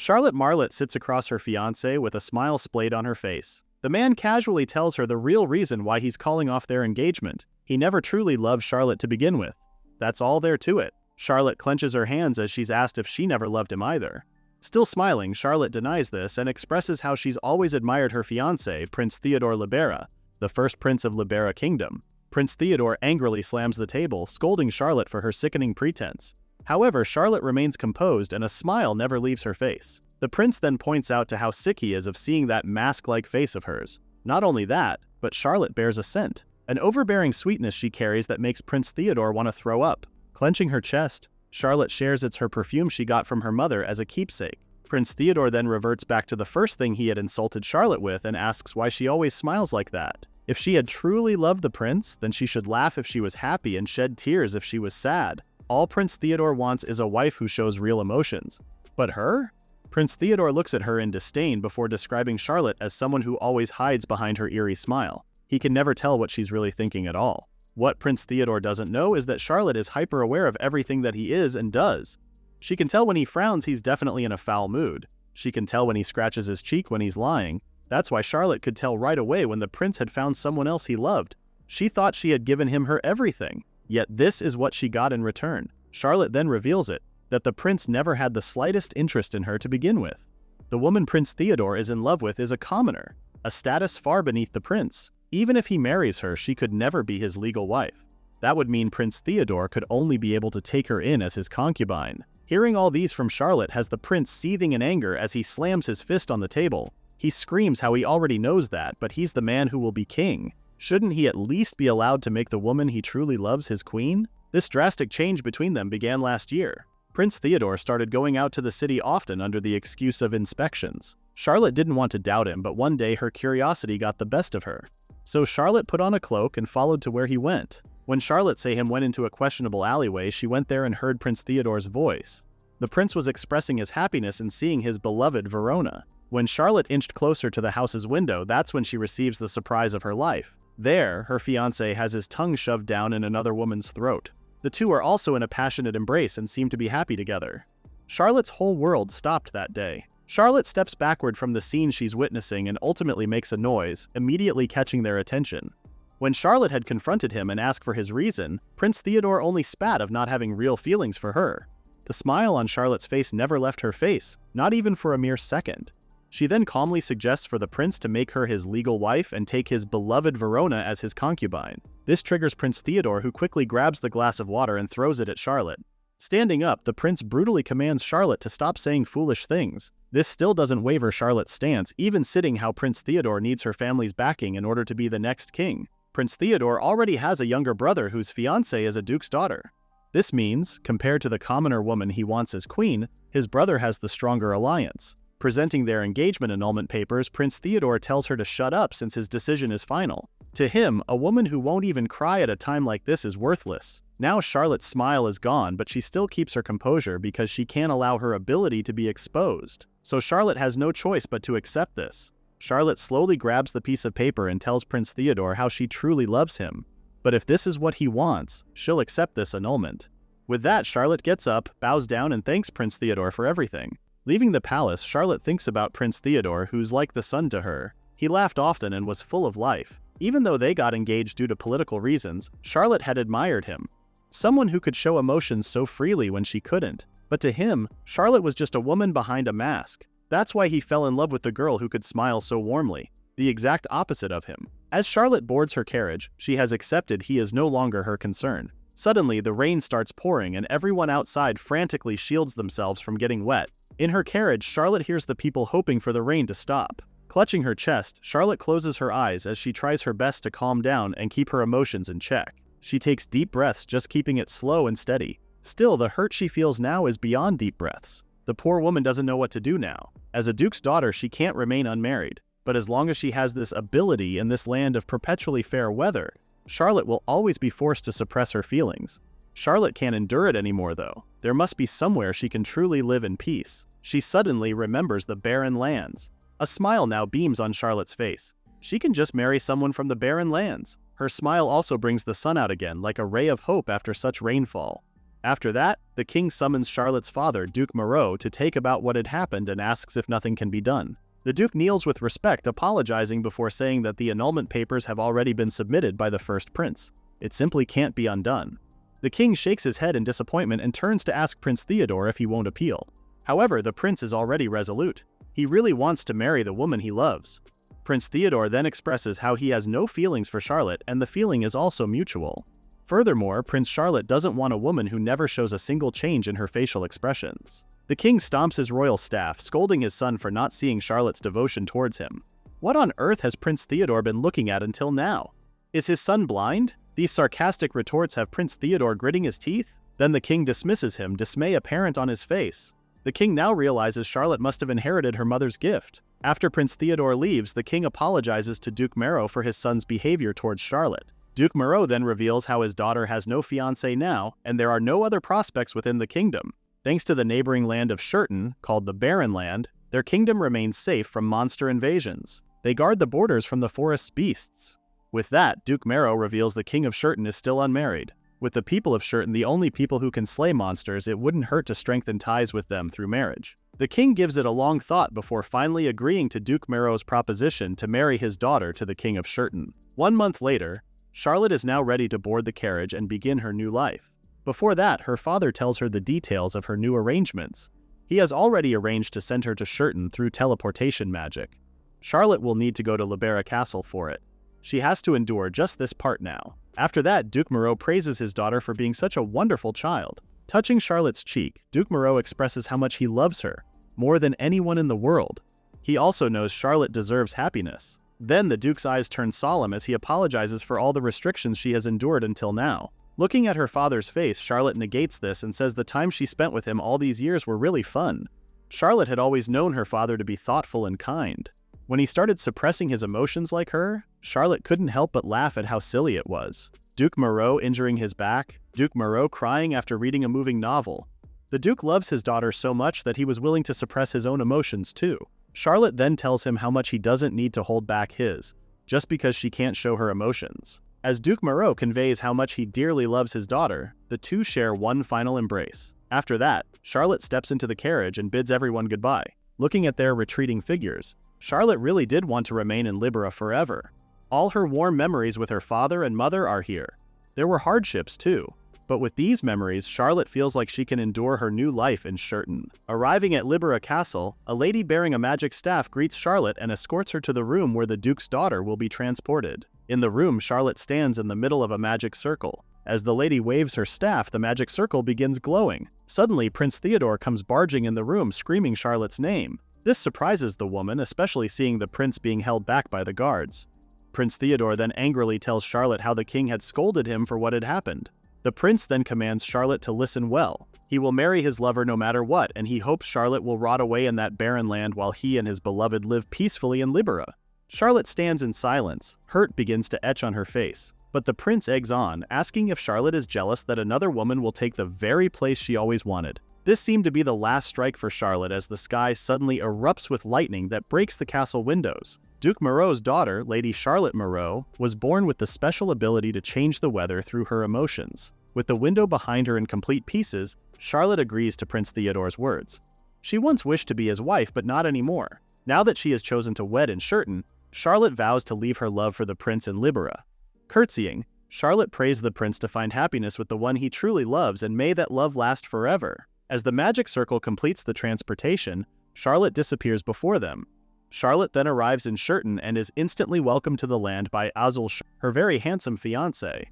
Charlotte Marlet sits across her fiancé with a smile splayed on her face. The man casually tells her the real reason why he's calling off their engagement. He never truly loved Charlotte to begin with. That's all there to it. Charlotte clenches her hands as she's asked if she never loved him either. Still smiling, Charlotte denies this and expresses how she's always admired her fiancé, Prince Theodore Libera, the first prince of Libera Kingdom. Prince Theodore angrily slams the table, scolding Charlotte for her sickening pretense. However, Charlotte remains composed and a smile never leaves her face. The prince then points out to how sick he is of seeing that mask-like face of hers. Not only that, but Charlotte bears a scent. An overbearing sweetness she carries that makes Prince Theodore want to throw up. Clenching her chest, Charlotte shares it's her perfume she got from her mother as a keepsake. Prince Theodore then reverts back to the first thing he had insulted Charlotte with and asks why she always smiles like that. If she had truly loved the prince, then she should laugh if she was happy and shed tears if she was sad. All Prince Theodore wants is a wife who shows real emotions. But her? Prince Theodore looks at her in disdain before describing Charlotte as someone who always hides behind her eerie smile. He can never tell what she's really thinking at all. What Prince Theodore doesn't know is that Charlotte is hyper-aware of everything that he is and does. She can tell when he frowns he's definitely in a foul mood. She can tell when he scratches his cheek when he's lying. That's why Charlotte could tell right away when the prince had found someone else he loved. She thought she had given him her everything. Yet this is what she got in return. Charlotte then reveals it, that the prince never had the slightest interest in her to begin with. The woman Prince Theodore is in love with is a commoner, a status far beneath the prince. Even if he marries her, she could never be his legal wife. That would mean Prince Theodore could only be able to take her in as his concubine. Hearing all these from Charlotte has the prince seething in anger as he slams his fist on the table. He screams how he already knows that, but he's the man who will be king. Shouldn't he at least be allowed to make the woman he truly loves his queen? This drastic change between them began last year. Prince Theodore started going out to the city often under the excuse of inspections. Charlotte didn't want to doubt him, but one day her curiosity got the best of her. So Charlotte put on a cloak and followed to where he went. When Charlotte say him went into a questionable alleyway, she went there and heard Prince Theodore's voice. The prince was expressing his happiness in seeing his beloved Verona. When Charlotte inched closer to the house's window, that's when she receives the surprise of her life. There, her fiancé has his tongue shoved down in another woman's throat. The two are also in a passionate embrace and seem to be happy together. Charlotte's whole world stopped that day. Charlotte steps backward from the scene she's witnessing and ultimately makes a noise, immediately catching their attention. When Charlotte had confronted him and asked for his reason, Prince Theodore only spat of not having real feelings for her. The smile on Charlotte's face never left her face, not even for a mere second. She then calmly suggests for the prince to make her his legal wife and take his beloved Verona as his concubine. This triggers Prince Theodore, who quickly grabs the glass of water and throws it at Charlotte. Standing up, the prince brutally commands Charlotte to stop saying foolish things. This still doesn't waver Charlotte's stance, even sitting how Prince Theodore needs her family's backing in order to be the next king. Prince Theodore already has a younger brother whose fiancée is a duke's daughter. This means, compared to the commoner woman he wants as queen, his brother has the stronger alliance. Presenting their engagement annulment papers, Prince Theodore tells her to shut up since his decision is final. To him, a woman who won't even cry at a time like this is worthless. Now Charlotte's smile is gone, but she still keeps her composure because she can't allow her ability to be exposed. So Charlotte has no choice but to accept this. Charlotte slowly grabs the piece of paper and tells Prince Theodore how she truly loves him. But if this is what he wants, she'll accept this annulment. With that, Charlotte gets up, bows down, and thanks Prince Theodore for everything. Leaving the palace, Charlotte thinks about Prince Theodore, who's like the sun to her. He laughed often and was full of life. Even though they got engaged due to political reasons, Charlotte had admired him. Someone who could show emotions so freely when she couldn't. But to him, Charlotte was just a woman behind a mask. That's why he fell in love with the girl who could smile so warmly. The exact opposite of him. As Charlotte boards her carriage, she has accepted he is no longer her concern. Suddenly, the rain starts pouring and everyone outside frantically shields themselves from getting wet. In her carriage, Charlotte hears the people hoping for the rain to stop. Clutching her chest, Charlotte closes her eyes as she tries her best to calm down and keep her emotions in check. She takes deep breaths, just keeping it slow and steady. Still, the hurt she feels now is beyond deep breaths. The poor woman doesn't know what to do now. As a duke's daughter, she can't remain unmarried. But as long as she has this ability in this land of perpetually fair weather, Charlotte will always be forced to suppress her feelings. Charlotte can't endure it anymore, though. There must be somewhere she can truly live in peace. She suddenly remembers the barren lands. A smile now beams on Charlotte's face. She can just marry someone from the barren lands. Her smile also brings the sun out again, like a ray of hope after such rainfall. After that, the king summons Charlotte's father, Duke Moreau, to take about what had happened and asks if nothing can be done. The Duke kneels with respect, apologizing before saying that the annulment papers have already been submitted by the first prince. It simply can't be undone. The king shakes his head in disappointment and turns to ask Prince Theodore if he won't appeal. However, the prince is already resolute. He really wants to marry the woman he loves. Prince Theodore then expresses how he has no feelings for Charlotte, and the feeling is also mutual. Furthermore, Prince Charlotte doesn't want a woman who never shows a single change in her facial expressions. The king stomps his royal staff, scolding his son for not seeing Charlotte's devotion towards him. What on earth has Prince Theodore been looking at until now? Is his son blind? These sarcastic retorts have Prince Theodore gritting his teeth. Then the king dismisses him, dismay apparent on his face. The king now realizes Charlotte must have inherited her mother's gift. After Prince Theodore leaves, the king apologizes to Duke Moreau for his son's behavior towards Charlotte. Duke Moreau then reveals how his daughter has no fiancé now, and there are no other prospects within the kingdom. Thanks to the neighboring land of Shurton, called the Barren Land, their kingdom remains safe from monster invasions. They guard the borders from the forest's beasts. With that, Duke Moreau reveals the king of Shurton is still unmarried. With the people of Shurton the only people who can slay monsters, it wouldn't hurt to strengthen ties with them through marriage. The king gives it a long thought before finally agreeing to Duke Moreau's proposition to marry his daughter to the king of Shurton. 1 month later, Charlotte is now ready to board the carriage and begin her new life. Before that, her father tells her the details of her new arrangements. He has already arranged to send her to Shurton through teleportation magic. Charlotte will need to go to Libera Castle for it. She has to endure just this part now. After that, Duke Moreau praises his daughter for being such a wonderful child. Touching Charlotte's cheek, Duke Moreau expresses how much he loves her, more than anyone in the world. He also knows Charlotte deserves happiness. Then the Duke's eyes turn solemn as he apologizes for all the restrictions she has endured until now. Looking at her father's face, Charlotte negates this and says the time she spent with him all these years were really fun. Charlotte had always known her father to be thoughtful and kind. When he started suppressing his emotions like her, Charlotte couldn't help but laugh at how silly it was. Duke Moreau injuring his back, Duke Moreau crying after reading a moving novel. The Duke loves his daughter so much that he was willing to suppress his own emotions too. Charlotte then tells him how much he doesn't need to hold back his, just because she can't show her emotions. As Duke Moreau conveys how much he dearly loves his daughter, the two share one final embrace. After that, Charlotte steps into the carriage and bids everyone goodbye. Looking at their retreating figures, Charlotte really did want to remain in Libera forever. All her warm memories with her father and mother are here. There were hardships too, but with these memories, Charlotte feels like she can endure her new life in Shurton. Arriving at Libera Castle, a lady bearing a magic staff greets Charlotte and escorts her to the room where the Duke's daughter will be transported. In the room, Charlotte stands in the middle of a magic circle. As the lady waves her staff, the magic circle begins glowing. Suddenly, Prince Theodore comes barging in the room, screaming Charlotte's name. This surprises the woman, especially seeing the prince being held back by the guards. Prince Theodore then angrily tells Charlotte how the king had scolded him for what had happened. The prince then commands Charlotte to listen well. He will marry his lover no matter what, and he hopes Charlotte will rot away in that barren land while he and his beloved live peacefully in Libera. Charlotte stands in silence. Hurt begins to etch on her face. But the prince eggs on, asking if Charlotte is jealous that another woman will take the very place she always wanted. This seemed to be the last strike for Charlotte as the sky suddenly erupts with lightning that breaks the castle windows. Duke Moreau's daughter, Lady Charlotte Moreau, was born with the special ability to change the weather through her emotions. With the window behind her in complete pieces, Charlotte agrees to Prince Theodore's words. She once wished to be his wife, but not anymore. Now that she has chosen to wed in Shurton, Charlotte vows to leave her love for the prince in Libera. Curtsying, Charlotte prays the prince to find happiness with the one he truly loves, and may that love last forever. As the magic circle completes the transportation, Charlotte disappears before them. Charlotte then arrives in Shurton and is instantly welcomed to the land by Azul, her very handsome fiancé.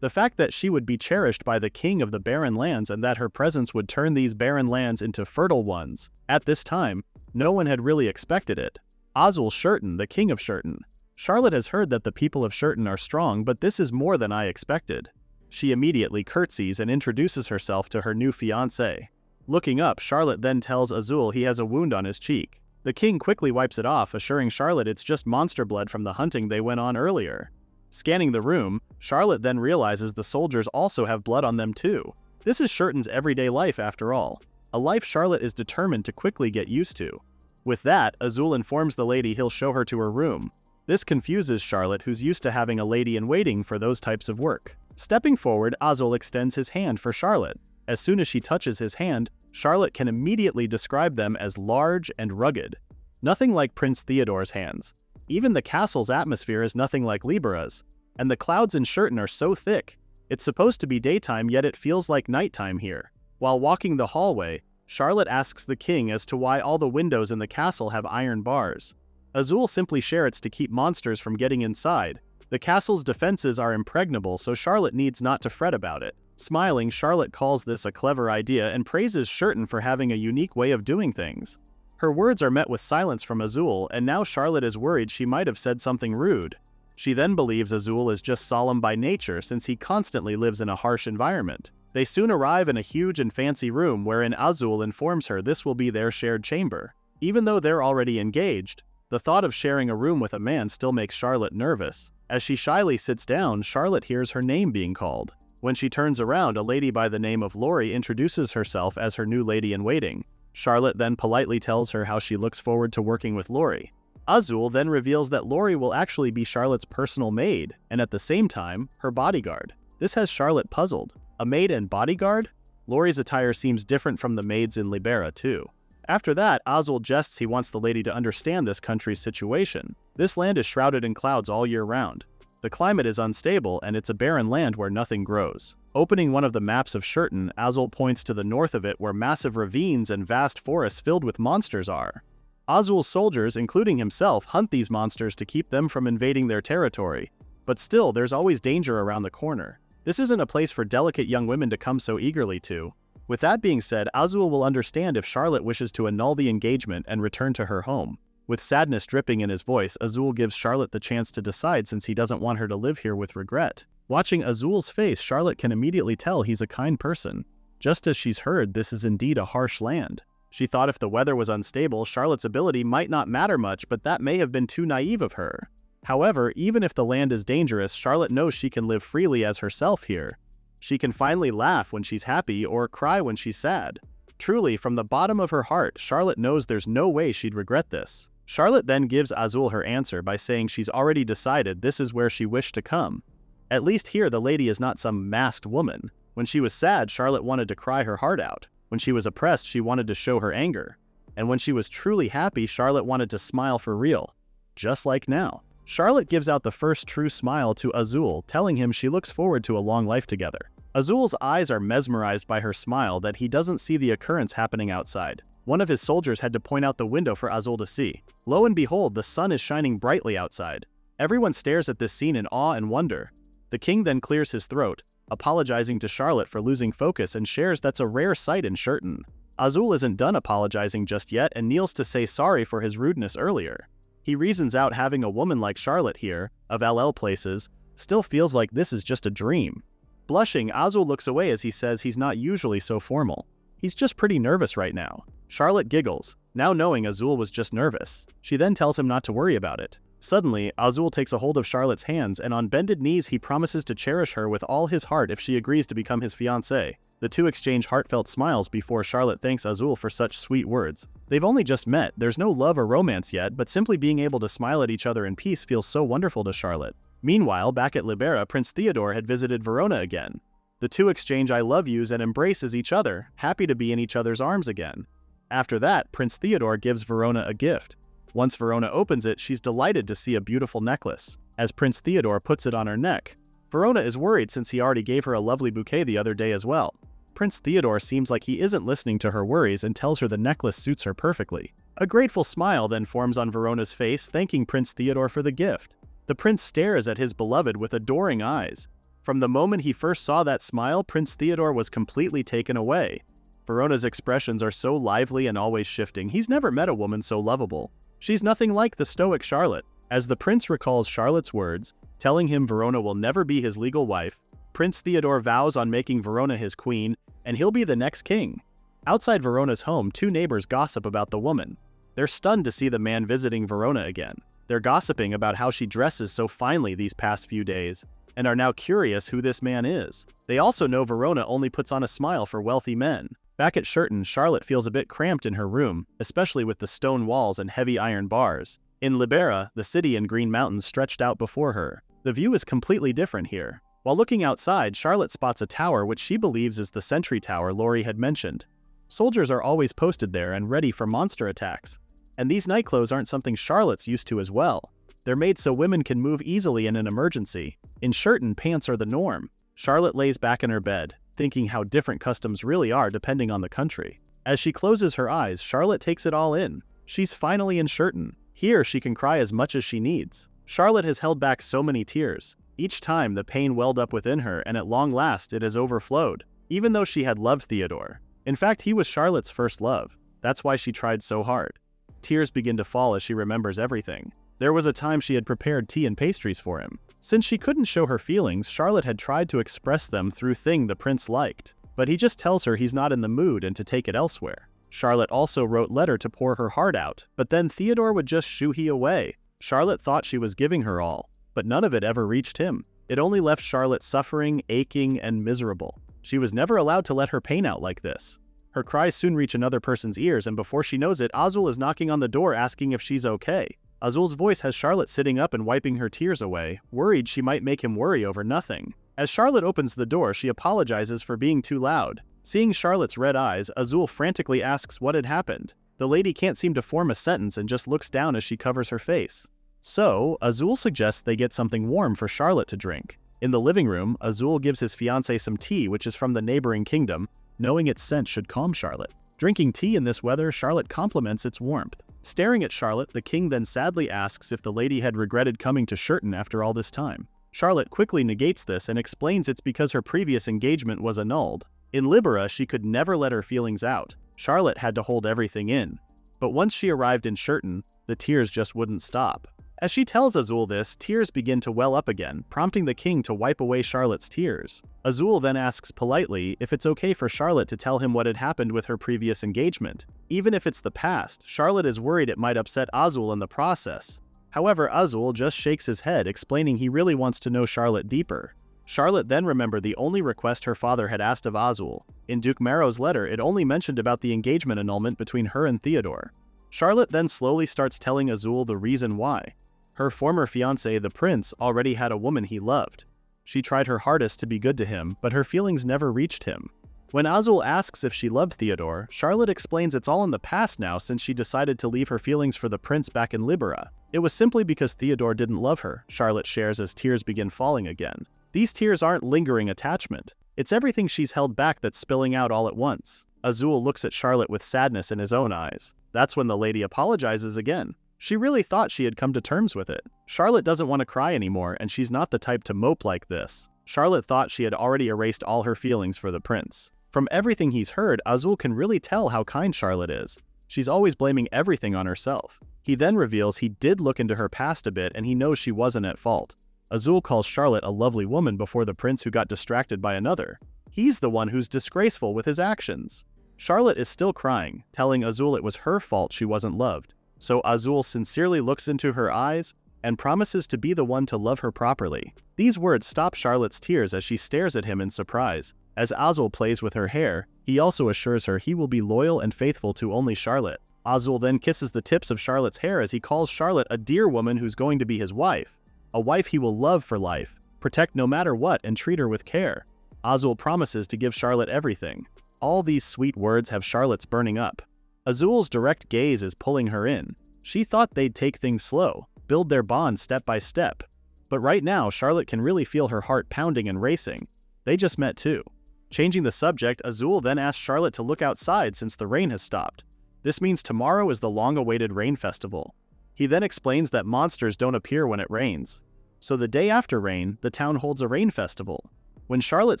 The fact that she would be cherished by the king of the barren lands and that her presence would turn these barren lands into fertile ones, at this time, no one had really expected it. Azul Shurton, the king of Shurton. Charlotte has heard that the people of Shurton are strong, but this is more than I expected. She immediately curtsies and introduces herself to her new fiancé. Looking up, Charlotte then tells Azul he has a wound on his cheek. The king quickly wipes it off, assuring Charlotte it's just monster blood from the hunting they went on earlier. Scanning the room, Charlotte then realizes the soldiers also have blood on them too. This is Shurton's everyday life after all, a life Charlotte is determined to quickly get used to. With that, Azul informs the lady he'll show her to her room. This confuses Charlotte, who's used to having a lady in waiting for those types of work. Stepping forward, Azul extends his hand for Charlotte. As soon as she touches his hand, Charlotte can immediately describe them as large and rugged. Nothing like Prince Theodore's hands. Even the castle's atmosphere is nothing like Libera's. And the clouds in Shurton are so thick. It's supposed to be daytime, yet it feels like nighttime here. While walking the hallway, Charlotte asks the king as to why all the windows in the castle have iron bars. Azul simply shares to keep monsters from getting inside. The castle's defenses are impregnable, so Charlotte needs not to fret about it. Smiling, Charlotte calls this a clever idea and praises Shurton for having a unique way of doing things. Her words are met with silence from Azul, and now Charlotte is worried she might have said something rude. She then believes Azul is just solemn by nature since he constantly lives in a harsh environment. They soon arrive in a huge and fancy room wherein Azul informs her this will be their shared chamber. Even though they're already engaged, the thought of sharing a room with a man still makes Charlotte nervous. As she shyly sits down, Charlotte hears her name being called. When she turns around, a lady by the name of Lori introduces herself as her new lady-in-waiting. Charlotte then politely tells her how she looks forward to working with Lori. Azul then reveals that Lori will actually be Charlotte's personal maid, and at the same time, her bodyguard. This has Charlotte puzzled. A maid and bodyguard? Lori's attire seems different from the maids in Libera too. After that, Azul jests he wants the lady to understand this country's situation. This land is shrouded in clouds all year round. The climate is unstable, and it's a barren land where nothing grows. Opening one of the maps of Shurton, Azul points to the north of it where massive ravines and vast forests filled with monsters are. Azul's soldiers, including himself, hunt these monsters to keep them from invading their territory. But still, there's always danger around the corner. This isn't a place for delicate young women to come so eagerly to. With that being said, Azul will understand if Charlotte wishes to annul the engagement and return to her home. With sadness dripping in his voice, Azul gives Charlotte the chance to decide since he doesn't want her to live here with regret. Watching Azul's face, Charlotte can immediately tell he's a kind person. Just as she's heard, this is indeed a harsh land. She thought if the weather was unstable, Charlotte's ability might not matter much, but that may have been too naive of her. However, even if the land is dangerous, Charlotte knows she can live freely as herself here. She can finally laugh when she's happy or cry when she's sad. Truly, from the bottom of her heart, Charlotte knows there's no way she'd regret this. Charlotte then gives Azul her answer by saying she's already decided this is where she wished to come. At least here the lady is not some masked woman. When she was sad, Charlotte wanted to cry her heart out. When she was oppressed, she wanted to show her anger. And when she was truly happy, Charlotte wanted to smile for real. Just like now. Charlotte gives out the first true smile to Azul, telling him she looks forward to a long life together. Azul's eyes are mesmerized by her smile that he doesn't see the occurrence happening outside. One of his soldiers had to point out the window for Azul to see. Lo and behold, the sun is shining brightly outside. Everyone stares at this scene in awe and wonder. The king then clears his throat, apologizing to Charlotte for losing focus and shares that's a rare sight in Shurton. Azul isn't done apologizing just yet and kneels to say sorry for his rudeness earlier. He reasons out having a woman like Charlotte here, of LL places, still feels like this is just a dream. Blushing, Azul looks away as he says he's not usually so formal. He's just pretty nervous right now. Charlotte giggles, now knowing Azul was just nervous. She then tells him not to worry about it. Suddenly, Azul takes a hold of Charlotte's hands and on bended knees he promises to cherish her with all his heart if she agrees to become his fiancé. The two exchange heartfelt smiles before Charlotte thanks Azul for such sweet words. They've only just met, there's no love or romance yet, but simply being able to smile at each other in peace feels so wonderful to Charlotte. Meanwhile, back at Libera, Prince Theodore had visited Verona again. The two exchange I love yous and embraces each other, happy to be in each other's arms again. After that, Prince Theodore gives Verona a gift. Once Verona opens it, she's delighted to see a beautiful necklace. As Prince Theodore puts it on her neck, Verona is worried since he already gave her a lovely bouquet the other day as well. Prince Theodore seems like he isn't listening to her worries and tells her the necklace suits her perfectly. A grateful smile then forms on Verona's face, thanking Prince Theodore for the gift. The prince stares at his beloved with adoring eyes. From the moment he first saw that smile, Prince Theodore was completely taken away. Verona's expressions are so lively and always shifting. He's never met a woman so lovable. She's nothing like the stoic Charlotte. As the prince recalls Charlotte's words, telling him Verona will never be his legal wife, Prince Theodore vows on making Verona his queen, and he'll be the next king. Outside Verona's home, two neighbors gossip about the woman. They're stunned to see the man visiting Verona again. They're gossiping about how she dresses so finely these past few days, and are now curious who this man is. They also know Verona only puts on a smile for wealthy men. Back at Shurton, Charlotte feels a bit cramped in her room, especially with the stone walls and heavy iron bars. In Libera, the city and green mountains stretched out before her. The view is completely different here. While looking outside, Charlotte spots a tower which she believes is the sentry tower Laurie had mentioned. Soldiers are always posted there and ready for monster attacks. And these night clothes aren't something Charlotte's used to as well. They're made so women can move easily in an emergency. In Shurton, pants are the norm. Charlotte lays back in her bed, thinking how different customs really are depending on the country. As she closes her eyes, Charlotte takes it all in. She's finally in Shurton. Here, she can cry as much as she needs. Charlotte has held back so many tears. Each time, the pain welled up within her, and at long last, it has overflowed. Even though she had loved Theodore. In fact, he was Charlotte's first love. That's why she tried so hard. Tears begin to fall as she remembers everything. There was a time she had prepared tea and pastries for him. Since she couldn't show her feelings, Charlotte had tried to express them through things the prince liked. But he just tells her he's not in the mood and to take it elsewhere. Charlotte also wrote letter to pour her heart out, but then Theodore would just shoo he away. Charlotte thought she was giving her all, but none of it ever reached him. It only left Charlotte suffering, aching, and miserable. She was never allowed to let her pain out like this. Her cries soon reach another person's ears, and before she knows it, Azul is knocking on the door asking if she's okay. Azul's voice has Charlotte sitting up and wiping her tears away, worried she might make him worry over nothing. As Charlotte opens the door, she apologizes for being too loud. Seeing Charlotte's red eyes, Azul frantically asks what had happened. The lady can't seem to form a sentence and just looks down as she covers her face. So, Azul suggests they get something warm for Charlotte to drink. In the living room, Azul gives his fiancé some tea which is from the neighboring kingdom, knowing its scent should calm Charlotte. Drinking tea in this weather, Charlotte compliments its warmth. Staring at Charlotte, the king then sadly asks if the lady had regretted coming to Shurton after all this time. Charlotte quickly negates this and explains it's because her previous engagement was annulled. In Libera, she could never let her feelings out. Charlotte had to hold everything in. But once she arrived in Shurton, the tears just wouldn't stop. As she tells Azul this, tears begin to well up again, prompting the king to wipe away Charlotte's tears. Azul then asks politely if it's okay for Charlotte to tell him what had happened with her previous engagement. Even if it's the past, Charlotte is worried it might upset Azul in the process. However, Azul just shakes his head, explaining he really wants to know Charlotte deeper. Charlotte then remembered the only request her father had asked of Azul. In Duke Marrow's letter, it only mentioned about the engagement annulment between her and Theodore. Charlotte then slowly starts telling Azul the reason why. Her former fiancé, the prince, already had a woman he loved. She tried her hardest to be good to him, but her feelings never reached him. When Azul asks if she loved Theodore, Charlotte explains it's all in the past now since she decided to leave her feelings for the prince back in Libera. It was simply because Theodore didn't love her, Charlotte shares as tears begin falling again. These tears aren't lingering attachment. It's everything she's held back that's spilling out all at once. Azul looks at Charlotte with sadness in his own eyes. That's when the lady apologizes again. She really thought she had come to terms with it. Charlotte doesn't want to cry anymore, and she's not the type to mope like this. Charlotte thought she had already erased all her feelings for the prince. From everything he's heard, Azul can really tell how kind Charlotte is. She's always blaming everything on herself. He then reveals he did look into her past a bit and he knows she wasn't at fault. Azul calls Charlotte a lovely woman before the prince who got distracted by another. He's the one who's disgraceful with his actions. Charlotte is still crying, telling Azul it was her fault she wasn't loved. So Azul sincerely looks into her eyes and promises to be the one to love her properly. These words stop Charlotte's tears as she stares at him in surprise. As Azul plays with her hair, he also assures her he will be loyal and faithful to only Charlotte. Azul then kisses the tips of Charlotte's hair as he calls Charlotte a dear woman who's going to be his wife. A wife he will love for life, protect no matter what, and treat her with care. Azul promises to give Charlotte everything. All these sweet words have Charlotte's burning up. Azul's direct gaze is pulling her in. She thought they'd take things slow, build their bond step by step. But right now, Charlotte can really feel her heart pounding and racing. They just met too. Changing the subject, Azul then asks Charlotte to look outside since the rain has stopped. This means tomorrow is the long-awaited rain festival. He then explains that monsters don't appear when it rains. So the day after rain, the town holds a rain festival. When Charlotte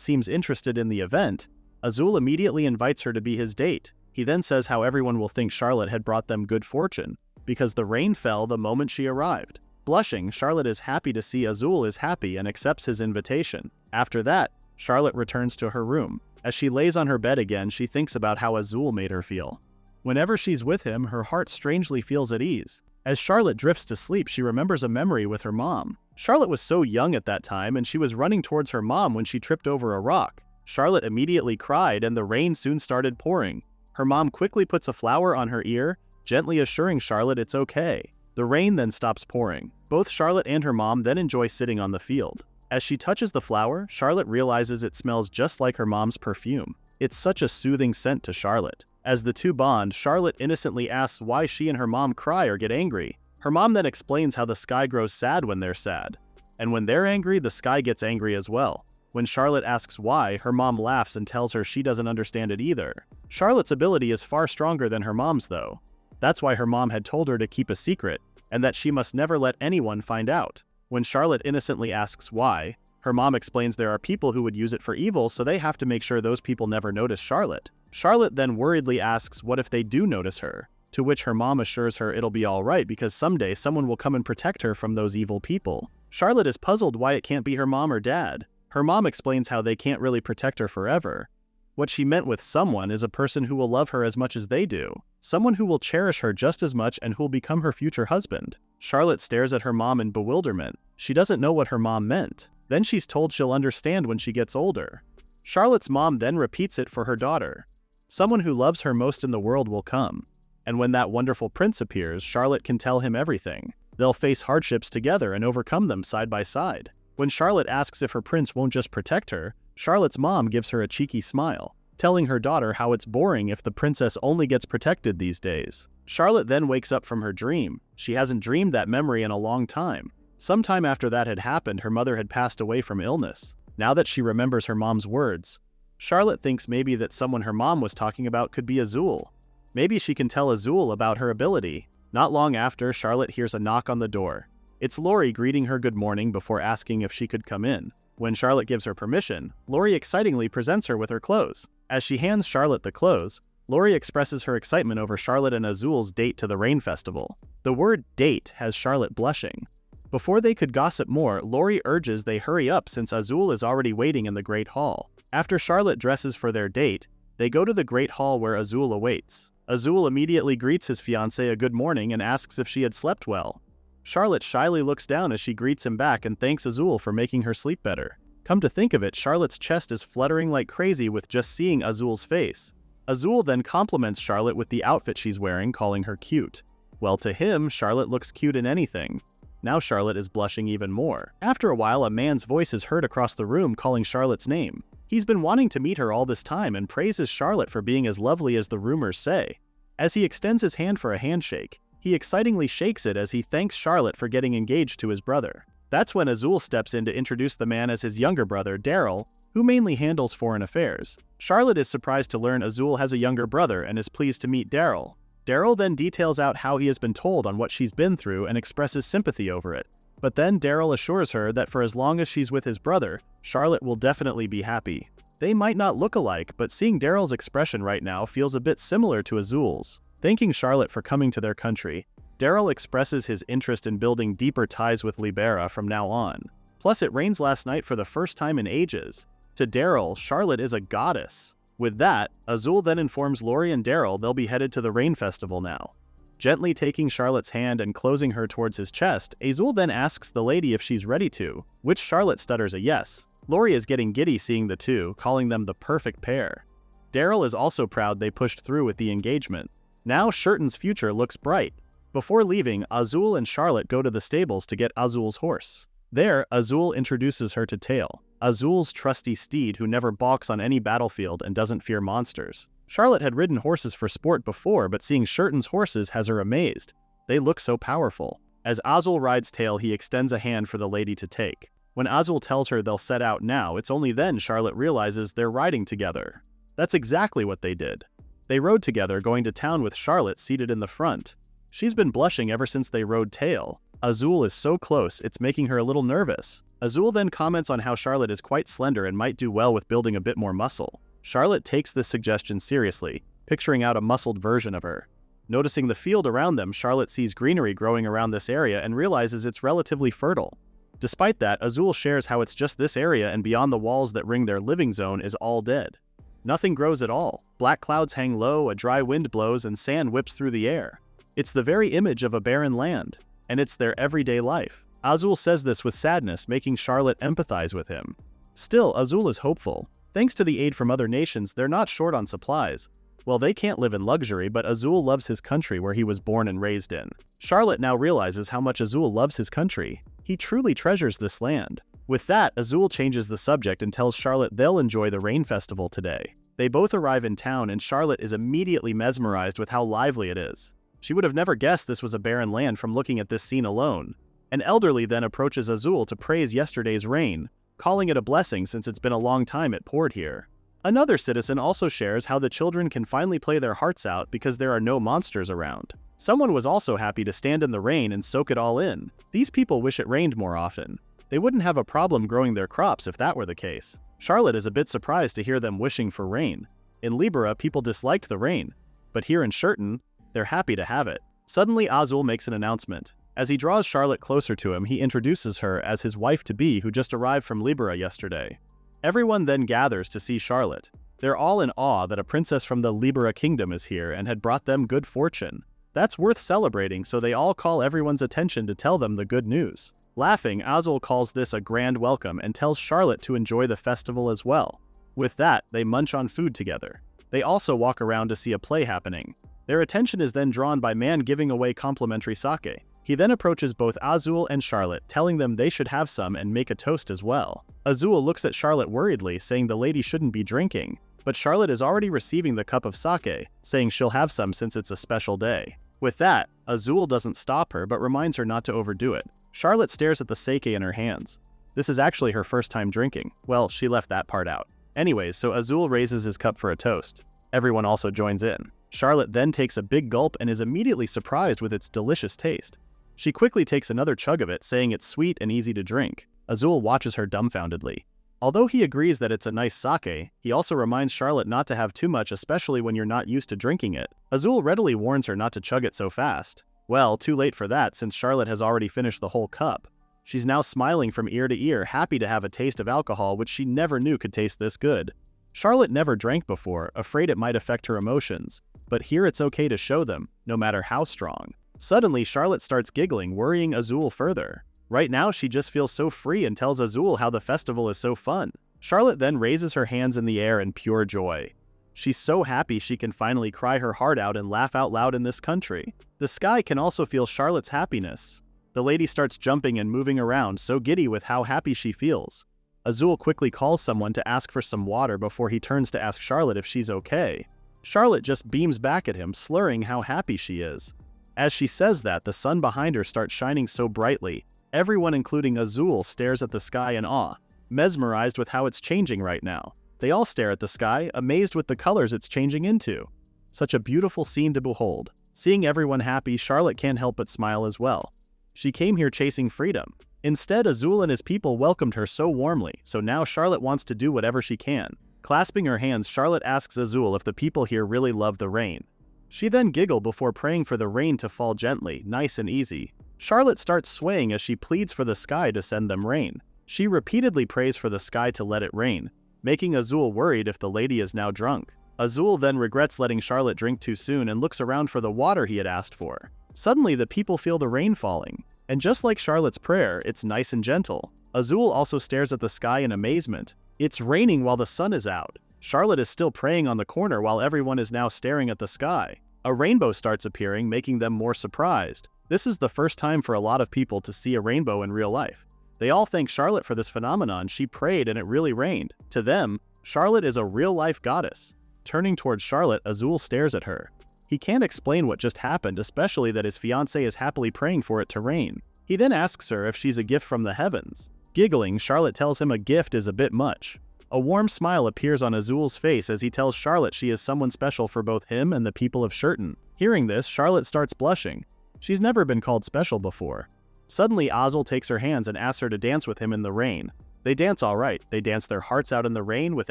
seems interested in the event, Azul immediately invites her to be his date. He then says how everyone will think Charlotte had brought them good fortune, because the rain fell the moment she arrived. Blushing, Charlotte is happy to see Azul is happy and accepts his invitation. After that, Charlotte returns to her room. As she lays on her bed again, she thinks about how Azul made her feel. Whenever she's with him, her heart strangely feels at ease. As Charlotte drifts to sleep, she remembers a memory with her mom. Charlotte was so young at that time, and she was running towards her mom when she tripped over a rock. Charlotte immediately cried, and the rain soon started pouring. Her mom quickly puts a flower on her ear, gently assuring Charlotte it's okay. The rain then stops pouring. Both Charlotte and her mom then enjoy sitting on the field. As she touches the flower, Charlotte realizes it smells just like her mom's perfume. It's such a soothing scent to Charlotte. As the two bond, Charlotte innocently asks why she and her mom cry or get angry. Her mom then explains how the sky grows sad when they're sad. And when they're angry, the sky gets angry as well. When Charlotte asks why, her mom laughs and tells her she doesn't understand it either. Charlotte's ability is far stronger than her mom's though. That's why her mom had told her to keep a secret, and that she must never let anyone find out. When Charlotte innocently asks why, her mom explains there are people who would use it for evil, so they have to make sure those people never notice Charlotte. Charlotte then worriedly asks what if they do notice her, to which her mom assures her it'll be alright because someday someone will come and protect her from those evil people. Charlotte is puzzled why it can't be her mom or dad. Her mom explains how they can't really protect her forever. What she meant with someone is a person who will love her as much as they do, someone who will cherish her just as much and who'll become her future husband. Charlotte stares at her mom in bewilderment. She doesn't know what her mom meant. Then she's told she'll understand when she gets older. Charlotte's mom then repeats it for her daughter. Someone who loves her most in the world will come. And when that wonderful prince appears, Charlotte can tell him everything. They'll face hardships together and overcome them side by side. When Charlotte asks if her prince won't just protect her, Charlotte's mom gives her a cheeky smile, telling her daughter how it's boring if the princess only gets protected these days. Charlotte then wakes up from her dream. She hasn't dreamed that memory in a long time. Sometime after that had happened, her mother had passed away from illness. Now that she remembers her mom's words, Charlotte thinks maybe that someone her mom was talking about could be Azul. Maybe she can tell Azul about her ability. Not long after, Charlotte hears a knock on the door. It's Lori greeting her good morning before asking if she could come in. When Charlotte gives her permission, Lori excitingly presents her with her clothes. As she hands Charlotte the clothes, Lori expresses her excitement over Charlotte and Azul's date to the Rain Festival. The word date has Charlotte blushing. Before they could gossip more, Lori urges they hurry up since Azul is already waiting in the Great Hall. After Charlotte dresses for their date, they go to the Great Hall where Azul awaits. Azul immediately greets his fiancé a good morning and asks if she had slept well. Charlotte shyly looks down as she greets him back and thanks Azul for making her sleep better. Come to think of it, Charlotte's chest is fluttering like crazy with just seeing Azul's face. Azul then compliments Charlotte with the outfit she's wearing, calling her cute. Well, to him, Charlotte looks cute in anything. Now Charlotte is blushing even more. After a while, a man's voice is heard across the room calling Charlotte's name. He's been wanting to meet her all this time and praises Charlotte for being as lovely as the rumors say. As he extends his hand for a handshake, he excitingly shakes it as he thanks Charlotte for getting engaged to his brother. That's when Azul steps in to introduce the man as his younger brother, Daryl, who mainly handles foreign affairs. Charlotte is surprised to learn Azul has a younger brother and is pleased to meet Daryl. Daryl then details out how he has been told on what she's been through and expresses sympathy over it. But then Daryl assures her that for as long as she's with his brother, Charlotte will definitely be happy. They might not look alike, but seeing Daryl's expression right now feels a bit similar to Azul's. Thanking Charlotte for coming to their country, Daryl expresses his interest in building deeper ties with Libera from now on. Plus, it rains last night for the first time in ages. To Daryl, Charlotte is a goddess. With that, Azul then informs Lori and Daryl they'll be headed to the Rain Festival now. Gently taking Charlotte's hand and closing her towards his chest, Azul then asks the lady if she's ready to, which Charlotte stutters a yes. Lori is getting giddy seeing the two, calling them the perfect pair. Daryl is also proud they pushed through with the engagement. Now Shurton's future looks bright. Before leaving, Azul and Charlotte go to the stables to get Azul's horse. There, Azul introduces her to Tail, Azul's trusty steed who never balks on any battlefield and doesn't fear monsters. Charlotte had ridden horses for sport before, but seeing Shurton's horses has her amazed. They look so powerful. As Azul rides Tail, he extends a hand for the lady to take. When Azul tells her they'll set out now, it's only then Charlotte realizes they're riding together. That's exactly what they did. They rode together, going to town with Charlotte seated in the front. She's been blushing ever since they rode Tail. Azul is so close, it's making her a little nervous. Azul then comments on how Charlotte is quite slender and might do well with building a bit more muscle. Charlotte takes this suggestion seriously, picturing out a muscled version of her. Noticing the field around them, Charlotte sees greenery growing around this area and realizes it's relatively fertile. Despite that, Azul shares how it's just this area and beyond the walls that ring their living zone is all dead. Nothing grows at all. Black clouds hang low, a dry wind blows, and sand whips through the air. It's the very image of a barren land, and it's their everyday life. Azul says this with sadness, making Charlotte empathize with him. Still, Azul is hopeful. Thanks to the aid from other nations, they're not short on supplies. Well, they can't live in luxury, but Azul loves his country where he was born and raised in. Charlotte now realizes how much Azul loves his country. He truly treasures this land. With that, Azul changes the subject and tells Charlotte they'll enjoy the rain festival today. They both arrive in town and Charlotte is immediately mesmerized with how lively it is. She would have never guessed this was a barren land from looking at this scene alone. An elderly then approaches Azul to praise yesterday's rain, calling it a blessing since it's been a long time it poured here. Another citizen also shares how the children can finally play their hearts out because there are no monsters around. Someone was also happy to stand in the rain and soak it all in. These people wish it rained more often. They wouldn't have a problem growing their crops if that were the case. Charlotte is a bit surprised to hear them wishing for rain. In Libera, people disliked the rain, but here in Shurton, they're happy to have it. Suddenly, Azul makes an announcement. As he draws Charlotte closer to him, he introduces her as his wife-to-be who just arrived from Libera yesterday. Everyone then gathers to see Charlotte. They're all in awe that a princess from the Libera kingdom is here and had brought them good fortune. That's worth celebrating, so they all call everyone's attention to tell them the good news. Laughing, Azul calls this a grand welcome and tells Charlotte to enjoy the festival as well. With that, they munch on food together. They also walk around to see a play happening. Their attention is then drawn by man giving away complimentary sake. He then approaches both Azul and Charlotte, telling them they should have some and make a toast as well. Azul looks at Charlotte worriedly, saying the lady shouldn't be drinking, but Charlotte is already receiving the cup of sake, saying she'll have some since it's a special day. With that, Azul doesn't stop her but reminds her not to overdo it. Charlotte stares at the sake in her hands. This is actually her first time drinking. Well, she left that part out. Anyways, so Azul raises his cup for a toast. Everyone also joins in. Charlotte then takes a big gulp and is immediately surprised with its delicious taste. She quickly takes another chug of it, saying it's sweet and easy to drink. Azul watches her dumbfoundedly. Although he agrees that it's a nice sake, he also reminds Charlotte not to have too much, especially when you're not used to drinking it. Azul readily warns her not to chug it so fast. Well, too late for that since Charlotte has already finished the whole cup. She's now smiling from ear to ear, happy to have a taste of alcohol which she never knew could taste this good. Charlotte never drank before, afraid it might affect her emotions, but here it's okay to show them, no matter how strong. Suddenly, Charlotte starts giggling, worrying Azul further. Right now, she just feels so free and tells Azul how the festival is so fun. Charlotte then raises her hands in the air in pure joy. She's so happy she can finally cry her heart out and laugh out loud in this country. The sky can also feel Charlotte's happiness. The lady starts jumping and moving around, so giddy with how happy she feels. Azul quickly calls someone to ask for some water before he turns to ask Charlotte if she's okay. Charlotte just beams back at him, slurring how happy she is. As she says that, the sun behind her starts shining so brightly. Everyone, including Azul, stares at the sky in awe, mesmerized with how it's changing right now. They all stare at the sky, amazed with the colors it's changing into. Such a beautiful scene to behold. Seeing everyone happy, Charlotte can't help but smile as well. She came here chasing freedom. Instead, Azul and his people welcomed her so warmly, so now Charlotte wants to do whatever she can. Clasping her hands, Charlotte asks Azul if the people here really love the rain. She then giggles before praying for the rain to fall gently, nice and easy. Charlotte starts swaying as she pleads for the sky to send them rain. She repeatedly prays for the sky to let it rain, making Azul worried if the lady is now drunk. Azul then regrets letting Charlotte drink too soon and looks around for the water he had asked for. Suddenly, the people feel the rain falling, and just like Charlotte's prayer, it's nice and gentle. Azul also stares at the sky in amazement. It's raining while the sun is out. Charlotte is still praying on the corner while everyone is now staring at the sky. A rainbow starts appearing, making them more surprised. This is the first time for a lot of people to see a rainbow in real life. They all thank Charlotte for this phenomenon. She prayed and it really rained. To them, Charlotte is a real-life goddess. Turning towards Charlotte, Azul stares at her. He can't explain what just happened, especially that his fiancé is happily praying for it to rain. He then asks her if she's a gift from the heavens. Giggling, Charlotte tells him a gift is a bit much. A warm smile appears on Azul's face as he tells Charlotte she is someone special for both him and the people of Shurton. Hearing this, Charlotte starts blushing. She's never been called special before. Suddenly, Azul takes her hands and asks her to dance with him in the rain. They dance all right. They dance their hearts out in the rain with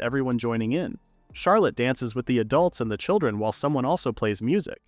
everyone joining in. Charlotte dances with the adults and the children while someone also plays music.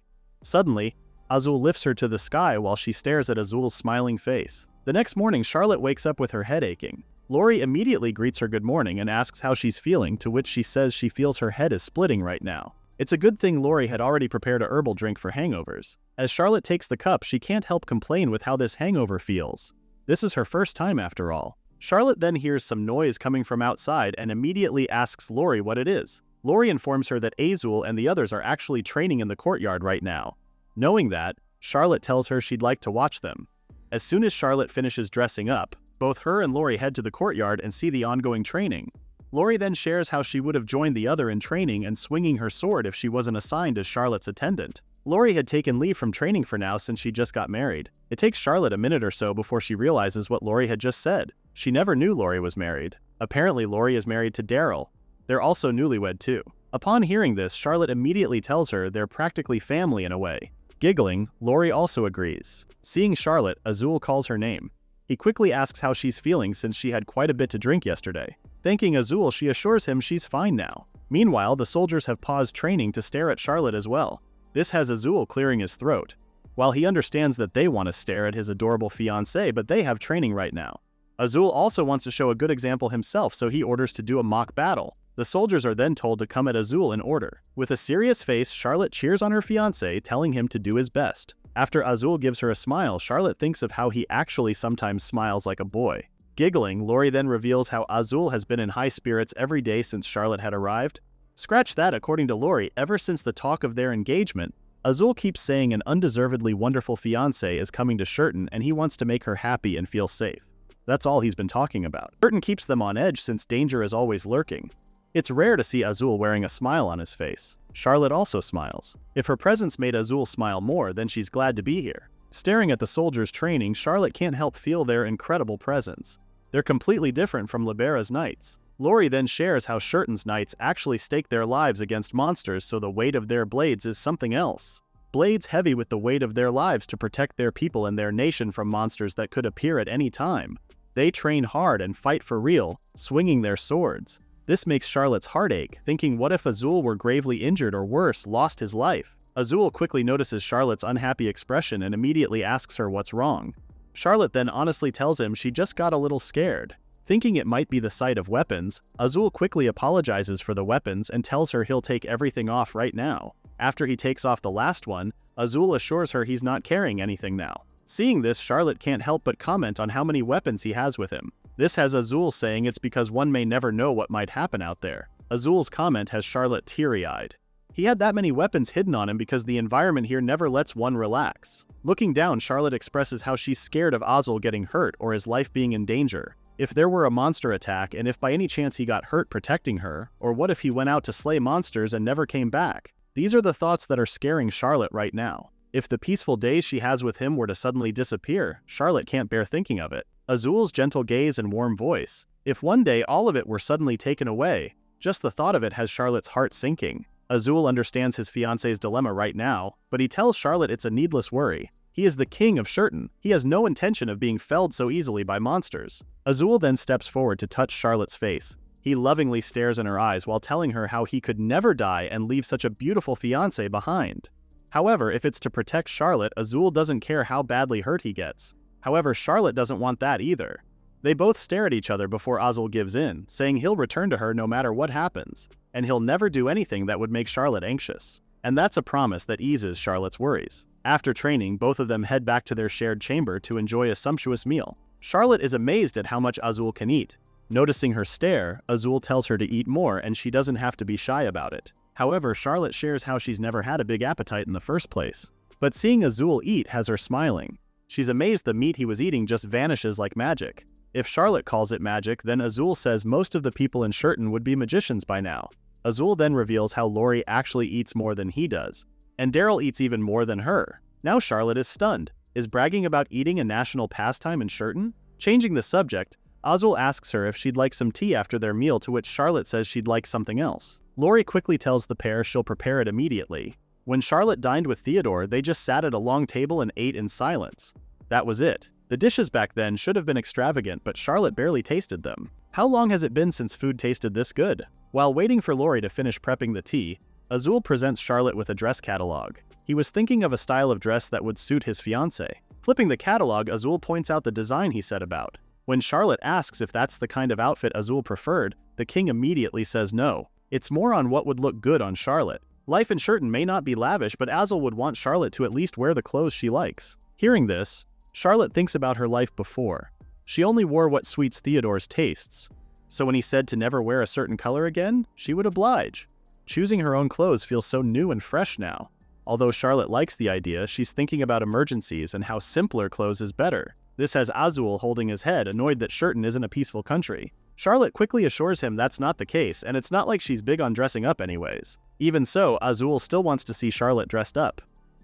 Suddenly, Azul lifts her to the sky while she stares at Azul's smiling face. The next morning, Charlotte wakes up with her head aching. Lori immediately greets her good morning and asks how she's feeling, to which she says she feels her head is splitting right now. It's a good thing Lori had already prepared a herbal drink for hangovers. As Charlotte takes the cup, she can't help complain with how this hangover feels. This is her first time after all. Charlotte then hears some noise coming from outside and immediately asks Lori what it is. Lori informs her that Azul and the others are actually training in the courtyard right now. Knowing that, Charlotte tells her she'd like to watch them. As soon as Charlotte finishes dressing up, Both her and Lori head to the courtyard and see the ongoing training. Lori then shares how she would have joined the other in training and swinging her sword if she wasn't assigned as Charlotte's attendant. Lori had taken leave from training for now since she just got married. It takes Charlotte a minute or so before she realizes what Lori had just said. She never knew Lori was married. Apparently Lori is married to Daryl. They're also newlywed too. Upon hearing this, Charlotte immediately tells her they're practically family in a way. Giggling, Lori also agrees. Seeing Charlotte, Azul calls her name. He quickly asks how she's feeling since she had quite a bit to drink yesterday. Thanking Azul, she assures him she's fine now. Meanwhile, the soldiers have paused training to stare at Charlotte as well. This has Azul clearing his throat. While he understands that they want to stare at his adorable fiancé, but they have training right now. Azul also wants to show a good example himself, so he orders to do a mock battle. The soldiers are then told to come at Azul in order. With a serious face, Charlotte cheers on her fiancé, telling him to do his best. After Azul gives her a smile, Charlotte thinks of how he actually sometimes smiles like a boy. Giggling, Lori then reveals how Azul has been in high spirits every day since Charlotte had arrived. Scratch that, according to Lori, ever since the talk of their engagement, Azul keeps saying an undeservedly wonderful fiancé is coming to Shurton and he wants to make her happy and feel safe. That's all he's been talking about. Shurton keeps them on edge since danger is always lurking. It's rare to see Azul wearing a smile on his face. Charlotte also smiles. If her presence made Azul smile more, then she's glad to be here. Staring at the soldiers training, Charlotte can't help feel their incredible presence. They're completely different from Libera's knights. Lori then shares how Shurton's knights actually stake their lives against monsters, so the weight of their blades is something else. Blades heavy with the weight of their lives to protect their people and their nation from monsters that could appear at any time. They train hard and fight for real, swinging their swords. This makes Charlotte's heart ache, thinking what if Azul were gravely injured or worse, lost his life? Azul quickly notices Charlotte's unhappy expression and immediately asks her what's wrong. Charlotte then honestly tells him she just got a little scared. Thinking it might be the sight of weapons, Azul quickly apologizes for the weapons and tells her he'll take everything off right now. After he takes off the last one, Azul assures her he's not carrying anything now. Seeing this, Charlotte can't help but comment on how many weapons he has with him. This has Azul saying it's because one may never know what might happen out there. Azul's comment has Charlotte teary-eyed. He had that many weapons hidden on him because the environment here never lets one relax. Looking down, Charlotte expresses how she's scared of Azul getting hurt or his life being in danger. If there were a monster attack and if by any chance he got hurt protecting her, or what if he went out to slay monsters and never came back? These are the thoughts that are scaring Charlotte right now. If the peaceful days she has with him were to suddenly disappear, Charlotte can't bear thinking of it. Azul's gentle gaze and warm voice. If one day all of it were suddenly taken away, just the thought of it has Charlotte's heart sinking. Azul understands his fiancé's dilemma right now, but he tells Charlotte it's a needless worry. He is the king of Shurton. He has no intention of being felled so easily by monsters. Azul then steps forward to touch Charlotte's face. He lovingly stares in her eyes while telling her how he could never die and leave such a beautiful fiancé behind. However, if it's to protect Charlotte, Azul doesn't care how badly hurt he gets. However, Charlotte doesn't want that either. They both stare at each other before Azul gives in, saying he'll return to her no matter what happens, and he'll never do anything that would make Charlotte anxious. And that's a promise that eases Charlotte's worries. After training, both of them head back to their shared chamber to enjoy a sumptuous meal. Charlotte is amazed at how much Azul can eat. Noticing her stare, Azul tells her to eat more and she doesn't have to be shy about it. However, Charlotte shares how she's never had a big appetite in the first place. But seeing Azul eat has her smiling. She's amazed the meat he was eating just vanishes like magic. If Charlotte calls it magic, then Azul says most of the people in Shurton would be magicians by now. Azul then reveals how Lori actually eats more than he does. And Daryl eats even more than her. Now Charlotte is stunned. Is bragging about eating a national pastime in Shurton? Changing the subject, Azul asks her if she'd like some tea after their meal, to which Charlotte says she'd like something else. Lori quickly tells the pair she'll prepare it immediately. When Charlotte dined with Theodore, they just sat at a long table and ate in silence. That was it. The dishes back then should have been extravagant, but Charlotte barely tasted them. How long has it been since food tasted this good? While waiting for Lori to finish prepping the tea, Azul presents Charlotte with a dress catalog. He was thinking of a style of dress that would suit his fiancé. Flipping the catalog, Azul points out the design he said about. When Charlotte asks if that's the kind of outfit Azul preferred, the king immediately says no. It's more on what would look good on Charlotte. Life in Shurton may not be lavish, but Azul would want Charlotte to at least wear the clothes she likes. Hearing this, Charlotte thinks about her life before. She only wore what suits Theodore's tastes. So when he said to never wear a certain color again, she would oblige. Choosing her own clothes feels so new and fresh now. Although Charlotte likes the idea, she's thinking about emergencies and how simpler clothes is better. This has Azul holding his head, annoyed that Shurton isn't a peaceful country. Charlotte quickly assures him that's not the case, and it's not like she's big on dressing up anyways. Even so, Azul still wants to see Charlotte dressed up.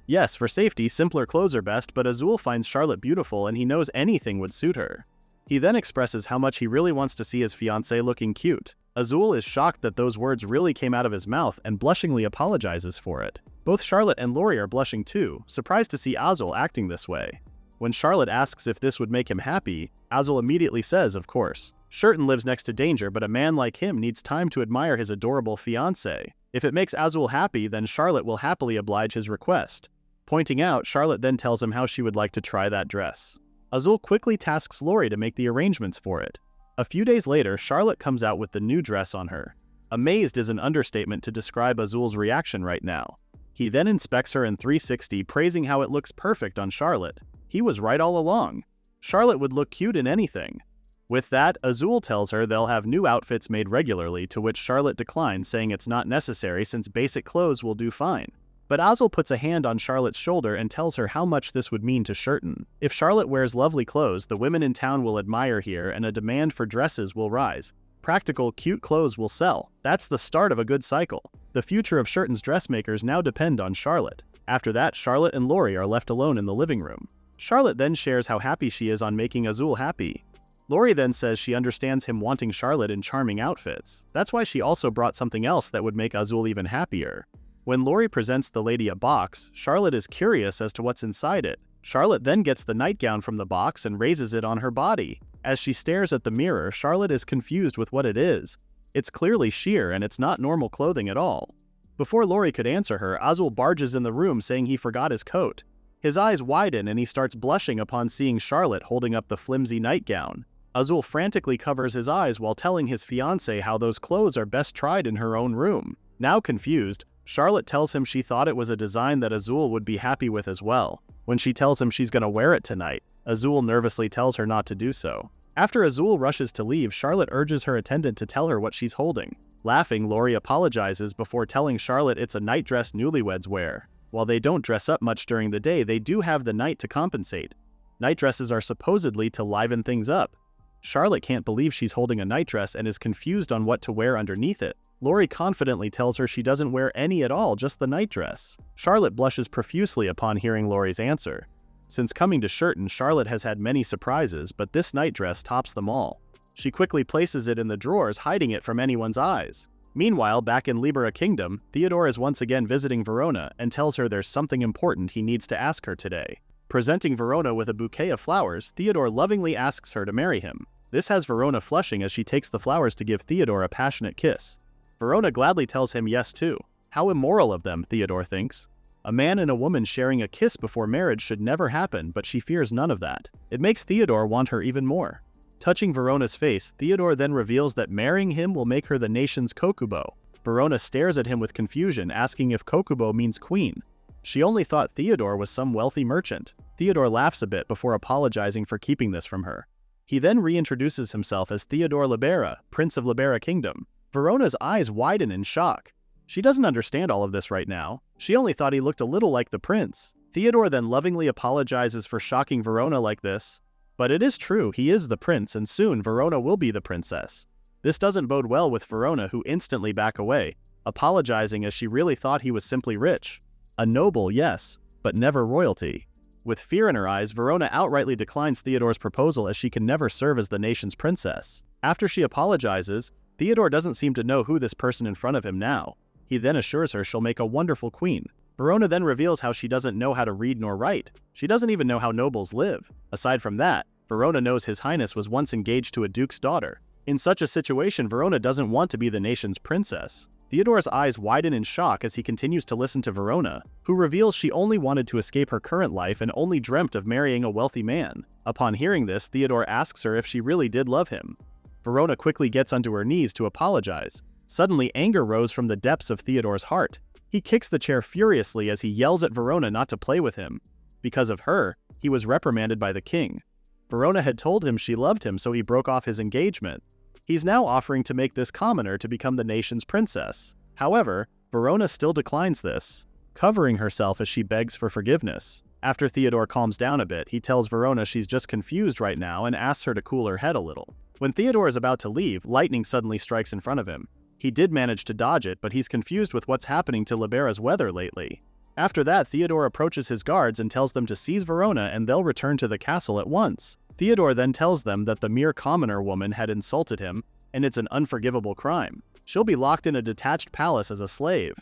Yes, for safety, simpler clothes are best, but Azul finds Charlotte beautiful and he knows anything would suit her. He then expresses how much he really wants to see his fiancée looking cute. Azul is shocked that those words really came out of his mouth and blushingly apologizes for it. Both Charlotte and Lori are blushing too, surprised to see Azul acting this way. When Charlotte asks if this would make him happy, Azul immediately says, of course. Shurton lives next to danger, but a man like him needs time to admire his adorable fiancée. If it makes Azul happy, then Charlotte will happily oblige his request. Pointing out, Charlotte then tells him how she would like to try that dress. Azul quickly tasks Lori to make the arrangements for it. A few days later, Charlotte comes out with the new dress on her. Amazed is an understatement to describe Azul's reaction right now. He then inspects her in 360, praising how it looks perfect on Charlotte. He was right all along. Charlotte would look cute in anything. With that, Azul tells her they'll have new outfits made regularly, to which Charlotte declines, saying it's not necessary since basic clothes will do fine. But Azul puts a hand on Charlotte's shoulder and tells her how much this would mean to Shurton. If Charlotte wears lovely clothes, the women in town will admire here and a demand for dresses will rise. Practical, cute clothes will sell. That's the start of a good cycle. The future of Shurton's dressmakers now depend on Charlotte. After that, Charlotte and Lori are left alone in the living room. Charlotte then shares how happy she is on making Azul happy. Lori then says she understands him wanting Charlotte in charming outfits. That's why she also brought something else that would make Azul even happier. When Lori presents the lady a box, Charlotte is curious as to what's inside it. Charlotte then gets the nightgown from the box and raises it on her body. As she stares at the mirror, Charlotte is confused with what it is. It's clearly sheer and it's not normal clothing at all. Before Lori could answer her, Azul barges in the room saying he forgot his coat. His eyes widen and he starts blushing upon seeing Charlotte holding up the flimsy nightgown. Azul frantically covers his eyes while telling his fiancé how those clothes are best tried in her own room. Now confused, Charlotte tells him she thought it was a design that Azul would be happy with as well. When she tells him she's gonna wear it tonight, Azul nervously tells her not to do so. After Azul rushes to leave, Charlotte urges her attendant to tell her what she's holding. Laughing, Lori apologizes before telling Charlotte it's a nightdress newlyweds wear. While they don't dress up much during the day, they do have the night to compensate. Nightdresses are supposedly to liven things up. Charlotte can't believe she's holding a nightdress and is confused on what to wear underneath it. Lori confidently tells her she doesn't wear any at all, just the nightdress. Charlotte blushes profusely upon hearing Lori's answer. Since coming to Shurton, Charlotte has had many surprises, but this nightdress tops them all. She quickly places it in the drawers, hiding it from anyone's eyes. Meanwhile, back in Libera Kingdom, Theodore is once again visiting Verona and tells her there's something important he needs to ask her today. Presenting Verona with a bouquet of flowers, Theodore lovingly asks her to marry him. This has Verona flushing as she takes the flowers to give Theodore a passionate kiss. Verona gladly tells him yes too. How immoral of them, Theodore thinks. A man and a woman sharing a kiss before marriage should never happen, but she fears none of that. It makes Theodore want her even more. Touching Verona's face, Theodore then reveals that marrying him will make her the nation's kokubo. Verona stares at him with confusion, asking if kokubo means queen. She only thought Theodore was some wealthy merchant. Theodore laughs a bit before apologizing for keeping this from her. He then reintroduces himself as Theodore Libera, Prince of Libera Kingdom. Verona's eyes widen in shock. She doesn't understand all of this right now. She only thought he looked a little like the prince. Theodore then lovingly apologizes for shocking Verona like this. But it is true, he is the prince, and soon Verona will be the princess. This doesn't bode well with Verona, who instantly back away, apologizing as she really thought he was simply rich. A noble, yes, but never royalty. With fear in her eyes, Verona outrightly declines Theodore's proposal as she can never serve as the nation's princess. After she apologizes, Theodore doesn't seem to know who this person in front of him now. He then assures her she'll make a wonderful queen. Verona then reveals how she doesn't know how to read nor write. She doesn't even know how nobles live. Aside from that, Verona knows His Highness was once engaged to a duke's daughter. In such a situation, Verona doesn't want to be the nation's princess. Theodore's eyes widen in shock as he continues to listen to Verona, who reveals she only wanted to escape her current life and only dreamt of marrying a wealthy man. Upon hearing this, Theodore asks her if she really did love him. Verona quickly gets onto her knees to apologize. Suddenly, anger rose from the depths of Theodore's heart. He kicks the chair furiously as he yells at Verona not to play with him. Because of her, he was reprimanded by the king. Verona had told him she loved him, so he broke off his engagement. He's now offering to make this commoner to become the nation's princess. However, Verona still declines this, covering herself as she begs for forgiveness. After Theodore calms down a bit, he tells Verona she's just confused right now and asks her to cool her head a little. When Theodore is about to leave, lightning suddenly strikes in front of him. He did manage to dodge it, but he's confused with what's happening to Libera's weather lately. After that, Theodore approaches his guards and tells them to seize Verona and they'll return to the castle at once. Theodore then tells them that the mere commoner woman had insulted him, and it's an unforgivable crime. She'll be locked in a detached palace as a slave.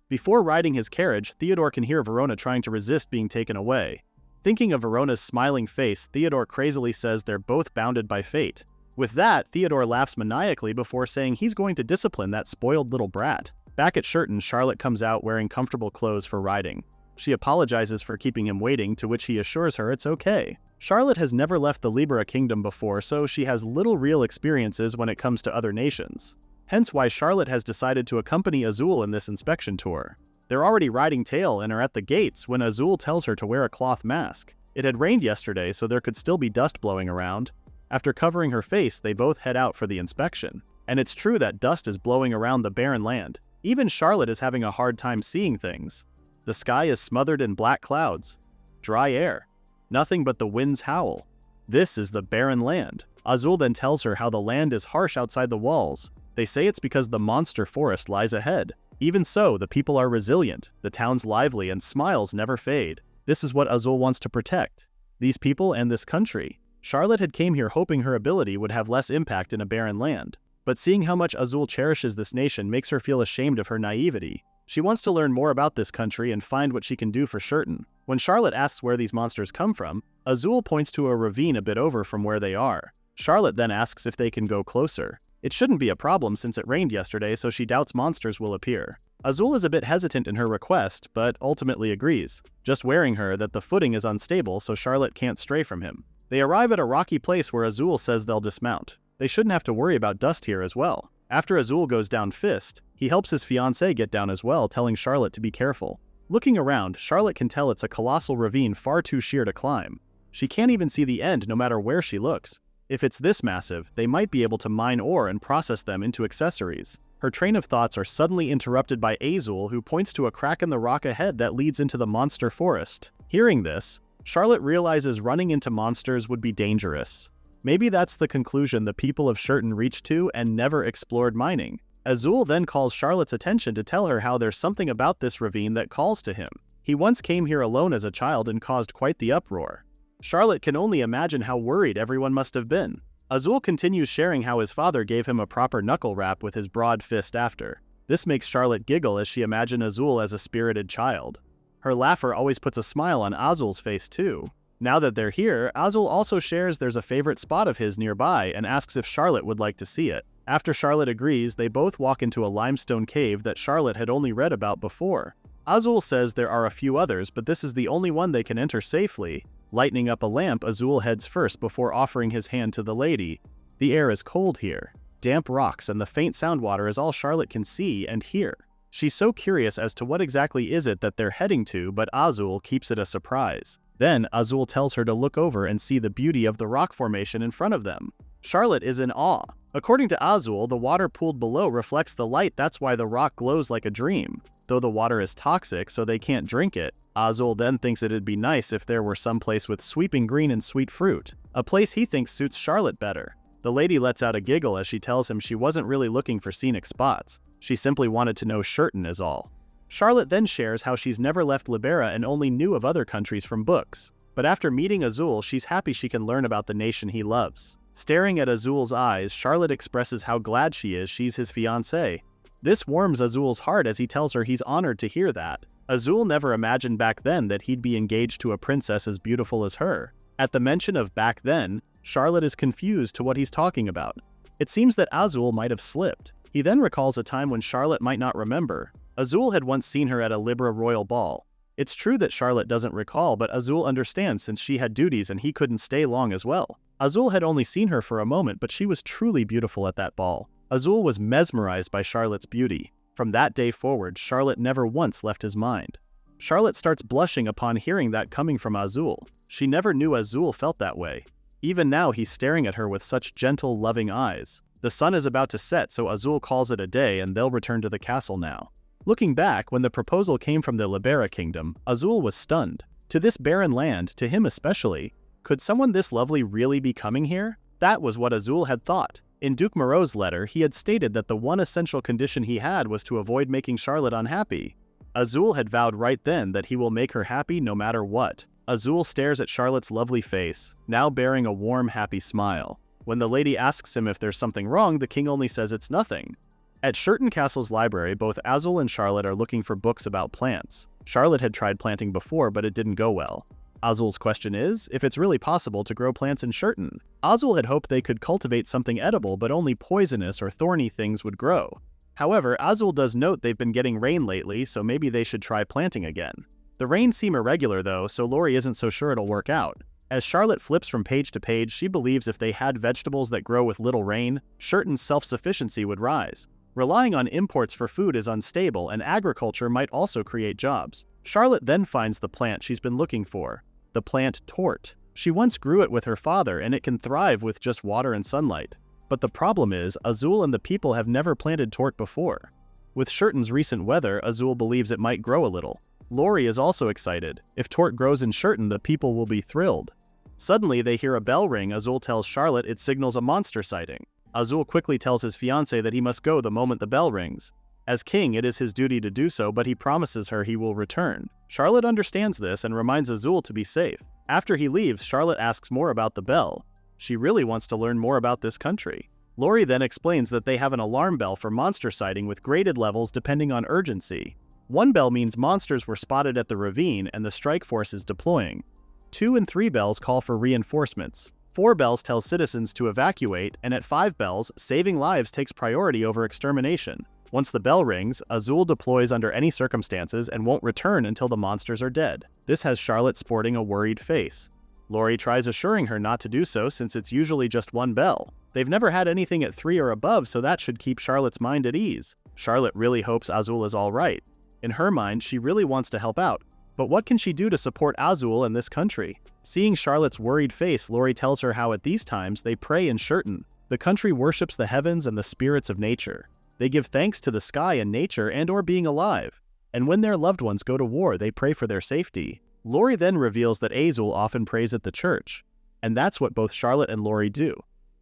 Before riding his carriage, Theodore can hear Verona trying to resist being taken away. Thinking of Verona's smiling face, Theodore crazily says they're both bounded by fate. With that, Theodore laughs maniacally before saying he's going to discipline that spoiled little brat. Back at Shurton, Charlotte comes out wearing comfortable clothes for riding. She apologizes for keeping him waiting, to which he assures her it's okay. Charlotte has never left the Libera kingdom before, so she has little real experiences when it comes to other nations. Hence why Charlotte has decided to accompany Azul in this inspection tour. They're already riding tail and are at the gates when Azul tells her to wear a cloth mask. It had rained yesterday, so there could still be dust blowing around. After covering her face, they both head out for the inspection. And it's true that dust is blowing around the barren land. Even Charlotte is having a hard time seeing things. The sky is smothered in black clouds. Dry air. Nothing but the winds howl. This is the barren land. Azul then tells her how the land is harsh outside the walls. They say it's because the monster forest lies ahead. Even so, the people are resilient, the town's lively, and smiles never fade. This is what Azul wants to protect. These people and this country. Charlotte had came here hoping her ability would have less impact in a barren land. But seeing how much Azul cherishes this nation makes her feel ashamed of her naivety. She wants to learn more about this country and find what she can do for Shurton. When Charlotte asks where these monsters come from, Azul points to a ravine a bit over from where they are. Charlotte then asks if they can go closer. It shouldn't be a problem since it rained yesterday, so she doubts monsters will appear. Azul is a bit hesitant in her request, but ultimately agrees, just warning her that the footing is unstable so Charlotte can't stray from him. They arrive at a rocky place where Azul says they'll dismount. They shouldn't have to worry about dust here as well. After Azul goes down fist, he helps his fiancé get down as well, telling Charlotte to be careful. Looking around, Charlotte can tell it's a colossal ravine far too sheer to climb. She can't even see the end no matter where she looks. If it's this massive, they might be able to mine ore and process them into accessories. Her train of thoughts are suddenly interrupted by Azul, who points to a crack in the rock ahead that leads into the monster forest. Hearing this, Charlotte realizes running into monsters would be dangerous. Maybe that's the conclusion the people of Shurton reached to and never explored mining. Azul then calls Charlotte's attention to tell her how there's something about this ravine that calls to him. He once came here alone as a child and caused quite the uproar. Charlotte can only imagine how worried everyone must have been. Azul continues sharing how his father gave him a proper knuckle rap with his broad fist after. This makes Charlotte giggle as she imagines Azul as a spirited child. Her laugher always puts a smile on Azul's face too. Now that they're here, Azul also shares there's a favorite spot of his nearby and asks if Charlotte would like to see it. After Charlotte agrees, they both walk into a limestone cave that Charlotte had only read about before. Azul says there are a few others, but this is the only one they can enter safely. Lighting up a lamp, Azul heads first before offering his hand to the lady. The air is cold here. Damp rocks and the faint sound water is all Charlotte can see and hear. She's so curious as to what exactly is it that they're heading to, but Azul keeps it a surprise. Then, Azul tells her to look over and see the beauty of the rock formation in front of them. Charlotte is in awe. According to Azul, the water pooled below reflects the light, that's why the rock glows like a dream. Though the water is toxic, so they can't drink it, Azul then thinks it'd be nice if there were some place with sweeping green and sweet fruit. A place he thinks suits Charlotte better. The lady lets out a giggle as she tells him she wasn't really looking for scenic spots. She simply wanted to know Shurton is all. Charlotte then shares how she's never left Libera and only knew of other countries from books. But after meeting Azul, she's happy she can learn about the nation he loves. Staring at Azul's eyes, Charlotte expresses how glad she is she's his fiancé. This warms Azul's heart as he tells her he's honored to hear that. Azul never imagined back then that he'd be engaged to a princess as beautiful as her. At the mention of back then, Charlotte is confused to what he's talking about. It seems that Azul might have slipped. He then recalls a time when Charlotte might not remember. Azul had once seen her at a Libera royal ball. It's true that Charlotte doesn't recall, but Azul understands since she had duties and he couldn't stay long as well. Azul had only seen her for a moment, but she was truly beautiful at that ball. Azul was mesmerized by Charlotte's beauty. From that day forward, Charlotte never once left his mind. Charlotte starts blushing upon hearing that coming from Azul. She never knew Azul felt that way. Even now, he's staring at her with such gentle, loving eyes. The sun is about to set, so Azul calls it a day and they'll return to the castle now. Looking back, when the proposal came from the Libera kingdom, Azul was stunned. To this barren land, to him especially, could someone this lovely really be coming here? That was what Azul had thought. In Duke Moreau's letter, he had stated that the one essential condition he had was to avoid making Charlotte unhappy. Azul had vowed right then that he will make her happy no matter what. Azul stares at Charlotte's lovely face, now bearing a warm, happy smile. When the lady asks him if there's something wrong, the king only says it's nothing. At Shurton Castle's library, both Azul and Charlotte are looking for books about plants. Charlotte had tried planting before, but it didn't go well. Azul's question is if it's really possible to grow plants in Shurton. Azul had hoped they could cultivate something edible, but only poisonous or thorny things would grow. However, Azul does note they've been getting rain lately, so maybe they should try planting again. The rains seem irregular though, so Lori isn't so sure it'll work out. As Charlotte flips from page to page, she believes if they had vegetables that grow with little rain, Shurton's self-sufficiency would rise. Relying on imports for food is unstable, and agriculture might also create jobs. Charlotte then finds the plant she's been looking for. The plant Tort. She once grew it with her father, and it can thrive with just water and sunlight. But the problem is, Azul and the people have never planted Tort before. With Shurton's recent weather, Azul believes it might grow a little. Lori is also excited. If Tort grows in Shurton, the people will be thrilled. Suddenly, they hear a bell ring. Azul tells Charlotte it signals a monster sighting. Azul quickly tells his fiancé that he must go the moment the bell rings. As king, it is his duty to do so, but he promises her he will return. Charlotte understands this and reminds Azul to be safe. After he leaves, Charlotte asks more about the bell. She really wants to learn more about this country. Lori then explains that they have an alarm bell for monster sighting with graded levels depending on urgency. 1 bell means monsters were spotted at the ravine and the strike force is deploying. 2 and 3 bells call for reinforcements. 4 bells tell citizens to evacuate, and at 5 bells, saving lives takes priority over extermination. Once the bell rings, Azul deploys under any circumstances and won't return until the monsters are dead. This has Charlotte sporting a worried face. Lori tries assuring her not to do so since it's usually just 1 bell. They've never had anything at 3 or above, so that should keep Charlotte's mind at ease. Charlotte really hopes Azul is all right. In her mind, she really wants to help out. But what can she do to support Azul in this country? Seeing Charlotte's worried face, Lori tells her how at these times they pray in Shurton. The country worships the heavens and the spirits of nature. They give thanks to the sky and nature and/or being alive. And when their loved ones go to war, they pray for their safety. Lori then reveals that Azul often prays at the church. And that's what both Charlotte and Lori do.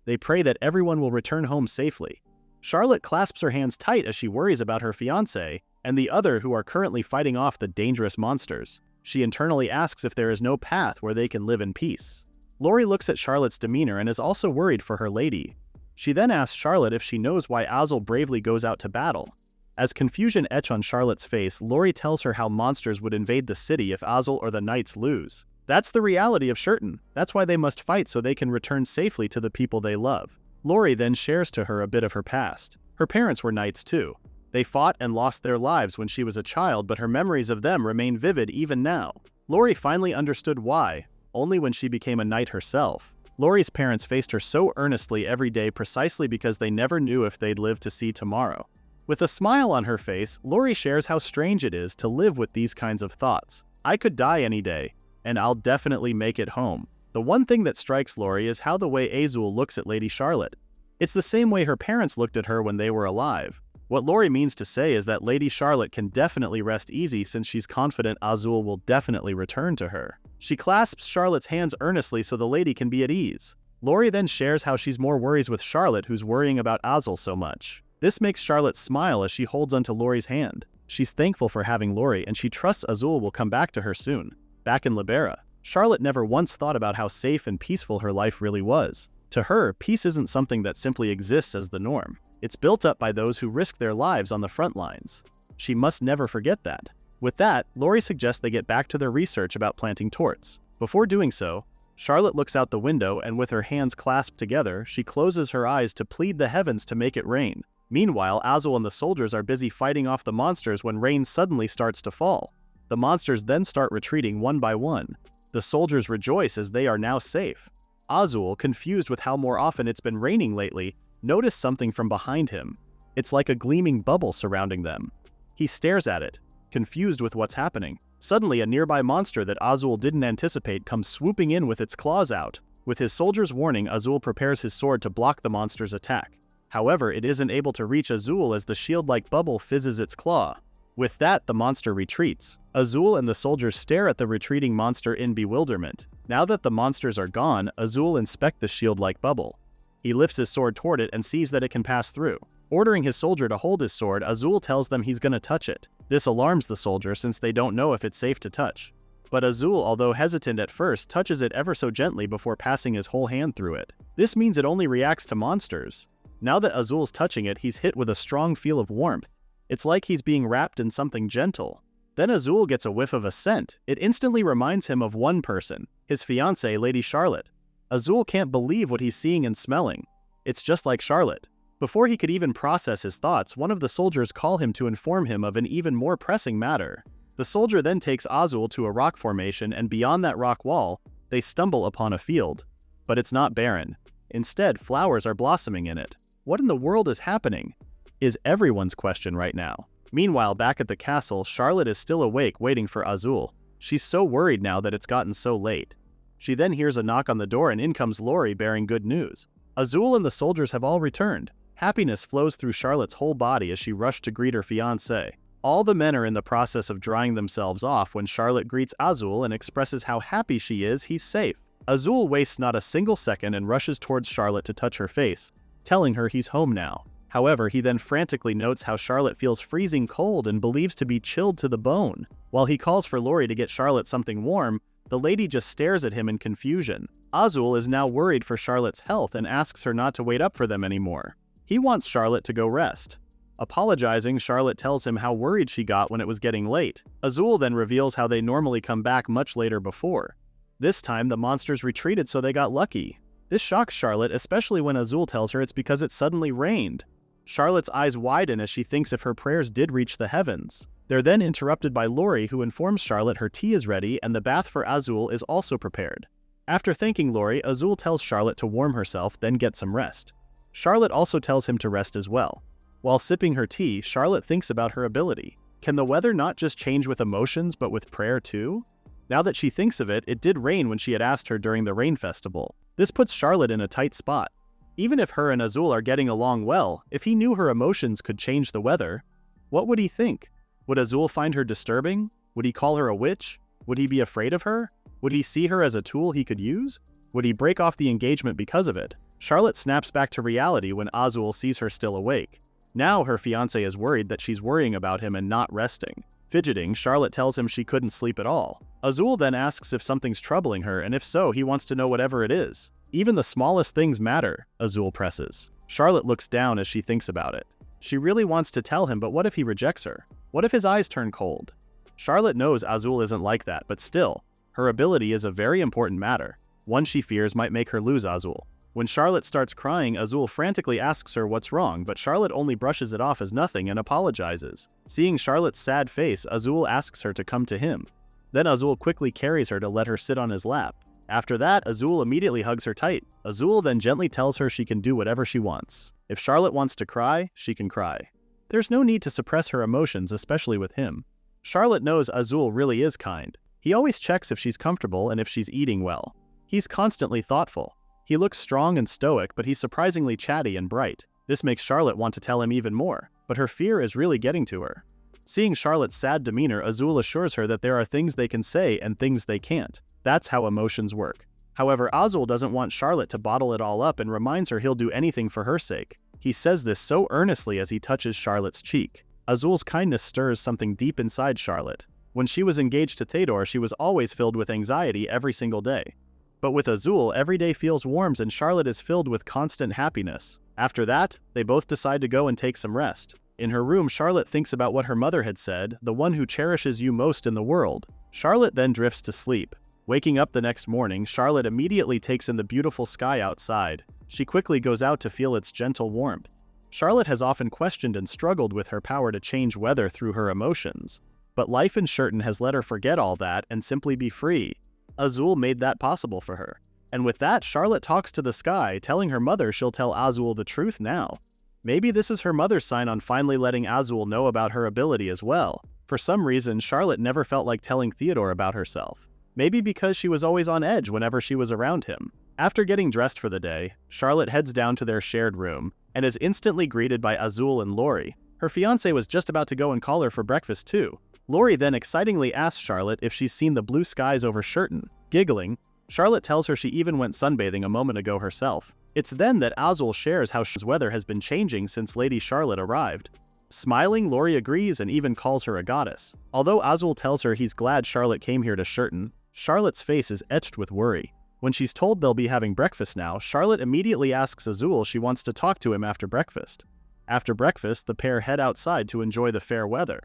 They pray that everyone will return home safely. Charlotte clasps her hands tight as she worries about her fiancé and the other who are currently fighting off the dangerous monsters. She internally asks if there is no path where they can live in peace. Lori looks at Charlotte's demeanor and is also worried for her lady. She then asks Charlotte if she knows why Azul bravely goes out to battle. As confusion etches on Charlotte's face, Lori tells her how monsters would invade the city if Azul or the knights lose. That's the reality of Shurton. That's why they must fight so they can return safely to the people they love. Lori then shares to her a bit of her past. Her parents were knights too. They fought and lost their lives when she was a child, but her memories of them remain vivid even now. Lori finally understood why, only when she became a knight herself. Lori's parents faced her so earnestly every day precisely because they never knew if they'd live to see tomorrow. With a smile on her face, Lori shares how strange it is to live with these kinds of thoughts. I could die any day, and I'll definitely make it home. The one thing that strikes Lori is how the way Azul looks at Lady Charlotte. It's the same way her parents looked at her when they were alive. What Lori means to say is that Lady Charlotte can definitely rest easy since she's confident Azul will definitely return to her. She clasps Charlotte's hands earnestly so the lady can be at ease. Lori then shares how she's more worries with Charlotte, who's worrying about Azul so much. This makes Charlotte smile as she holds onto Lori's hand. She's thankful for having Lori, and she trusts Azul will come back to her soon. Back in Libera, Charlotte never once thought about how safe and peaceful her life really was. To her, peace isn't something that simply exists as the norm. It's built up by those who risk their lives on the front lines. She must never forget that. With that, Lori suggests they get back to their research about planting torts. Before doing so, Charlotte looks out the window and with her hands clasped together, she closes her eyes to plead the heavens to make it rain. Meanwhile, Azul and the soldiers are busy fighting off the monsters when rain suddenly starts to fall. The monsters then start retreating one by one. The soldiers rejoice as they are now safe. Azul, confused with how more often it's been raining lately, noticed something from behind him. It's like a gleaming bubble surrounding them. He stares at it, confused with what's happening. Suddenly, a nearby monster that Azul didn't anticipate comes swooping in with its claws out. With his soldier's warning, Azul prepares his sword to block the monster's attack. However, it isn't able to reach Azul as the shield-like bubble fizzes its claw. With that, the monster retreats. Azul and the soldiers stare at the retreating monster in bewilderment. Now that the monsters are gone, Azul inspects the shield-like bubble. He lifts his sword toward it and sees that it can pass through. Ordering his soldier to hold his sword, Azul tells them he's gonna touch it. This alarms the soldier since they don't know if it's safe to touch. But Azul, although hesitant at first, touches it ever so gently before passing his whole hand through it. This means it only reacts to monsters. Now that Azul's touching it, he's hit with a strong feel of warmth. It's like he's being wrapped in something gentle. Then Azul gets a whiff of a scent. It instantly reminds him of one person, his fiancée, Lady Charlotte. Azul can't believe what he's seeing and smelling. It's just like Charlotte. Before he could even process his thoughts, one of the soldiers call him to inform him of an even more pressing matter. The soldier then takes Azul to a rock formation, and beyond that rock wall, they stumble upon a field. But it's not barren. Instead, flowers are blossoming in it. What in the world is happening? Is everyone's question right now. Meanwhile, back at the castle, Charlotte is still awake waiting for Azul. She's so worried now that it's gotten so late. She then hears a knock on the door and in comes Lori bearing good news. Azul and the soldiers have all returned. Happiness flows through Charlotte's whole body as she rushed to greet her fiancé. All the men are in the process of drying themselves off when Charlotte greets Azul and expresses how happy she is he's safe. Azul wastes not a single second and rushes towards Charlotte to touch her face, telling her he's home now. However, he then frantically notes how Charlotte feels freezing cold and believes to be chilled to the bone. While he calls for Lori to get Charlotte something warm, the lady just stares at him in confusion. Azul is now worried for Charlotte's health and asks her not to wait up for them anymore. He wants Charlotte to go rest. Apologizing, Charlotte tells him how worried she got when it was getting late. Azul then reveals how they normally come back much later before. This time, the monsters retreated so they got lucky. This shocks Charlotte, especially when Azul tells her it's because it suddenly rained. Charlotte's eyes widen as she thinks if her prayers did reach the heavens. They're then interrupted by Lori, who informs Charlotte her tea is ready and the bath for Azul is also prepared. After thanking Lori, Azul tells Charlotte to warm herself, then get some rest. Charlotte also tells him to rest as well. While sipping her tea, Charlotte thinks about her ability. Can the weather not just change with emotions, but with prayer too? Now that she thinks of it, it did rain when she had asked her during the rain festival. This puts Charlotte in a tight spot. Even if her and Azul are getting along well, if he knew her emotions could change the weather, what would he think? Would Azul find her disturbing? Would he call her a witch? Would he be afraid of her? Would he see her as a tool he could use? Would he break off the engagement because of it? Charlotte snaps back to reality when Azul sees her still awake. Now her fiancé is worried that she's worrying about him and not resting. Fidgeting, Charlotte tells him she couldn't sleep at all. Azul then asks if something's troubling her, and if so, he wants to know whatever it is. Even the smallest things matter, Azul presses. Charlotte looks down as she thinks about it. She really wants to tell him, but what if he rejects her? What if his eyes turn cold? Charlotte knows Azul isn't like that, but still, her ability is a very important matter. One she fears might make her lose Azul. When Charlotte starts crying, Azul frantically asks her what's wrong, but Charlotte only brushes it off as nothing and apologizes. Seeing Charlotte's sad face, Azul asks her to come to him. Then Azul quickly carries her to let her sit on his lap. After that, Azul immediately hugs her tight. Azul then gently tells her she can do whatever she wants. If Charlotte wants to cry, she can cry. There's no need to suppress her emotions, especially with him. Charlotte knows Azul really is kind. He always checks if she's comfortable and if she's eating well. He's constantly thoughtful. He looks strong and stoic, but he's surprisingly chatty and bright. This makes Charlotte want to tell him even more, but her fear is really getting to her. Seeing Charlotte's sad demeanor, Azul assures her that there are things they can say and things they can't. That's how emotions work. However, Azul doesn't want Charlotte to bottle it all up and reminds her he'll do anything for her sake. He says this so earnestly as he touches Charlotte's cheek. Azul's kindness stirs something deep inside Charlotte. When she was engaged to Theodore, she was always filled with anxiety every single day. But with Azul, every day feels warm and Charlotte is filled with constant happiness. After that, they both decide to go and take some rest. In her room, Charlotte thinks about what her mother had said, the one who cherishes you most in the world. Charlotte then drifts to sleep. Waking up the next morning, Charlotte immediately takes in the beautiful sky outside. She quickly goes out to feel its gentle warmth. Charlotte has often questioned and struggled with her power to change weather through her emotions. But life in Shurton has let her forget all that and simply be free. Azul made that possible for her. And with that, Charlotte talks to the sky, telling her mother she'll tell Azul the truth now. Maybe this is her mother's sign on finally letting Azul know about her ability as well. For some reason, Charlotte never felt like telling Theodore about herself. Maybe because she was always on edge whenever she was around him. After getting dressed for the day, Charlotte heads down to their shared room and is instantly greeted by Azul and Lori. Her fiancé was just about to go and call her for breakfast too. Lori then excitingly asks Charlotte if she's seen the blue skies over Shurton. Giggling, Charlotte tells her she even went sunbathing a moment ago herself. It's then that Azul shares how Shurton's weather has been changing since Lady Charlotte arrived. Smiling, Lori agrees and even calls her a goddess. Although Azul tells her he's glad Charlotte came here to Shurton, Charlotte's face is etched with worry. When she's told they'll be having breakfast now, Charlotte immediately asks Azul she wants to talk to him after breakfast. After breakfast, the pair head outside to enjoy the fair weather.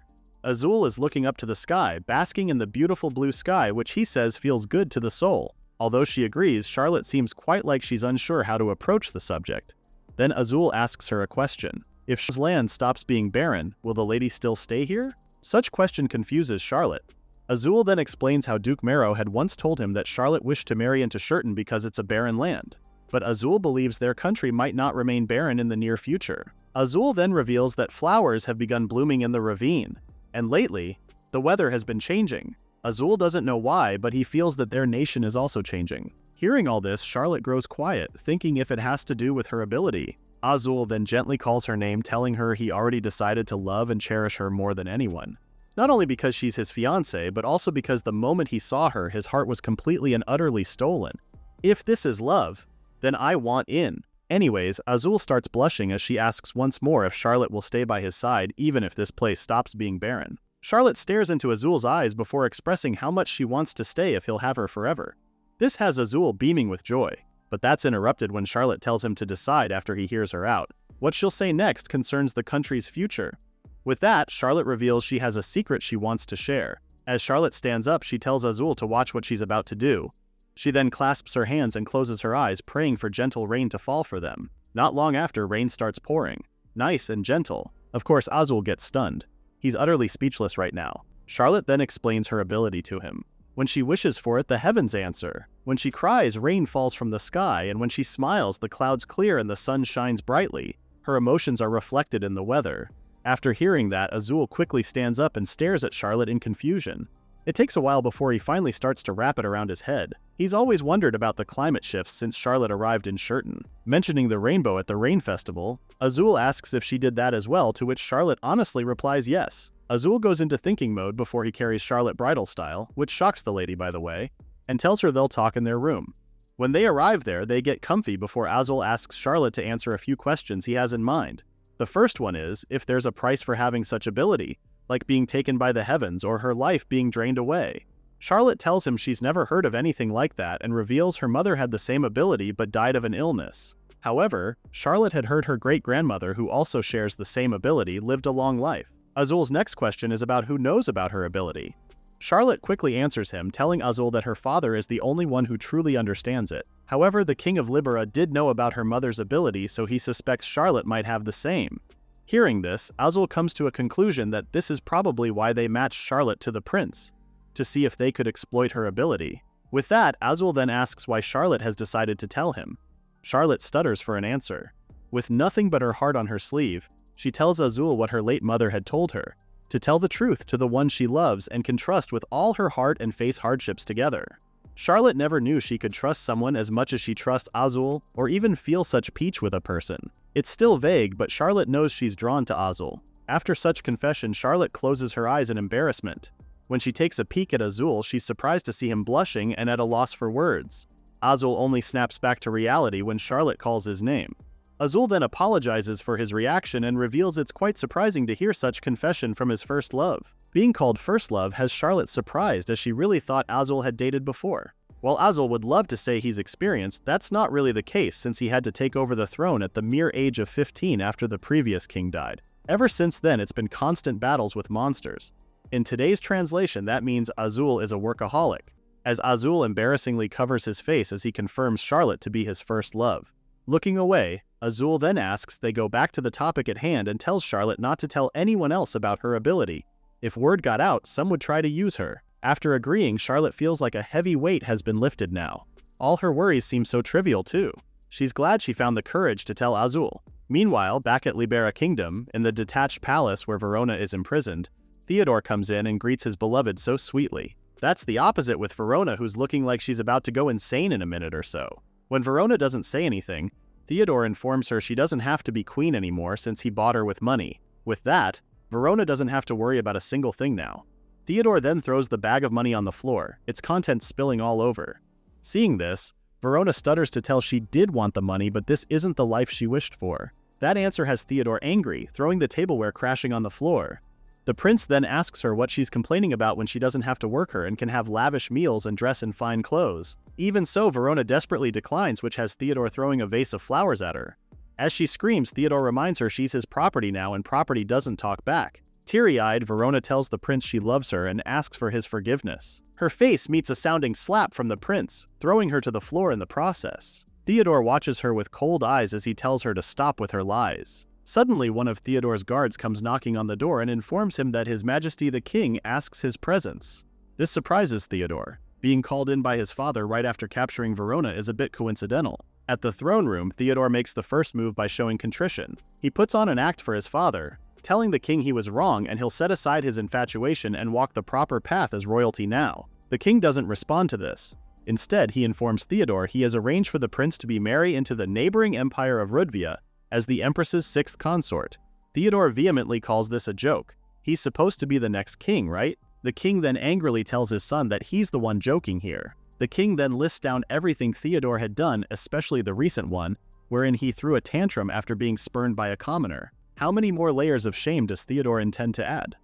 Azul is looking up to the sky, basking in the beautiful blue sky, which he says feels good to the soul. Although she agrees, Charlotte seems quite like she's unsure how to approach the subject. Then Azul asks her a question. If Shurton's land stops being barren, will the lady still stay here? Such question confuses Charlotte. Azul then explains how Duke Marrow had once told him that Charlotte wished to marry into Shurton because it's a barren land. But Azul believes their country might not remain barren in the near future. Azul then reveals that flowers have begun blooming in the ravine. And lately, the weather has been changing. Azul doesn't know why, but he feels that their nation is also changing. Hearing all this, Charlotte grows quiet, thinking if it has to do with her ability. Azul then gently calls her name, telling her he already decided to love and cherish her more than anyone. Not only because she's his fiancée, but also because the moment he saw her, his heart was completely and utterly stolen. If this is love, then I want in. Anyways, Azul starts blushing as she asks once more if Charlotte will stay by his side even if this place stops being barren. Charlotte stares into Azul's eyes before expressing how much she wants to stay if he'll have her forever. This has Azul beaming with joy, but that's interrupted when Charlotte tells him to decide after he hears her out. What she'll say next concerns the country's future. With that, Charlotte reveals she has a secret she wants to share. As Charlotte stands up, she tells Azul to watch what she's about to do. She then clasps her hands and closes her eyes, praying for gentle rain to fall for them. Not long after, rain starts pouring. Nice and gentle. Of course, Azul gets stunned. He's utterly speechless right now. Charlotte then explains her ability to him. When she wishes for it, the heavens answer. When she cries, rain falls from the sky, and when she smiles, the clouds clear and the sun shines brightly. Her emotions are reflected in the weather. After hearing that, Azul quickly stands up and stares at Charlotte in confusion. It takes a while before he finally starts to wrap it around his head. He's always wondered about the climate shifts since Charlotte arrived in Shurton. Mentioning the rainbow at the rain festival, Azul asks if she did that as well, to which Charlotte honestly replies yes. Azul goes into thinking mode before he carries Charlotte bridal style, which shocks the lady by the way, and tells her they'll talk in their room. When they arrive there, they get comfy before Azul asks Charlotte to answer a few questions he has in mind. The first one is if there's a price for having such ability, like being taken by the heavens or her life being drained away. Charlotte tells him she's never heard of anything like that and reveals her mother had the same ability but died of an illness. However, Charlotte had heard her great-grandmother, who also shares the same ability, lived a long life. Azul's next question is about who knows about her ability. Charlotte quickly answers him, telling Azul that her father is the only one who truly understands it. However, the King of Libera did know about her mother's ability, so he suspects Charlotte might have the same. Hearing this, Azul comes to a conclusion that this is probably why they matched Charlotte to the prince, to see if they could exploit her ability. With that, Azul then asks why Charlotte has decided to tell him. Charlotte stutters for an answer. With nothing but her heart on her sleeve, she tells Azul what her late mother had told her, to tell the truth to the one she loves and can trust with all her heart and face hardships together. Charlotte never knew she could trust someone as much as she trusts Azul, or even feel such peach with a person. It's still vague, but Charlotte knows she's drawn to Azul. After such confession, Charlotte closes her eyes in embarrassment. When she takes a peek at Azul, she's surprised to see him blushing and at a loss for words. Azul only snaps back to reality when Charlotte calls his name. Azul then apologizes for his reaction and reveals it's quite surprising to hear such confession from his first love. Being called first love has Charlotte surprised, as she really thought Azul had dated before. While Azul would love to say he's experienced, that's not really the case since he had to take over the throne at the mere age of 15 after the previous king died. Ever since then, it's been constant battles with monsters. In today's translation, that means Azul is a workaholic, as Azul embarrassingly covers his face as he confirms Charlotte to be his first love. Looking away, Azul then asks they go back to the topic at hand and tells Charlotte not to tell anyone else about her ability. If word got out, some would try to use her. After agreeing, Charlotte feels like a heavy weight has been lifted now. All her worries seem so trivial too. She's glad she found the courage to tell Azul. Meanwhile, back at Libera Kingdom, in the detached palace where Verona is imprisoned, Theodore comes in and greets his beloved so sweetly. That's the opposite with Verona, who's looking like she's about to go insane in a minute or so. When Verona doesn't say anything, Theodore informs her she doesn't have to be queen anymore since he bought her with money. With that, Verona doesn't have to worry about a single thing now. Theodore then throws the bag of money on the floor, its contents spilling all over. Seeing this, Verona stutters to tell she did want the money, but this isn't the life she wished for. That answer has Theodore angry, throwing the tableware crashing on the floor. The prince then asks her what she's complaining about when she doesn't have to work her and can have lavish meals and dress in fine clothes. Even so, Verona desperately declines, which has Theodore throwing a vase of flowers at her. As she screams, Theodore reminds her she's his property now and property doesn't talk back. Teary-eyed, Verona tells the prince she loves her and asks for his forgiveness. Her face meets a sounding slap from the prince, throwing her to the floor in the process. Theodore watches her with cold eyes as he tells her to stop with her lies. Suddenly, one of Theodore's guards comes knocking on the door and informs him that His Majesty the King asks his presence. This surprises Theodore. Being called in by his father right after capturing Verona is a bit coincidental. At the throne room, Theodore makes the first move by showing contrition. He puts on an act for his father, telling the king he was wrong and he'll set aside his infatuation and walk the proper path as royalty now. The king doesn't respond to this. Instead, he informs Theodore he has arranged for the prince to be married into the neighboring empire of Rudvia as the empress's sixth consort. Theodore vehemently calls this a joke. He's supposed to be the next king, right? The king then angrily tells his son that he's the one joking here. The king then lists down everything Theodore had done, especially the recent one, wherein he threw a tantrum after being spurned by a commoner. How many more layers of shame does Theodore intend to add?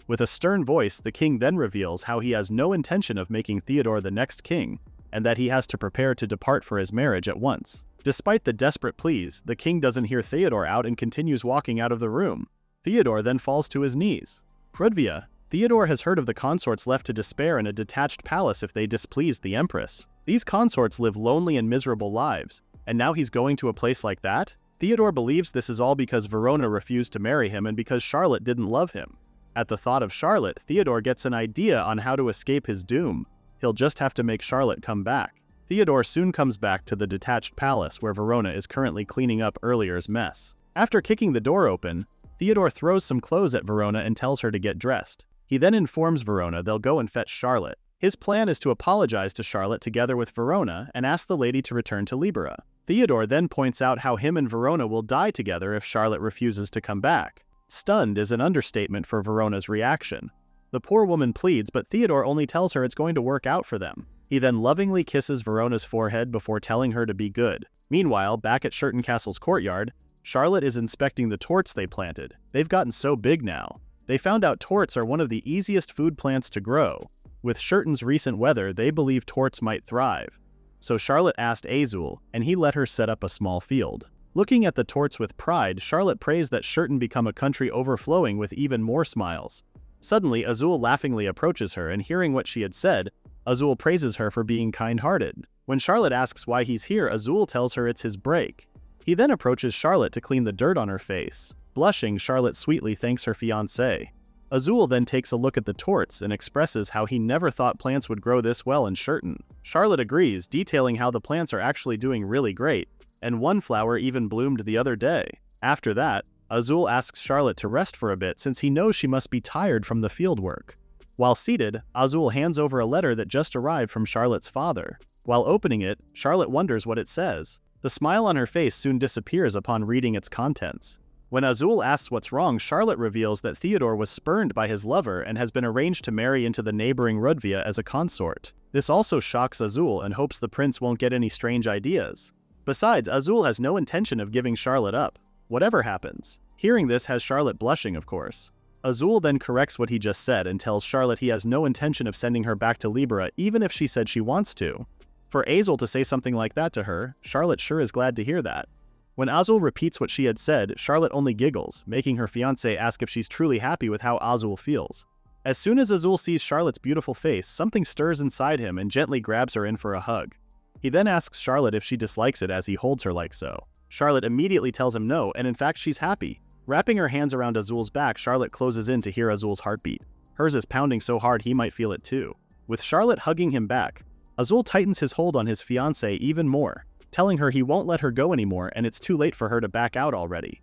With a stern voice, the king then reveals how he has no intention of making Theodore the next king, and that he has to prepare to depart for his marriage at once. Despite the desperate pleas, the king doesn't hear Theodore out and continues walking out of the room. Theodore then falls to his knees. Rudvia. Theodore has heard of the consorts left to despair in a detached palace if they displeased the empress. These consorts live lonely and miserable lives, and now he's going to a place like that? Theodore believes this is all because Verona refused to marry him and because Charlotte didn't love him. At the thought of Charlotte, Theodore gets an idea on how to escape his doom. He'll just have to make Charlotte come back. Theodore soon comes back to the detached palace where Verona is currently cleaning up earlier's mess. After kicking the door open, Theodore throws some clothes at Verona and tells her to get dressed. He then informs Verona they'll go and fetch Charlotte. His plan is to apologize to Charlotte together with Verona and ask the lady to return to Libera. Theodore then points out how him and Verona will die together if Charlotte refuses to come back. Stunned is an understatement for Verona's reaction. The poor woman pleads, but Theodore only tells her it's going to work out for them. He then lovingly kisses Verona's forehead before telling her to be good. Meanwhile, back at Shurton Castle's courtyard, Charlotte is inspecting the torts they planted. They've gotten so big now. They found out torts are one of the easiest food plants to grow. With Shurton's recent weather, they believe torts might thrive. So Charlotte asked Azul, and he let her set up a small field. Looking at the torts with pride, Charlotte prays that Shurton become a country overflowing with even more smiles. Suddenly, Azul laughingly approaches her, and hearing what she had said, Azul praises her for being kind-hearted. When Charlotte asks why he's here, Azul tells her it's his break. He then approaches Charlotte to clean the dirt on her face. Blushing, Charlotte sweetly thanks her fiancé. Azul then takes a look at the torts and expresses how he never thought plants would grow this well in Shurton. Charlotte agrees, detailing how the plants are actually doing really great, and one flower even bloomed the other day. After that, Azul asks Charlotte to rest for a bit since he knows she must be tired from the field work. While seated, Azul hands over a letter that just arrived from Charlotte's father. While opening it, Charlotte wonders what it says. The smile on her face soon disappears upon reading its contents. When Azul asks what's wrong, Charlotte reveals that Theodore was spurned by his lover and has been arranged to marry into the neighboring Rudvia as a consort. This also shocks Azul and hopes the prince won't get any strange ideas. Besides, Azul has no intention of giving Charlotte up, whatever happens. Hearing this has Charlotte blushing, of course. Azul then corrects what he just said and tells Charlotte he has no intention of sending her back to Libera even if she said she wants to. For Azul to say something like that to her, Charlotte sure is glad to hear that. When Azul repeats what she had said, Charlotte only giggles, making her fiancé ask if she's truly happy with how Azul feels. As soon as Azul sees Charlotte's beautiful face, something stirs inside him and gently grabs her in for a hug. He then asks Charlotte if she dislikes it as he holds her like so. Charlotte immediately tells him no, and in fact she's happy. Wrapping her hands around Azul's back, Charlotte closes in to hear Azul's heartbeat. Hers is pounding so hard he might feel it too. With Charlotte hugging him back, Azul tightens his hold on his fiancé even more, telling her he won't let her go anymore and it's too late for her to back out already.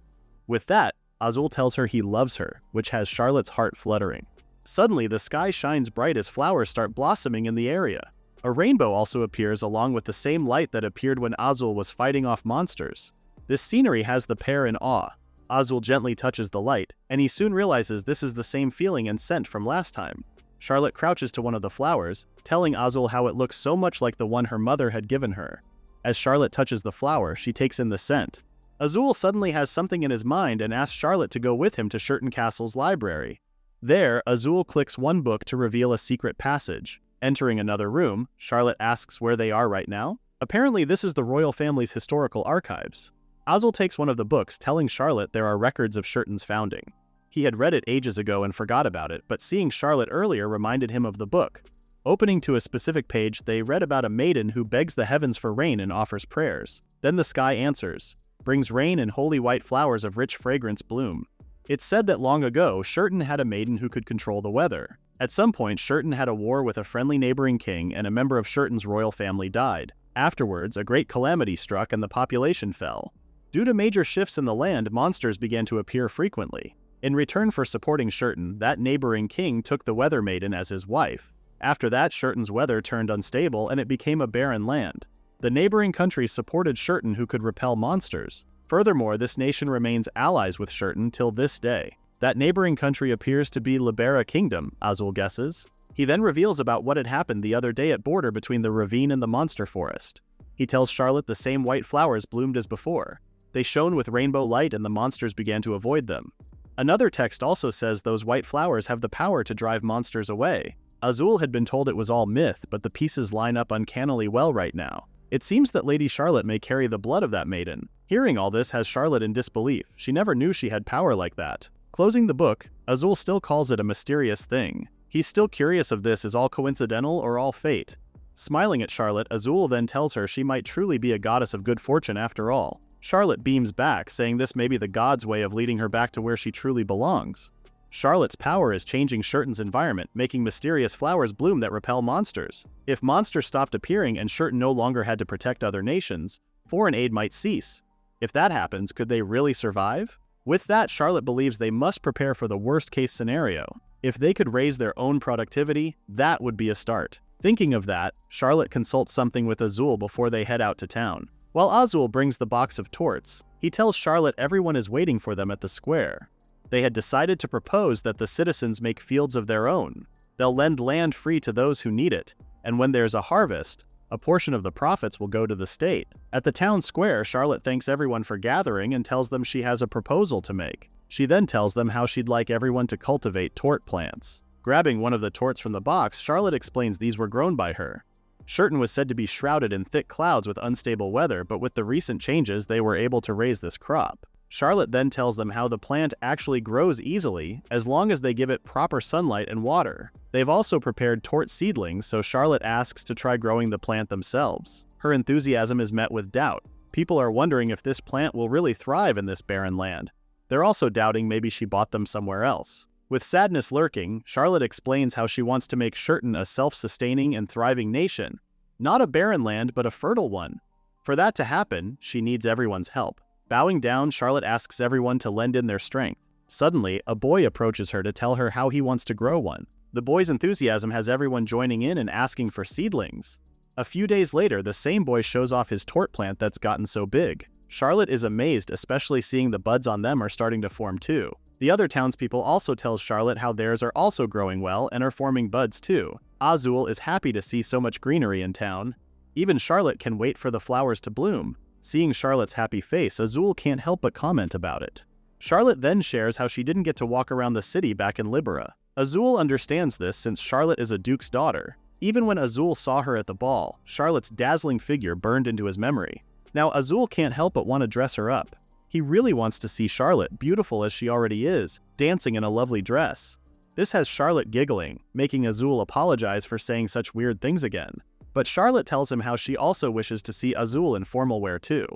With that, Azul tells her he loves her, which has Charlotte's heart fluttering. Suddenly, the sky shines bright as flowers start blossoming in the area. A rainbow also appears along with the same light that appeared when Azul was fighting off monsters. This scenery has the pair in awe. Azul gently touches the light, and he soon realizes this is the same feeling and scent from last time. Charlotte crouches to one of the flowers, telling Azul how it looks so much like the one her mother had given her. As Charlotte touches the flower, she takes in the scent. Azul suddenly has something in his mind and asks Charlotte to go with him to Shurton Castle's library. There, Azul clicks one book to reveal a secret passage. Entering another room, Charlotte asks where they are right now. Apparently, this is the royal family's historical archives. Azul takes one of the books, telling Charlotte there are records of Shurton's founding. He had read it ages ago and forgot about it, but seeing Charlotte earlier reminded him of the book. Opening to a specific page, they read about a maiden who begs the heavens for rain and offers prayers. Then the sky answers, brings rain and holy white flowers of rich fragrance bloom. It's said that long ago, Shurton had a maiden who could control the weather. At some point, Shurton had a war with a friendly neighboring king, and a member of Shurton's royal family died. Afterwards, a great calamity struck and the population fell. Due to major shifts in the land, monsters began to appear frequently. In return for supporting Shurton, that neighboring king took the weather maiden as his wife. After that, Shurton's weather turned unstable and it became a barren land. The neighboring countries supported Shurton, who could repel monsters. Furthermore, this nation remains allies with Shurton till this day. That neighboring country appears to be Libera Kingdom, Azul guesses. He then reveals about what had happened the other day at border between the ravine and the monster forest. He tells Charlotte the same white flowers bloomed as before. They shone with rainbow light and the monsters began to avoid them. Another text also says those white flowers have the power to drive monsters away. Azul had been told it was all myth, but the pieces line up uncannily well right now. It seems that Lady Charlotte may carry the blood of that maiden. Hearing all this has Charlotte in disbelief. She never knew she had power like that. Closing the book, Azul still calls it a mysterious thing. He's still curious if this is all coincidental or all fate. Smiling at Charlotte, Azul then tells her she might truly be a goddess of good fortune after all. Charlotte beams back, saying this may be the god's way of leading her back to where she truly belongs. Charlotte's power is changing Shurton's environment, making mysterious flowers bloom that repel monsters. If monsters stopped appearing and Shurton no longer had to protect other nations, foreign aid might cease. If that happens, could they really survive? With that, Charlotte believes they must prepare for the worst-case scenario. If they could raise their own productivity, that would be a start. Thinking of that, Charlotte consults something with Azul before they head out to town. While Azul brings the box of torts, he tells Charlotte everyone is waiting for them at the square. They had decided to propose that the citizens make fields of their own. They'll lend land free to those who need it, and when there's a harvest, a portion of the profits will go to the state. At the town square, Charlotte thanks everyone for gathering and tells them she has a proposal to make. She then tells them how she'd like everyone to cultivate tort plants. Grabbing one of the torts from the box, Charlotte explains these were grown by her. Shurton was said to be shrouded in thick clouds with unstable weather, but with the recent changes, they were able to raise this crop. Charlotte then tells them how the plant actually grows easily as long as they give it proper sunlight and water. They've also prepared tort seedlings, so Charlotte asks to try growing the plant themselves. Her enthusiasm is met with doubt. People are wondering if this plant will really thrive in this barren land. They're also doubting maybe she bought them somewhere else. With sadness lurking, Charlotte explains how she wants to make Shurton a self-sustaining and thriving nation. Not a barren land, but a fertile one. For that to happen, she needs everyone's help. Bowing down, Charlotte asks everyone to lend in their strength. Suddenly, a boy approaches her to tell her how he wants to grow one. The boy's enthusiasm has everyone joining in and asking for seedlings. A few days later, the same boy shows off his tort plant that's gotten so big. Charlotte is amazed, especially seeing the buds on them are starting to form too. The other townspeople also tell Charlotte how theirs are also growing well and are forming buds too. Azul is happy to see so much greenery in town. Even Charlotte can wait for the flowers to bloom. Seeing Charlotte's happy face, Azul can't help but comment about it. Charlotte then shares how she didn't get to walk around the city back in Libera. Azul understands this since Charlotte is a duke's daughter. Even when Azul saw her at the ball, Charlotte's dazzling figure burned into his memory. Now Azul can't help but want to dress her up. He really wants to see Charlotte, beautiful as she already is, dancing in a lovely dress. This has Charlotte giggling, making Azul apologize for saying such weird things again. But Charlotte tells him how she also wishes to see Azul in formal wear too.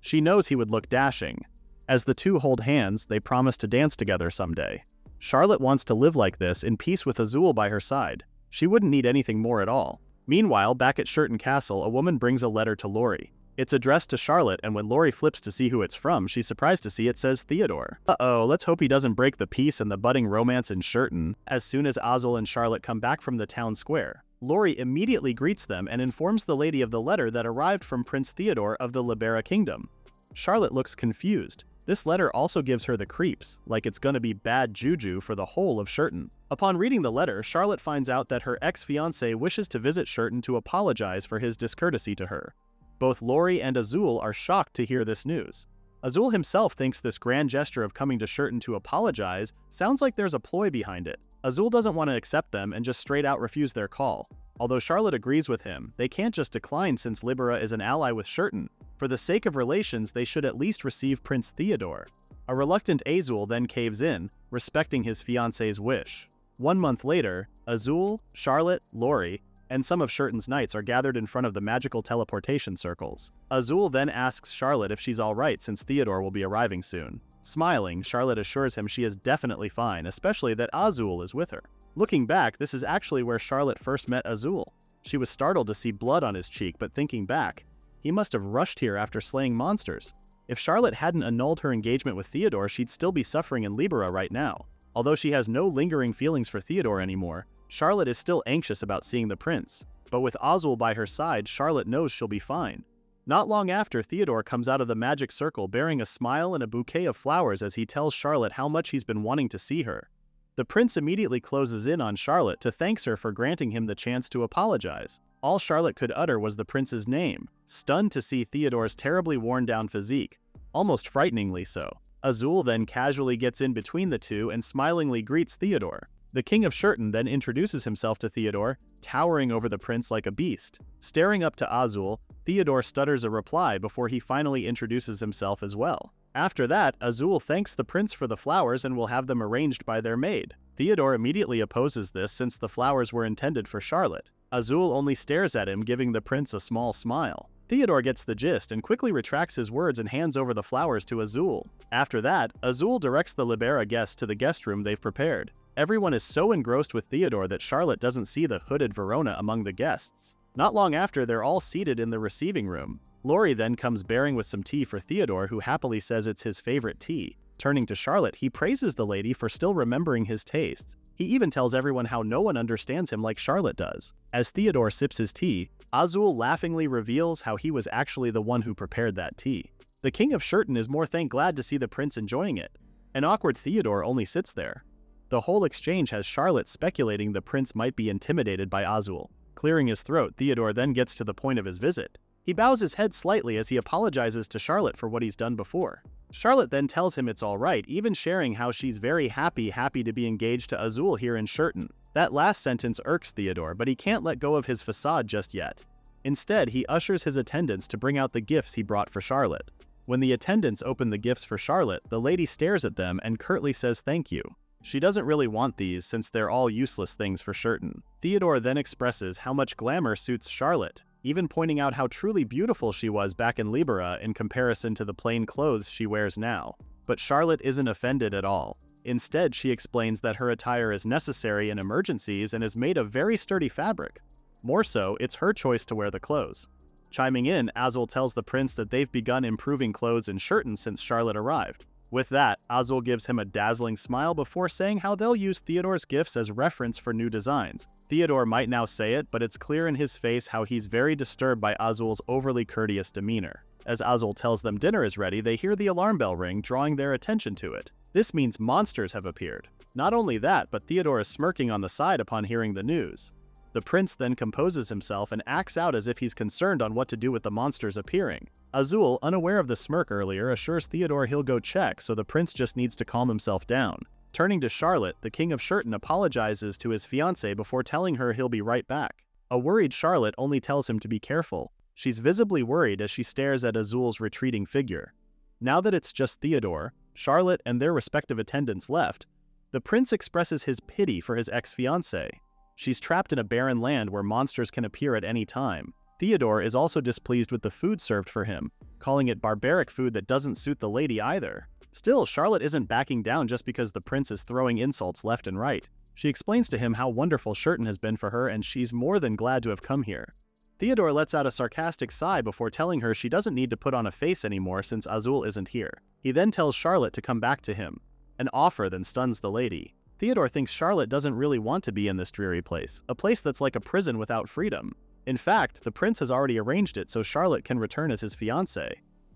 She knows he would look dashing. As the two hold hands, they promise to dance together someday. Charlotte wants to live like this in peace with Azul by her side. She wouldn't need anything more at all. Meanwhile, back at Shurton Castle, a woman brings a letter to Lori. It's addressed to Charlotte, and when Lori flips to see who it's from, she's surprised to see it says Theodore. Uh-oh, let's hope he doesn't break the peace and the budding romance in Shurton. As soon as Azul and Charlotte come back from the town square, Lori immediately greets them and informs the lady of the letter that arrived from Prince Theodore of the Libera Kingdom. Charlotte looks confused. This letter also gives her the creeps, like it's gonna be bad juju for the whole of Shurton. Upon reading the letter, Charlotte finds out that her ex-fiancé wishes to visit Shurton to apologize for his discourtesy to her. Both Lori and Azul are shocked to hear this news. Azul himself thinks this grand gesture of coming to Shurton to apologize sounds like there's a ploy behind it. Azul doesn't want to accept them and just straight out refuse their call. Although Charlotte agrees with him, they can't just decline since Libera is an ally with Shurton. For the sake of relations, they should at least receive Prince Theodore. A reluctant Azul then caves in, respecting his fiancé's wish. 1 month later, Azul, Charlotte, Lori, and some of Shurton's knights are gathered in front of the magical teleportation circles. Azul then asks Charlotte if she's alright since Theodore will be arriving soon. Smiling, Charlotte assures him she is definitely fine, especially that Azul is with her. Looking back, this is actually where Charlotte first met Azul. She was startled to see blood on his cheek, but thinking back, he must have rushed here after slaying monsters. If Charlotte hadn't annulled her engagement with Theodore, she'd still be suffering in Libera right now. Although she has no lingering feelings for Theodore anymore, Charlotte is still anxious about seeing the prince. But with Azul by her side, Charlotte knows she'll be fine. Not long after, Theodore comes out of the magic circle bearing a smile and a bouquet of flowers as he tells Charlotte how much he's been wanting to see her. The prince immediately closes in on Charlotte to thank her for granting him the chance to apologize. All Charlotte could utter was the prince's name, stunned to see Theodore's terribly worn-down physique, almost frighteningly so. Azul then casually gets in between the two and smilingly greets Theodore. The king of Shurton then introduces himself to Theodore, towering over the prince like a beast. Staring up to Azul, Theodore stutters a reply before he finally introduces himself as well. After that, Azul thanks the prince for the flowers and will have them arranged by their maid. Theodore immediately opposes this since the flowers were intended for Charlotte. Azul only stares at him, giving the prince a small smile. Theodore gets the gist and quickly retracts his words and hands over the flowers to Azul. After that, Azul directs the Libera guests to the guest room they've prepared. Everyone is so engrossed with Theodore that Charlotte doesn't see the hooded Verona among the guests. Not long after, they're all seated in the receiving room. Lori then comes bearing with some tea for Theodore, who happily says it's his favorite tea. Turning to Charlotte, he praises the lady for still remembering his tastes. He even tells everyone how no one understands him like Charlotte does. As Theodore sips his tea, Azul laughingly reveals how he was actually the one who prepared that tea. The king of Shurton is more than glad to see the prince enjoying it. An awkward Theodore only sits there. The whole exchange has Charlotte speculating the prince might be intimidated by Azul. Clearing his throat, Theodore then gets to the point of his visit. He bows his head slightly as he apologizes to Charlotte for what he's done before. Charlotte then tells him it's alright, even sharing how she's very happy to be engaged to Azul here in Shurton. That last sentence irks Theodore, but he can't let go of his facade just yet. Instead, he ushers his attendants to bring out the gifts he brought for Charlotte. When the attendants open the gifts for Charlotte, the lady stares at them and curtly says thank you. She doesn't really want these since they're all useless things for Shurton. Theodore then expresses how much glamour suits Charlotte, even pointing out how truly beautiful she was back in Libera in comparison to the plain clothes she wears now. But Charlotte isn't offended at all. Instead, she explains that her attire is necessary in emergencies and is made of very sturdy fabric. More so, it's her choice to wear the clothes. Chiming in, Azul tells the prince that they've begun improving clothes in Shurton since Charlotte arrived. With that, Azul gives him a dazzling smile before saying how they'll use Theodore's gifts as reference for new designs. Theodore might now say it, but it's clear in his face how he's very disturbed by Azul's overly courteous demeanor. As Azul tells them dinner is ready, they hear the alarm bell ring, drawing their attention to it. This means monsters have appeared. Not only that, but Theodore is smirking on the side upon hearing the news. The prince then composes himself and acts out as if he's concerned on what to do with the monsters appearing. Azul, unaware of the smirk earlier, assures Theodore he'll go check, so the prince just needs to calm himself down. Turning to Charlotte, the king of Shurton apologizes to his fiancé before telling her he'll be right back. A worried Charlotte only tells him to be careful. She's visibly worried as she stares at Azul's retreating figure. Now that it's just Theodore, Charlotte, and their respective attendants left, the prince expresses his pity for his ex-fiancée. She's trapped in a barren land where monsters can appear at any time. Theodore is also displeased with the food served for him, calling it barbaric food that doesn't suit the lady either. Still, Charlotte isn't backing down just because the prince is throwing insults left and right. She explains to him how wonderful Shurton has been for her and she's more than glad to have come here. Theodore lets out a sarcastic sigh before telling her she doesn't need to put on a face anymore since Azul isn't here. He then tells Charlotte to come back to him. An offer then stuns the lady. Theodore thinks Charlotte doesn't really want to be in this dreary place, a place that's like a prison without freedom. In fact, the prince has already arranged it so Charlotte can return as his fiancée.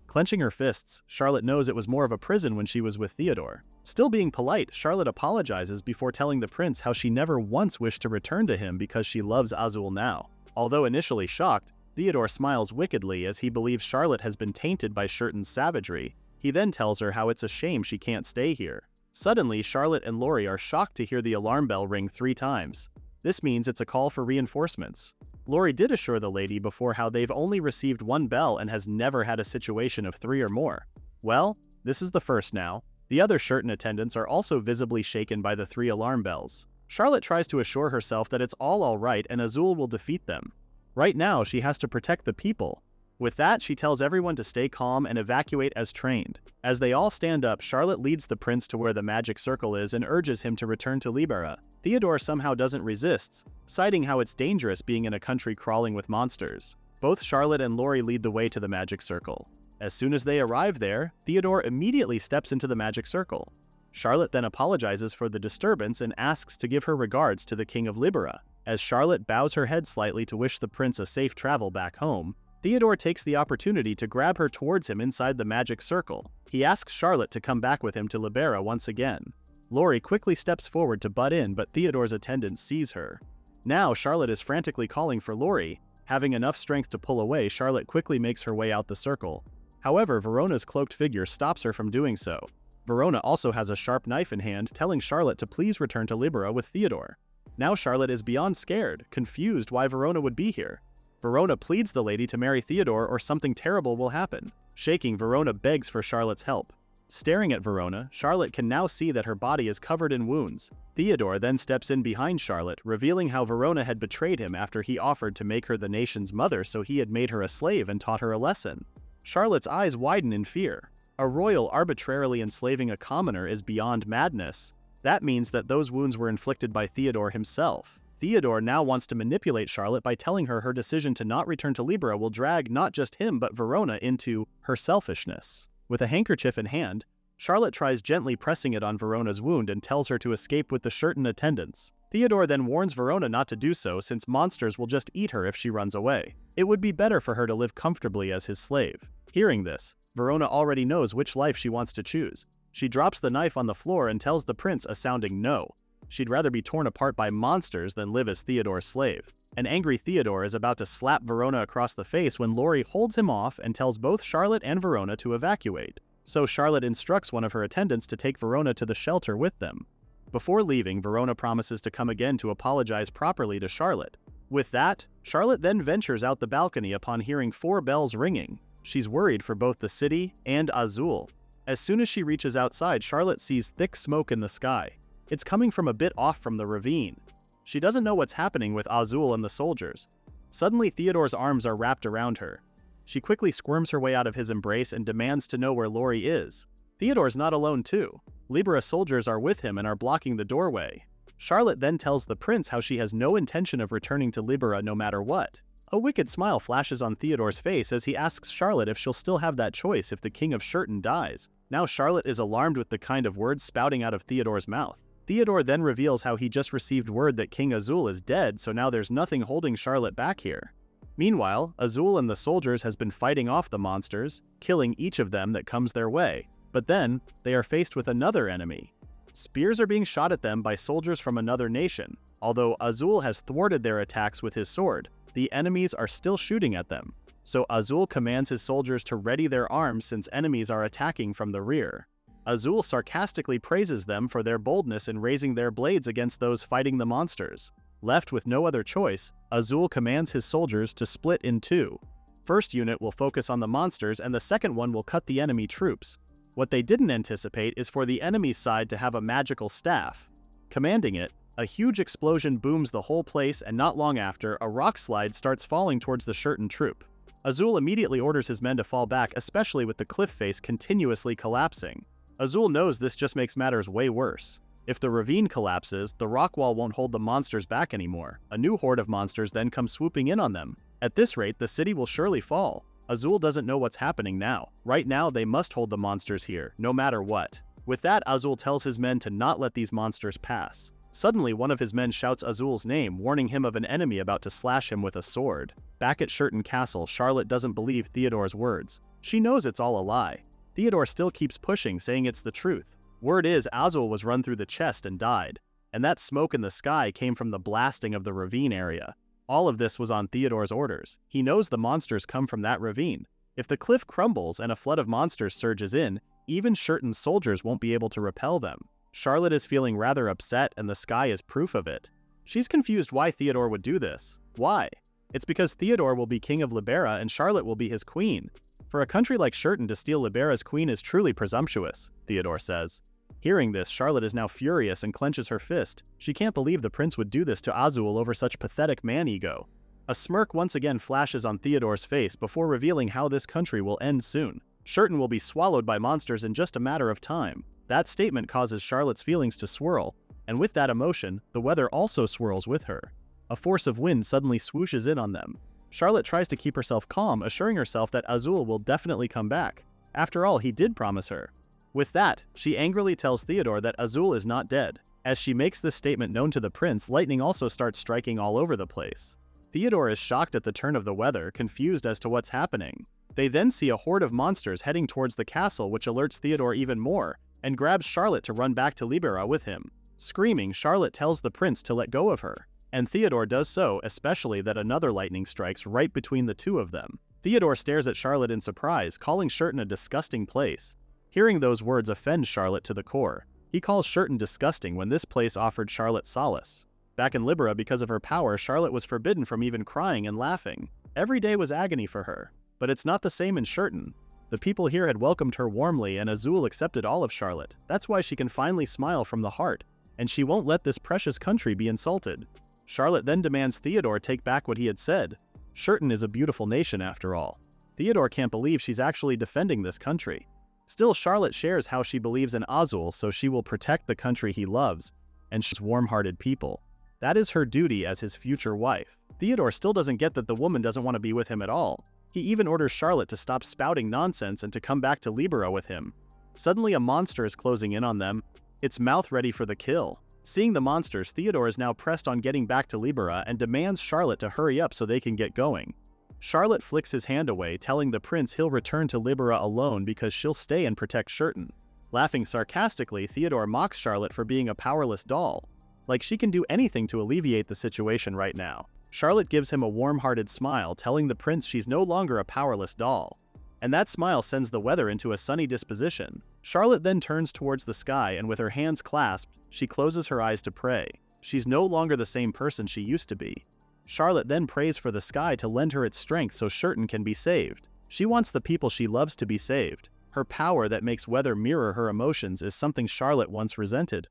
Clenching her fists, Charlotte knows it was more of a prison when she was with Theodore. Still being polite, Charlotte apologizes before telling the prince how she never once wished to return to him because she loves Azul now. Although initially shocked, Theodore smiles wickedly as he believes Charlotte has been tainted by Shurton's savagery. He then tells her how it's a shame she can't stay here. Suddenly, Charlotte and Laurie are shocked to hear the alarm bell ring 3 times. This means it's a call for reinforcements. Laurie did assure the lady before how they've only received 1 bell and has never had a situation of 3 or more. Well, this is the first now. The other Shurton attendants are also visibly shaken by the 3 alarm bells. Charlotte tries to assure herself that it's all right and Azul will defeat them. Right now, she has to protect the people. With that, she tells everyone to stay calm and evacuate as trained. As they all stand up, Charlotte leads the prince to where the magic circle is and urges him to return to Libera. Theodore somehow doesn't resist, citing how it's dangerous being in a country crawling with monsters. Both Charlotte and Laurie lead the way to the magic circle. As soon as they arrive there, Theodore immediately steps into the magic circle. Charlotte then apologizes for the disturbance and asks to give her regards to the King of Libera. As Charlotte bows her head slightly to wish the prince a safe travel back home, Theodore takes the opportunity to grab her towards him inside the magic circle. He asks Charlotte to come back with him to Libera once again. Laurie quickly steps forward to butt in, but Theodore's attendant sees her. Now Charlotte is frantically calling for Laurie. Having enough strength to pull away, Charlotte quickly makes her way out the circle. However, Verona's cloaked figure stops her from doing so. Verona also has a sharp knife in hand, telling Charlotte to please return to Libera with Theodore. Now Charlotte is beyond scared, confused why Verona would be here. Verona pleads the lady to marry Theodore or something terrible will happen. Shaking, Verona begs for Charlotte's help. Staring at Verona, Charlotte can now see that her body is covered in wounds. Theodore then steps in behind Charlotte, revealing how Verona had betrayed him after he offered to make her the nation's mother, so he had made her a slave and taught her a lesson. Charlotte's eyes widen in fear. A royal arbitrarily enslaving a commoner is beyond madness. That means that those wounds were inflicted by Theodore himself. Theodore now wants to manipulate Charlotte by telling her decision to not return to Libera will drag not just him but Verona into her selfishness. With a handkerchief in hand, Charlotte tries gently pressing it on Verona's wound and tells her to escape with the Shurton attendants. Theodore then warns Verona not to do so since monsters will just eat her if she runs away. It would be better for her to live comfortably as his slave. Hearing this, Verona already knows which life she wants to choose. She drops the knife on the floor and tells the prince a sounding no. She'd rather be torn apart by monsters than live as Theodore's slave. An angry Theodore is about to slap Verona across the face when Laurie holds him off and tells both Charlotte and Verona to evacuate. So Charlotte instructs one of her attendants to take Verona to the shelter with them. Before leaving, Verona promises to come again to apologize properly to Charlotte. With that, Charlotte then ventures out the balcony upon hearing 4 bells ringing. She's worried for both the city and Azul. As soon as she reaches outside, Charlotte sees thick smoke in the sky. It's coming from a bit off from the ravine. She doesn't know what's happening with Azul and the soldiers. Suddenly, Theodore's arms are wrapped around her. She quickly squirms her way out of his embrace and demands to know where Laurie is. Theodore's not alone too. Libera soldiers are with him and are blocking the doorway. Charlotte then tells the prince how she has no intention of returning to Libera no matter what. A wicked smile flashes on Theodore's face as he asks Charlotte if she'll still have that choice if the King of Shurton dies. Now Charlotte is alarmed with the kind of words spouting out of Theodore's mouth. Theodore then reveals how he just received word that King Azul is dead, so now there's nothing holding Charlotte back here. Meanwhile, Azul and the soldiers has been fighting off the monsters, killing each of them that comes their way. But then, they are faced with another enemy. Spears are being shot at them by soldiers from another nation. Although Azul has thwarted their attacks with his sword, the enemies are still shooting at them. So Azul commands his soldiers to ready their arms since enemies are attacking from the rear. Azul sarcastically praises them for their boldness in raising their blades against those fighting the monsters. Left with no other choice, Azul commands his soldiers to split in 2. First unit will focus on the monsters and the second one will cut the enemy troops. What they didn't anticipate is for the enemy's side to have a magical staff. Commanding it, a huge explosion booms the whole place and not long after, a rock slide starts falling towards the Shurton troop. Azul immediately orders his men to fall back, especially with the cliff face continuously collapsing. Azul knows this just makes matters way worse. If the ravine collapses, the rock wall won't hold the monsters back anymore. A new horde of monsters then comes swooping in on them. At this rate, the city will surely fall. Azul doesn't know what's happening now. Right now, they must hold the monsters here, no matter what. With that, Azul tells his men to not let these monsters pass. Suddenly, one of his men shouts Azul's name, warning him of an enemy about to slash him with a sword. Back at Shurton Castle, Charlotte doesn't believe Theodore's words. She knows it's all a lie. Theodore still keeps pushing, saying it's the truth. Word is Azul was run through the chest and died, and that smoke in the sky came from the blasting of the ravine area. All of this was on Theodore's orders. He knows the monsters come from that ravine. If the cliff crumbles and a flood of monsters surges in, even Shurton's soldiers won't be able to repel them. Charlotte is feeling rather upset, and the sky is proof of it. She's confused why Theodore would do this. Why? It's because Theodore will be king of Libera and Charlotte will be his queen. For a country like Shurton to steal Libera's queen is truly presumptuous, Theodore says. Hearing this, Charlotte is now furious and clenches her fist. She can't believe the prince would do this to Azul over such pathetic man-ego. A smirk once again flashes on Theodore's face before revealing how this country will end soon. Shurton will be swallowed by monsters in just a matter of time. That statement causes Charlotte's feelings to swirl, and with that emotion, the weather also swirls with her. A force of wind suddenly swooshes in on them. Charlotte tries to keep herself calm, assuring herself that Azul will definitely come back. After all, he did promise her. With that, she angrily tells Theodore that Azul is not dead. As she makes this statement known to the prince, lightning also starts striking all over the place. Theodore is shocked at the turn of the weather, confused as to what's happening. They then see a horde of monsters heading towards the castle, which alerts Theodore even more, and grabs Charlotte to run back to Libera with him. Screaming, Charlotte tells the prince to let go of her, and Theodore does so, especially that another lightning strikes right between the two of them. Theodore stares at Charlotte in surprise, calling Shurton a disgusting place. Hearing those words offends Charlotte to the core. He calls Shurton disgusting when this place offered Charlotte solace. Back in Libera, because of her power, Charlotte was forbidden from even crying and laughing. Every day was agony for her. But it's not the same in Shurton. The people here had welcomed her warmly, and Azul accepted all of Charlotte. That's why she can finally smile from the heart, and she won't let this precious country be insulted. Charlotte then demands Theodore take back what he had said. Shurton is a beautiful nation after all. Theodore can't believe she's actually defending this country. Still, Charlotte shares how she believes in Azul, so she will protect the country he loves, and she's warm-hearted people. That is her duty as his future wife. Theodore still doesn't get that the woman doesn't want to be with him at all. He even orders Charlotte to stop spouting nonsense and to come back to Libera with him. Suddenly a monster is closing in on them, its mouth ready for the kill. Seeing the monsters, Theodore is now pressed on getting back to Libera and demands Charlotte to hurry up so they can get going. Charlotte flicks his hand away, telling the prince he'll return to Libera alone because she'll stay and protect Shurton. Laughing sarcastically, Theodore mocks Charlotte for being a powerless doll. Like she can do anything to alleviate the situation right now. Charlotte gives him a warm-hearted smile, telling the prince she's no longer a powerless doll. And that smile sends the weather into a sunny disposition. Charlotte then turns towards the sky, and with her hands clasped, she closes her eyes to pray. She's no longer the same person she used to be. Charlotte then prays for the sky to lend her its strength so Shurton can be saved. She wants the people she loves to be saved. Her power that makes weather mirror her emotions is something Charlotte once resented.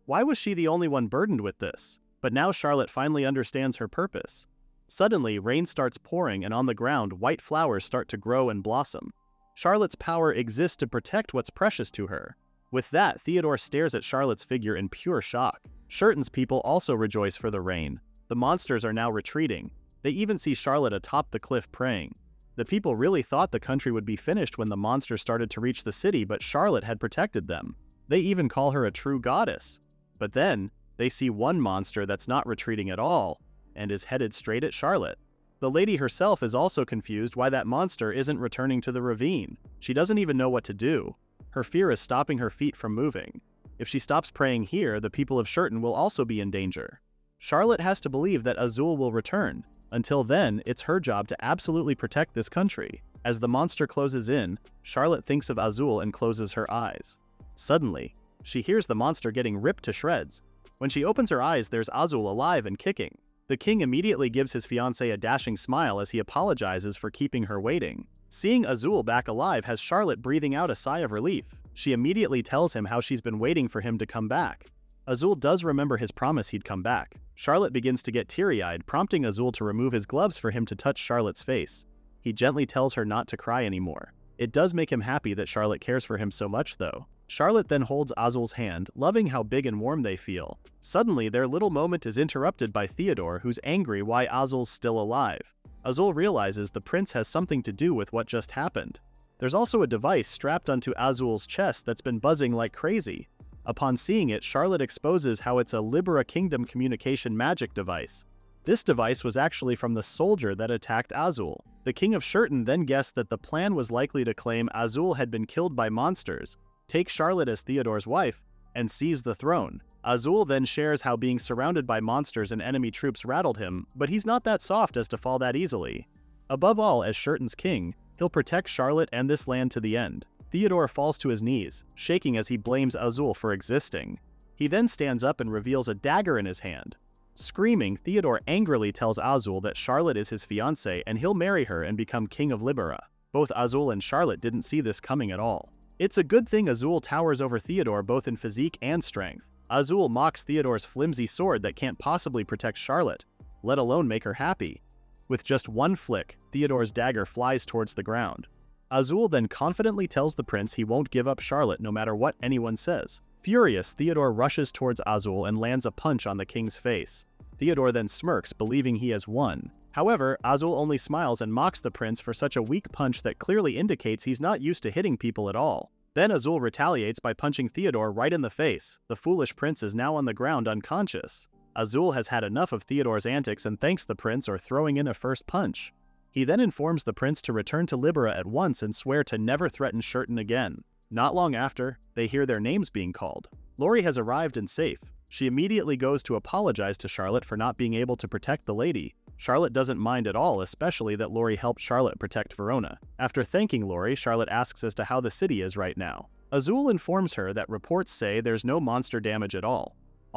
Why was she the only one burdened with this? But now Charlotte finally understands her purpose. Suddenly, rain starts pouring, and on the ground, white flowers start to grow and blossom. Charlotte's power exists to protect what's precious to her. With that, Theodore stares at Charlotte's figure in pure shock. Shurton's people also rejoice for the rain. The monsters are now retreating. They even see Charlotte atop the cliff praying. The people really thought the country would be finished when the monsters started to reach the city, but Charlotte had protected them. They even call her a true goddess. But then, they see one monster that's not retreating at all, and is headed straight at Charlotte. The lady herself is also confused why that monster isn't returning to the ravine. She doesn't even know what to do. Her fear is stopping her feet from moving. If she stops praying here, the people of Shurton will also be in danger. Charlotte has to believe that Azul will return. Until then, it's her job to absolutely protect this country. As the monster closes in, Charlotte thinks of Azul and closes her eyes. Suddenly, she hears the monster getting ripped to shreds. When she opens her eyes, there's Azul alive and kicking. The king immediately gives his fiancé a dashing smile as he apologizes for keeping her waiting. Seeing Azul back alive has Charlotte breathing out a sigh of relief. She immediately tells him how she's been waiting for him to come back. Azul does remember his promise he'd come back. Charlotte begins to get teary-eyed, prompting Azul to remove his gloves for him to touch Charlotte's face. He gently tells her not to cry anymore. It does make him happy that Charlotte cares for him so much, though. Charlotte then holds Azul's hand, loving how big and warm they feel. Suddenly, their little moment is interrupted by Theodore, who's angry why Azul's still alive. Azul realizes the prince has something to do with what just happened. There's also a device strapped onto Azul's chest that's been buzzing like crazy. Upon seeing it, Charlotte exposes how it's a Libera Kingdom communication magic device. This device was actually from the soldier that attacked Azul. The king of Shurton then guessed that the plan was likely to claim Azul had been killed by monsters, take Charlotte as Theodore's wife, and seize the throne. Azul then shares how being surrounded by monsters and enemy troops rattled him, but he's not that soft as to fall that easily. Above all, as Shurton's king, he'll protect Charlotte and this land to the end. Theodore falls to his knees, shaking as he blames Azul for existing. He then stands up and reveals a dagger in his hand. Screaming, Theodore angrily tells Azul that Charlotte is his fiancé and he'll marry her and become king of Libera. Both Azul and Charlotte didn't see this coming at all. It's a good thing Azul towers over Theodore both in physique and strength. Azul mocks Theodore's flimsy sword that can't possibly protect Charlotte, let alone make her happy. With just one flick, Theodore's dagger flies towards the ground. Azul then confidently tells the prince he won't give up Charlotte no matter what anyone says. Furious, Theodore rushes towards Azul and lands a punch on the king's face. Theodore then smirks, believing he has won. However, Azul only smiles and mocks the prince for such a weak punch that clearly indicates he's not used to hitting people at all. Then Azul retaliates by punching Theodore right in the face. The foolish prince is now on the ground unconscious. Azul has had enough of Theodore's antics and thanks the prince for throwing in a first punch. He then informs the prince to return to Libera at once and swear to never threaten Shurton again. Not long after, they hear their names being called. Lori has arrived and safe. She immediately goes to apologize to Charlotte for not being able to protect the lady. Charlotte doesn't mind at all, especially that Lori helped Charlotte protect Verona. After thanking Lori, Charlotte asks as to how the city is right now. Azul informs her that reports say there's no monster damage at all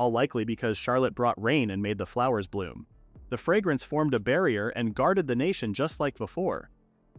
likely because Charlotte brought rain and made the flowers bloom. The fragrance formed a barrier and guarded the nation just like before.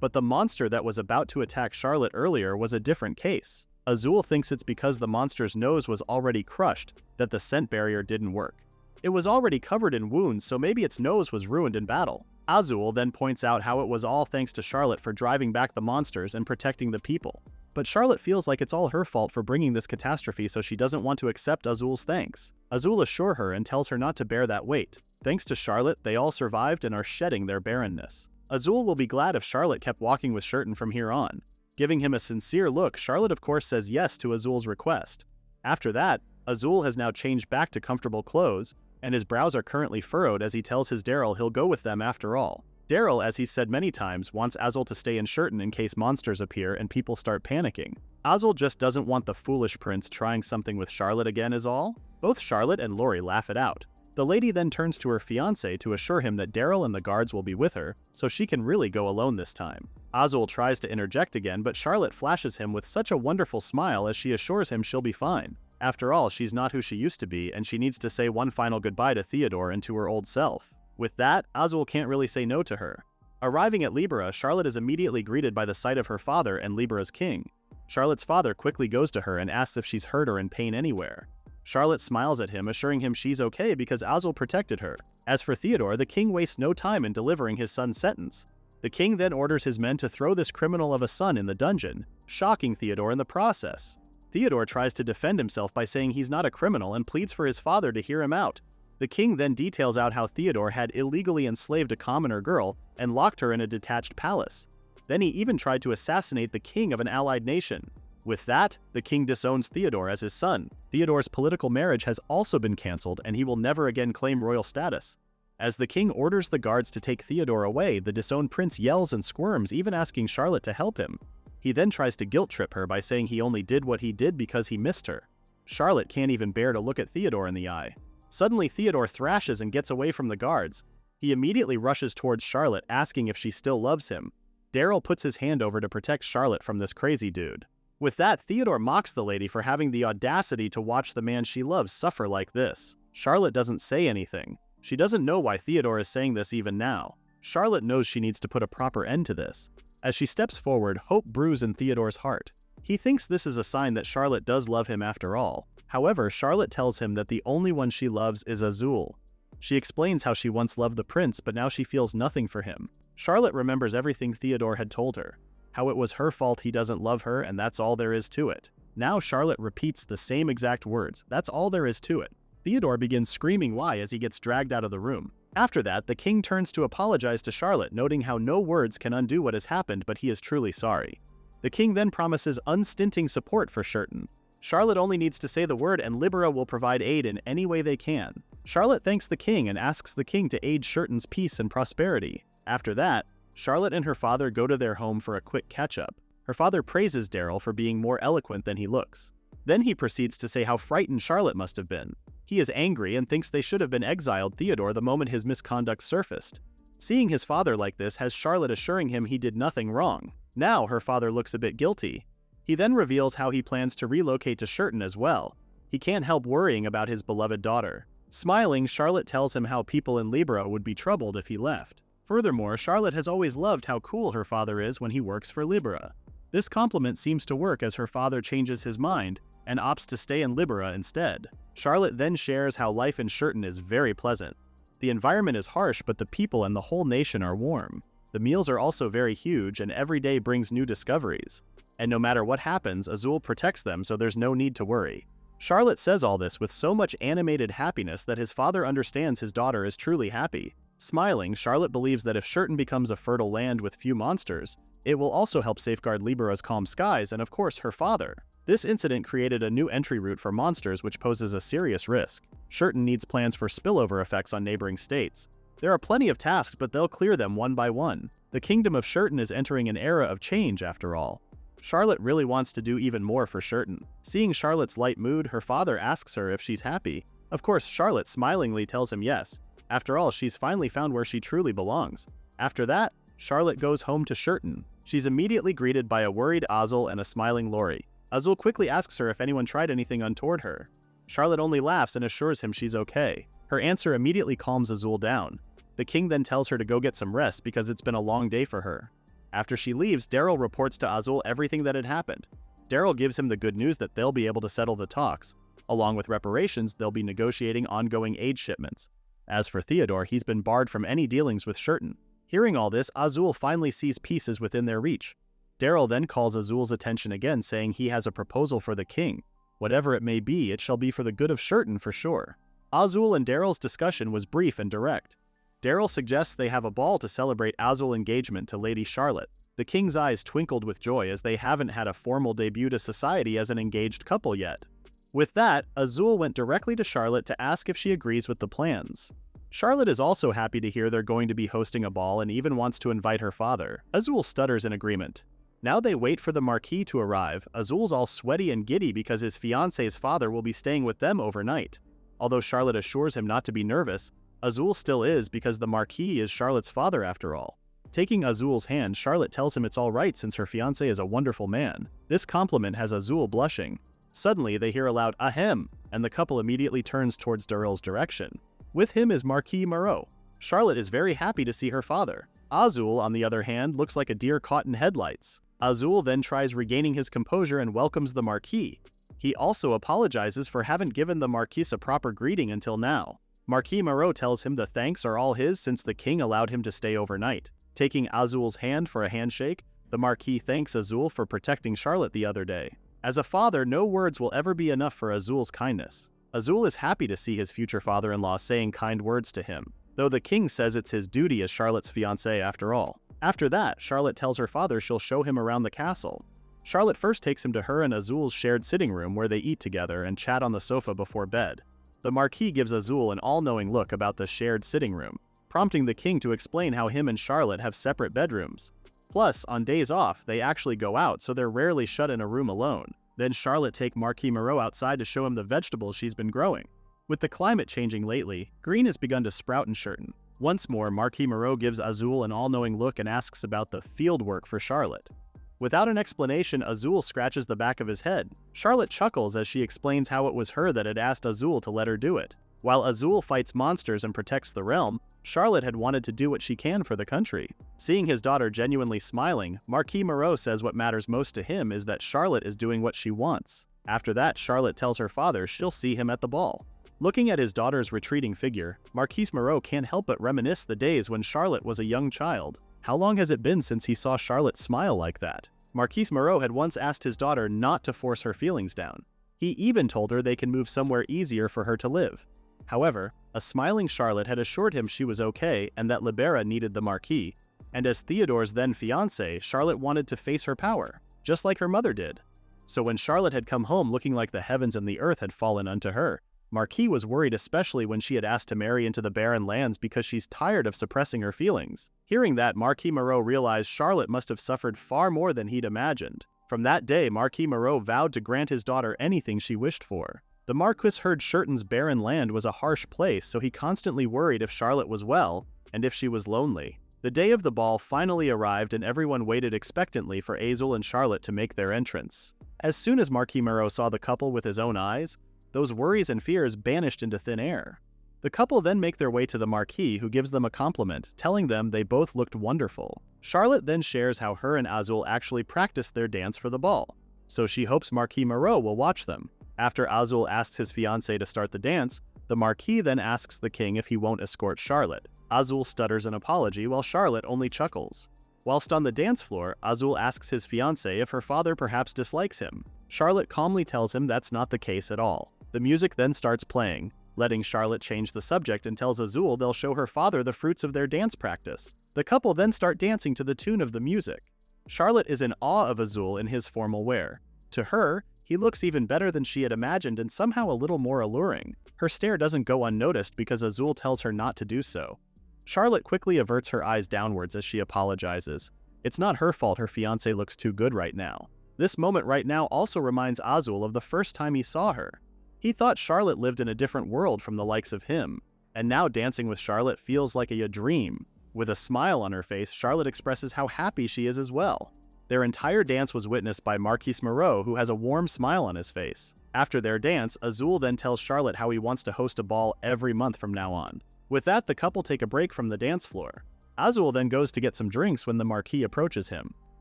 But the monster that was about to attack Charlotte earlier was a different case. Azul thinks it's because the monster's nose was already crushed that the scent barrier didn't work. It was already covered in wounds, so maybe its nose was ruined in battle. Azul then points out how it was all thanks to Charlotte for driving back the monsters and protecting the people. But Charlotte feels like it's all her fault for bringing this catastrophe, so she doesn't want to accept Azul's thanks. Azul assures her and tells her not to bear that weight. Thanks to Charlotte, they all survived and are shedding their barrenness. Azul will be glad if Charlotte kept walking with Shurton from here on. Giving him a sincere look, Charlotte of course says yes to Azul's request. After that, Azul has now changed back to comfortable clothes, and his brows are currently furrowed as he tells his Daryl he'll go with them after all. Daryl, as he's said many times, wants Azul to stay in Shurton in case monsters appear and people start panicking. Azul just doesn't want the foolish prince trying something with Charlotte again is all. Both Charlotte and Lori laugh it out. The lady then turns to her fiancé to assure him that Daryl and the guards will be with her, so she can really go alone this time. Azul tries to interject again, but Charlotte flashes him with such a wonderful smile as she assures him she'll be fine. After all, she's not who she used to be, and she needs to say one final goodbye to Theodore and to her old self. With that, Azul can't really say no to her. Arriving at Libera, Charlotte is immediately greeted by the sight of her father and Libera's king. Charlotte's father quickly goes to her and asks if she's hurt or in pain anywhere. Charlotte smiles at him, assuring him she's okay because Azul protected her. As for Theodore, the king wastes no time in delivering his son's sentence. The king then orders his men to throw this criminal of a son in the dungeon, shocking Theodore in the process. Theodore tries to defend himself by saying he's not a criminal and pleads for his father to hear him out. The king then details out how Theodore had illegally enslaved a commoner girl and locked her in a detached palace. Then he even tried to assassinate the king of an allied nation. With that, the king disowns Theodore as his son. Theodore's political marriage has also been cancelled and he will never again claim royal status. As the king orders the guards to take Theodore away, the disowned prince yells and squirms, even asking Charlotte to help him. He then tries to guilt-trip her by saying he only did what he did because he missed her. Charlotte can't even bear to look at Theodore in the eye. Suddenly, Theodore thrashes and gets away from the guards. He immediately rushes towards Charlotte, asking if she still loves him. Daryl puts his hand over to protect Charlotte from this crazy dude. With that, Theodore mocks the lady for having the audacity to watch the man she loves suffer like this. Charlotte doesn't say anything. She doesn't know why Theodore is saying this even now. Charlotte knows she needs to put a proper end to this. As she steps forward, hope brews in Theodore's heart. He thinks this is a sign that Charlotte does love him after all. However, Charlotte tells him that the only one she loves is Azul. She explains how she once loved the prince, but now she feels nothing for him. Charlotte remembers everything Theodore had told her, how it was her fault he doesn't love her and that's all there is to it. Now Charlotte repeats the same exact words, that's all there is to it. Theodore begins screaming why as he gets dragged out of the room. After that, the king turns to apologize to Charlotte, noting how no words can undo what has happened, but he is truly sorry. The king then promises unstinting support for Shurton. Charlotte only needs to say the word and Libera will provide aid in any way they can. Charlotte thanks the king and asks the king to aid Shurton's peace and prosperity. After that, Charlotte and her father go to their home for a quick catch-up. Her father praises Daryl for being more eloquent than he looks. Then he proceeds to say how frightened Charlotte must have been. He is angry and thinks they should have been exiled Theodore the moment his misconduct surfaced. Seeing his father like this has Charlotte assuring him he did nothing wrong. Now her father looks a bit guilty. He then reveals how he plans to relocate to Shurton as well. He can't help worrying about his beloved daughter. Smiling, Charlotte tells him how people in Libra would be troubled if he left. Furthermore, Charlotte has always loved how cool her father is when he works for Libra. This compliment seems to work as her father changes his mind and opts to stay in Libra instead. Charlotte then shares how life in Shurton is very pleasant. The environment is harsh, but the people and the whole nation are warm. The meals are also very huge, and every day brings new discoveries. And no matter what happens, Azul protects them, so there's no need to worry. Charlotte says all this with so much animated happiness that his father understands his daughter is truly happy. Smiling, Charlotte believes that if Shurton becomes a fertile land with few monsters, it will also help safeguard Libra's calm skies and of course her father. This incident created a new entry route for monsters which poses a serious risk. Shurton needs plans for spillover effects on neighboring states. There are plenty of tasks, but they'll clear them one by one. The kingdom of Shurton is entering an era of change after all. Charlotte really wants to do even more for Shurton. Seeing Charlotte's light mood, her father asks her if she's happy. Of course, Charlotte smilingly tells him yes. After all, she's finally found where she truly belongs. After that, Charlotte goes home to Shurton. She's immediately greeted by a worried Azul and a smiling Lori. Azul quickly asks her if anyone tried anything untoward her. Charlotte only laughs and assures him she's okay. Her answer immediately calms Azul down. The king then tells her to go get some rest because it's been a long day for her. After she leaves, Daryl reports to Azul everything that had happened. Daryl gives him the good news that they'll be able to settle the talks. Along with reparations, they'll be negotiating ongoing aid shipments. As for Theodore, he's been barred from any dealings with Shurton. Hearing all this, Azul finally sees peace is within their reach. Daryl then calls Azul's attention again, saying he has a proposal for the king. Whatever it may be, it shall be for the good of Shurton for sure. Azul and Daryl's discussion was brief and direct. Daryl suggests they have a ball to celebrate Azul's engagement to Lady Charlotte. The king's eyes twinkled with joy as they haven't had a formal debut to society as an engaged couple yet. With that, Azul went directly to Charlotte to ask if she agrees with the plans. Charlotte is also happy to hear they're going to be hosting a ball and even wants to invite her father. Azul stutters in agreement. Now they wait for the Marquis to arrive. Azul's all sweaty and giddy because his fiancé's father will be staying with them overnight. Although Charlotte assures him not to be nervous, Azul still is because the Marquis is Charlotte's father after all. Taking Azul's hand, Charlotte tells him it's alright since her fiancé is a wonderful man. This compliment has Azul blushing. Suddenly, they hear a loud ahem, and the couple immediately turns towards Daryl's direction. With him is Marquis Moreau. Charlotte is very happy to see her father. Azul, on the other hand, looks like a deer caught in headlights. Azul then tries regaining his composure and welcomes the Marquis. He also apologizes for having given the Marquis a proper greeting until now. Marquis Moreau tells him the thanks are all his since the king allowed him to stay overnight. Taking Azul's hand for a handshake, the Marquis thanks Azul for protecting Charlotte the other day. As a father, no words will ever be enough for Azul's kindness. Azul is happy to see his future father-in-law saying kind words to him, though the king says it's his duty as Charlotte's fiancé after all. After that, Charlotte tells her father she'll show him around the castle. Charlotte first takes him to her and Azul's shared sitting room where they eat together and chat on the sofa before bed. The Marquis gives Azul an all-knowing look about the shared sitting room, prompting the king to explain how him and Charlotte have separate bedrooms. Plus, on days off, they actually go out, so they're rarely shut in a room alone. Then Charlotte takes Marquis Moreau outside to show him the vegetables she's been growing. With the climate changing lately, green has begun to sprout in Shurton. Once more, Marquis Moreau gives Azul an all-knowing look and asks about the field work for Charlotte. Without an explanation, Azul scratches the back of his head. Charlotte chuckles as she explains how it was her that had asked Azul to let her do it. While Azul fights monsters and protects the realm, Charlotte had wanted to do what she can for the country. Seeing his daughter genuinely smiling, Marquis Moreau says what matters most to him is that Charlotte is doing what she wants. After that, Charlotte tells her father she'll see him at the ball. Looking at his daughter's retreating figure, Marquis Moreau can't help but reminisce the days when Charlotte was a young child. How long has it been since he saw Charlotte smile like that? Marquis Moreau had once asked his daughter not to force her feelings down. He even told her they can move somewhere easier for her to live. However, a smiling Charlotte had assured him she was okay and that Libera needed the Marquis, and as Theodore's then fiancé, Charlotte wanted to face her power, just like her mother did. So when Charlotte had come home looking like the heavens and the earth had fallen unto her, Marquis was worried, especially when she had asked to marry into the barren lands because she's tired of suppressing her feelings. Hearing that, Marquis Moreau realized Charlotte must have suffered far more than he'd imagined. From that day, Marquis Moreau vowed to grant his daughter anything she wished for. The Marquis heard Shurton's barren land was a harsh place, so he constantly worried if Charlotte was well, and if she was lonely. The day of the ball finally arrived and everyone waited expectantly for Azul and Charlotte to make their entrance. As soon as Marquis Moreau saw the couple with his own eyes, those worries and fears banished into thin air. The couple then make their way to the Marquis, who gives them a compliment, telling them they both looked wonderful. Charlotte then shares how her and Azul actually practiced their dance for the ball, so she hopes Marquis Moreau will watch them. After Azul asks his fiancé to start the dance, the Marquis then asks the king if he won't escort Charlotte. Azul stutters an apology while Charlotte only chuckles. Whilst on the dance floor, Azul asks his fiancé if her father perhaps dislikes him. Charlotte calmly tells him that's not the case at all. The music then starts playing, letting Charlotte change the subject and tells Azul they'll show her father the fruits of their dance practice. The couple then start dancing to the tune of the music. Charlotte is in awe of Azul in his formal wear. To her, he looks even better than she had imagined and somehow a little more alluring. Her stare doesn't go unnoticed because Azul tells her not to do so. Charlotte quickly averts her eyes downwards as she apologizes. It's not her fault her fiancé looks too good right now. This moment right now also reminds Azul of the first time he saw her. He thought Charlotte lived in a different world from the likes of him, and now dancing with Charlotte feels like a dream. With a smile on her face, Charlotte expresses how happy she is as well. Their entire dance was witnessed by Marquis Moreau, who has a warm smile on his face. After their dance, Azul then tells Charlotte how he wants to host a ball every month from now on. With that, the couple take a break from the dance floor. Azul then goes to get some drinks when the Marquis approaches him.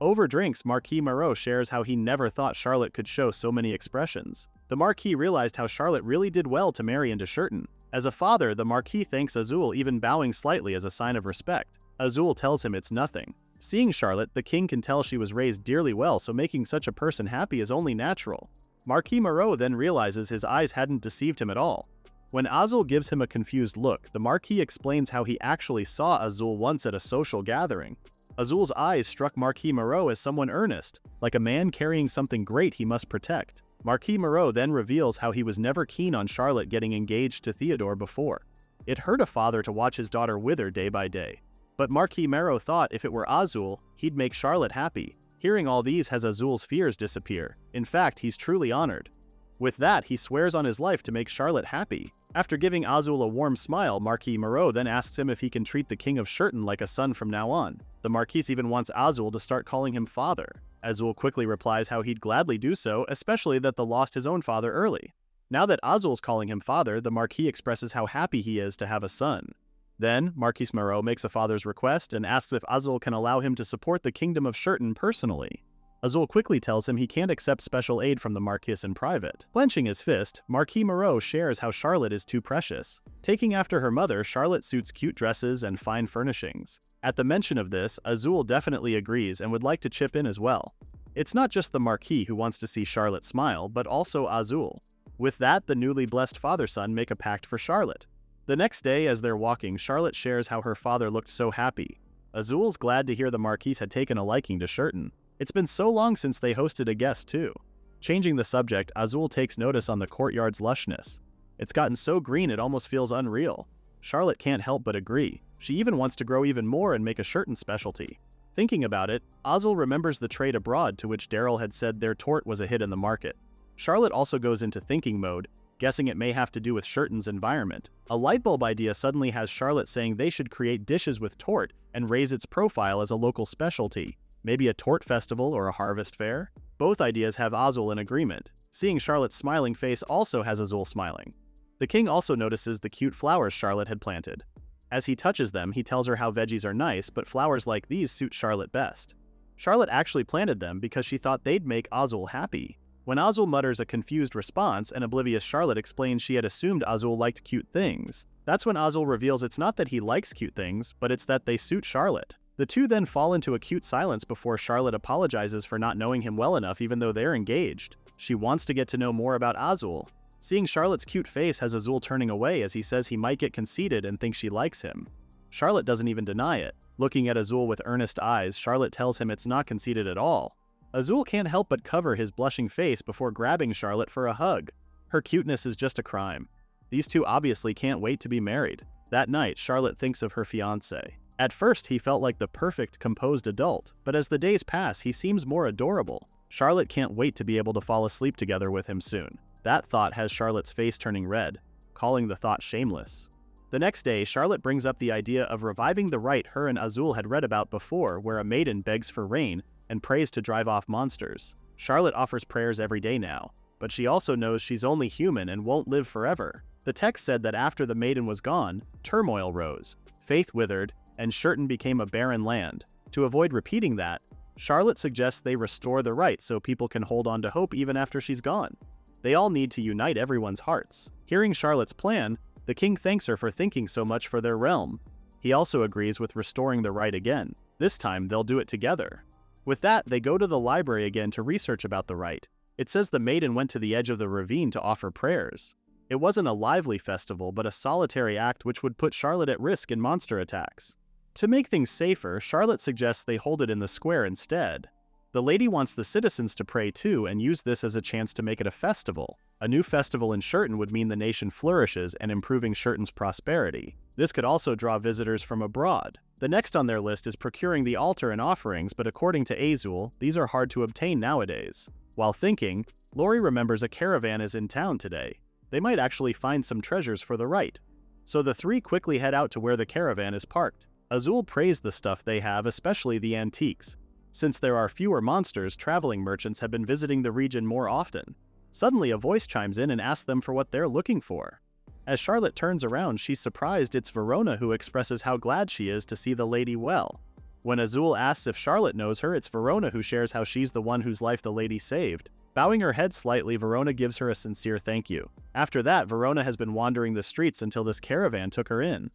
Over drinks, Marquis Moreau shares how he never thought Charlotte could show so many expressions. The Marquis realized how Charlotte really did well to marry into Shurton. As a father, the Marquis thanks Azul, even bowing slightly as a sign of respect. Azul tells him it's nothing. Seeing Charlotte, the king can tell she was raised dearly well, so making such a person happy is only natural. Marquis Moreau then realizes his eyes hadn't deceived him at all. When Azul gives him a confused look, the Marquis explains how he actually saw Azul once at a social gathering. Azul's eyes struck Marquis Moreau as someone earnest, like a man carrying something great he must protect. Marquis Moreau then reveals how he was never keen on Charlotte getting engaged to Theodore before. It hurt a father to watch his daughter wither day by day. But Marquis Moreau thought if it were Azul, he'd make Charlotte happy. Hearing all these has Azul's fears disappear. In fact, he's truly honored. With that, he swears on his life to make Charlotte happy. After giving Azul a warm smile, Marquis Moreau then asks him if he can treat the king of Shurton like a son from now on. The Marquis even wants Azul to start calling him father. Azul quickly replies how he'd gladly do so, especially that the lost his own father early. Now that Azul's calling him father, the Marquis expresses how happy he is to have a son. Then, Marquis Moreau makes a father's request and asks if Azul can allow him to support the kingdom of Shurton personally. Azul quickly tells him he can't accept special aid from the Marquis in private. Clenching his fist, Marquis Moreau shares how Charlotte is too precious. Taking after her mother, Charlotte suits cute dresses and fine furnishings. At the mention of this, Azul definitely agrees and would like to chip in as well. It's not just the Marquis who wants to see Charlotte smile, but also Azul. With that, the newly blessed father-son make a pact for Charlotte. The next day, as they're walking, Charlotte shares how her father looked so happy. Azul's glad to hear the Marquis had taken a liking to Shurton. It's been so long since they hosted a guest too. Changing the subject, Azul takes notice on the courtyard's lushness. It's gotten so green it almost feels unreal. Charlotte can't help but agree. She even wants to grow even more and make a Shurton specialty. Thinking about it, Azul remembers the trade abroad to which Daryl had said their tort was a hit in the market. Charlotte also goes into thinking mode, guessing it may have to do with Shurton's environment. A light bulb idea suddenly has Charlotte saying they should create dishes with tort and raise its profile as a local specialty. Maybe a tort festival or a harvest fair? Both ideas have Azul in agreement. Seeing Charlotte's smiling face also has Azul smiling. The king also notices the cute flowers Charlotte had planted. As he touches them, he tells her how veggies are nice, but flowers like these suit Charlotte best. Charlotte actually planted them because she thought they'd make Azul happy. When Azul mutters a confused response, an oblivious Charlotte explains she had assumed Azul liked cute things. That's when Azul reveals it's not that he likes cute things, but it's that they suit Charlotte. The two then fall into a cute silence before Charlotte apologizes for not knowing him well enough even though they're engaged. She wants to get to know more about Azul. Seeing Charlotte's cute face has Azul turning away as he says he might get conceited and thinks she likes him. Charlotte doesn't even deny it. Looking at Azul with earnest eyes, Charlotte tells him it's not conceited at all. Azul can't help but cover his blushing face before grabbing Charlotte for a hug. Her cuteness is just a crime. These two obviously can't wait to be married. That night, Charlotte thinks of her fiancé. At first, he felt like the perfect, composed adult, but as the days pass, he seems more adorable. Charlotte can't wait to be able to fall asleep together with him soon. That thought has Charlotte's face turning red, calling the thought shameless. The next day, Charlotte brings up the idea of reviving the rite her and Azul had read about before, where a maiden begs for rain and prays to drive off monsters. Charlotte offers prayers every day now, but she also knows she's only human and won't live forever. The text said that after the maiden was gone, turmoil rose, faith withered, and Shurton became a barren land. To avoid repeating that, Charlotte suggests they restore the rite so people can hold on to hope even after she's gone. They all need to unite everyone's hearts. Hearing Charlotte's plan, the king thanks her for thinking so much for their realm. He also agrees with restoring the rite again. This time, they'll do it together. With that, they go to the library again to research about the rite. It says the maiden went to the edge of the ravine to offer prayers. It wasn't a lively festival, but a solitary act which would put Charlotte at risk in monster attacks. To make things safer, Charlotte suggests they hold it in the square instead. The lady wants the citizens to pray too and use this as a chance to make it a festival. A new festival in Shurton would mean the nation flourishes and improving Shurton's prosperity. This could also draw visitors from abroad. The next on their list is procuring the altar and offerings, but according to Azul, these are hard to obtain nowadays. While thinking, Lori remembers a caravan is in town today. They might actually find some treasures for the rite. So the three quickly head out to where the caravan is parked. Azul praised the stuff they have, especially the antiques. Since there are fewer monsters, traveling merchants have been visiting the region more often. Suddenly, a voice chimes in and asks them for what they're looking for. As Charlotte turns around, she's surprised it's Verona who expresses how glad she is to see the lady well. When Azul asks if Charlotte knows her, it's Verona who shares how she's the one whose life the lady saved. Bowing her head slightly, Verona gives her a sincere thank you. After that, Verona has been wandering the streets until this caravan took her in.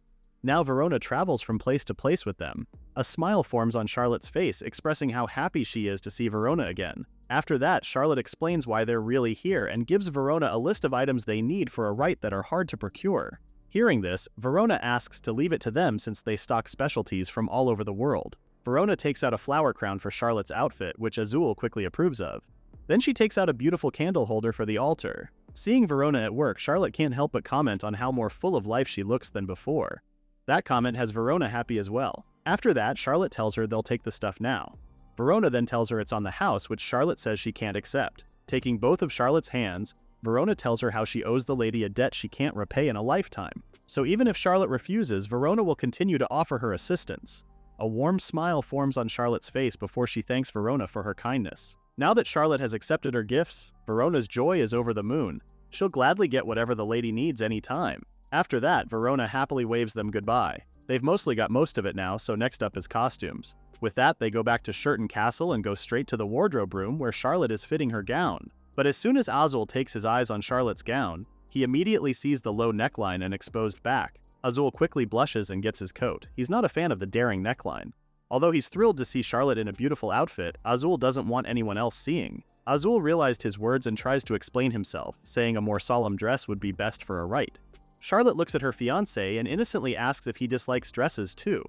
Now Verona travels from place to place with them. A smile forms on Charlotte's face, expressing how happy she is to see Verona again. After that, Charlotte explains why they're really here and gives Verona a list of items they need for a rite that are hard to procure. Hearing this, Verona asks to leave it to them since they stock specialties from all over the world. Verona takes out a flower crown for Charlotte's outfit, which Azul quickly approves of. Then she takes out a beautiful candle holder for the altar. Seeing Verona at work, Charlotte can't help but comment on how more full of life she looks than before. That comment has Verona happy as well. After that, Charlotte tells her they'll take the stuff now. Verona then tells her it's on the house, which Charlotte says she can't accept. Taking both of Charlotte's hands, Verona tells her how she owes the lady a debt she can't repay in a lifetime. So even if Charlotte refuses, Verona will continue to offer her assistance. A warm smile forms on Charlotte's face before she thanks Verona for her kindness. Now that Charlotte has accepted her gifts, Verona's joy is over the moon. She'll gladly get whatever the lady needs anytime. After that, Verona happily waves them goodbye. They've mostly got most of it now, so next up is costumes. With that, they go back to Shurton Castle and go straight to the wardrobe room where Charlotte is fitting her gown. But as soon as Azul takes his eyes on Charlotte's gown, he immediately sees the low neckline and exposed back. Azul quickly blushes and gets his coat. He's not a fan of the daring neckline. Although he's thrilled to see Charlotte in a beautiful outfit, Azul doesn't want anyone else seeing. Azul realized his words and tries to explain himself, saying a more solemn dress would be best for a rite. Charlotte looks at her fiancé and innocently asks if he dislikes dresses too.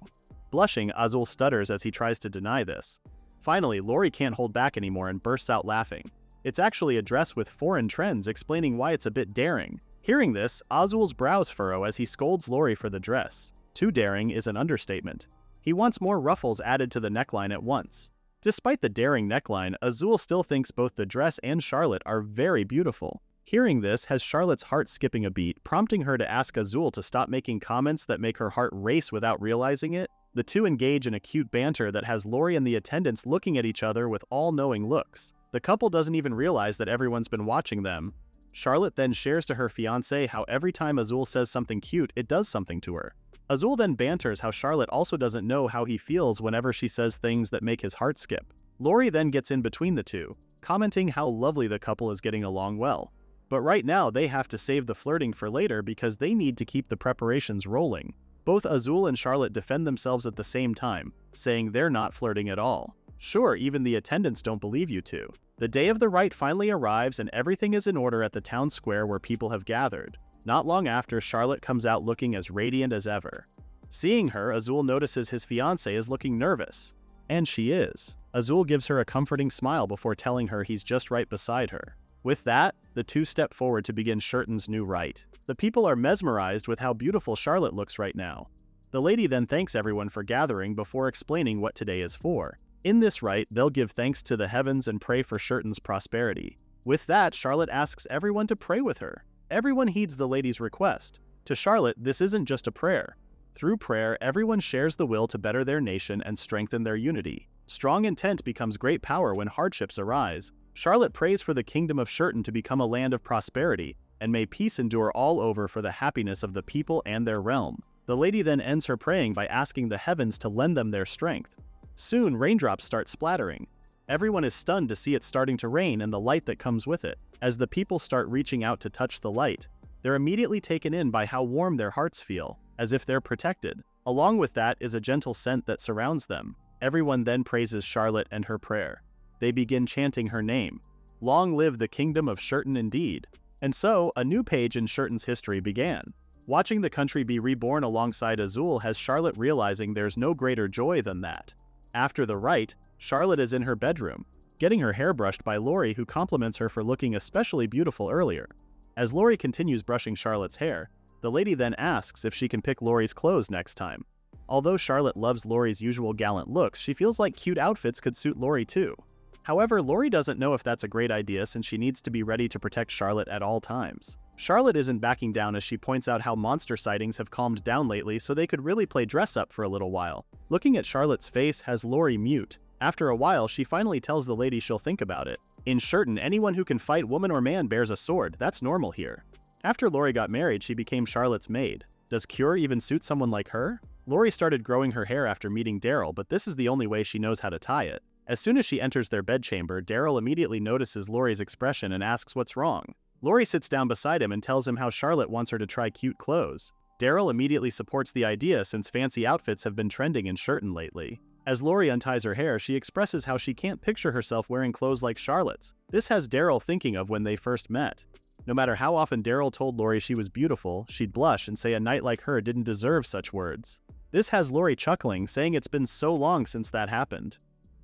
Blushing, Azul stutters as he tries to deny this. Finally, Lori can't hold back anymore and bursts out laughing. It's actually a dress with foreign trends, explaining why it's a bit daring. Hearing this, Azul's brows furrow as he scolds Lori for the dress. Too daring is an understatement. He wants more ruffles added to the neckline at once. Despite the daring neckline, Azul still thinks both the dress and Charlotte are very beautiful. Hearing this has Charlotte's heart skipping a beat, prompting her to ask Azul to stop making comments that make her heart race without realizing it. The two engage in a cute banter that has Lori and the attendants looking at each other with all-knowing looks. The couple doesn't even realize that everyone's been watching them. Charlotte then shares to her fiancé how every time Azul says something cute, it does something to her. Azul then banters how Charlotte also doesn't know how he feels whenever she says things that make his heart skip. Lori then gets in between the two, commenting how lovely the couple is getting along well. But right now, they have to save the flirting for later because they need to keep the preparations rolling. Both Azul and Charlotte defend themselves at the same time, saying they're not flirting at all. Sure, even the attendants don't believe you two. The day of the rite finally arrives and everything is in order at the town square where people have gathered. Not long after, Charlotte comes out looking as radiant as ever. Seeing her, Azul notices his fiancé is looking nervous. And she is. Azul gives her a comforting smile before telling her he's just right beside her. With that, the two step forward to begin Shurton's new rite. The people are mesmerized with how beautiful Charlotte looks right now. The lady then thanks everyone for gathering before explaining what today is for. In this rite, they'll give thanks to the heavens and pray for Shurton's prosperity. With that, Charlotte asks everyone to pray with her. Everyone heeds the lady's request. To Charlotte, this isn't just a prayer. Through prayer, everyone shares the will to better their nation and strengthen their unity. Strong intent becomes great power when hardships arise. Charlotte prays for the kingdom of Shurton to become a land of prosperity, and may peace endure all over for the happiness of the people and their realm. The lady then ends her praying by asking the heavens to lend them their strength. Soon, raindrops start splattering. Everyone is stunned to see it starting to rain and the light that comes with it. As the people start reaching out to touch the light, they're immediately taken in by how warm their hearts feel, as if they're protected. Along with that is a gentle scent that surrounds them. Everyone then praises Charlotte and her prayer. They begin chanting her name. Long live the kingdom of Shurton indeed. And so, a new page in Shurton's history began. Watching the country be reborn alongside Azul has Charlotte realizing there's no greater joy than that. After the rite, Charlotte is in her bedroom, getting her hair brushed by Lori, who compliments her for looking especially beautiful earlier. As Lori continues brushing Charlotte's hair, the lady then asks if she can pick Lori's clothes next time. Although Charlotte loves Lori's usual gallant looks, she feels like cute outfits could suit Lori too. However, Lori doesn't know if that's a great idea since she needs to be ready to protect Charlotte at all times. Charlotte isn't backing down as she points out how monster sightings have calmed down lately, so they could really play dress-up for a little while. Looking at Charlotte's face has Lori mute. After a while, she finally tells the lady she'll think about it. In Shurton, anyone who can fight woman or man bears a sword. That's normal here. After Lori got married, she became Charlotte's maid. Does cure even suit someone like her? Lori started growing her hair after meeting Daryl, but this is the only way she knows how to tie it. As soon as she enters their bedchamber, Daryl immediately notices Lori's expression and asks what's wrong. Lori sits down beside him and tells him how Charlotte wants her to try cute clothes. Daryl immediately supports the idea since fancy outfits have been trending in Shurton lately. As Lori unties her hair, she expresses how she can't picture herself wearing clothes like Charlotte's. This has Daryl thinking of when they first met. No matter how often Daryl told Lori she was beautiful, she'd blush and say a knight like her didn't deserve such words. This has Lori chuckling, saying it's been so long since that happened.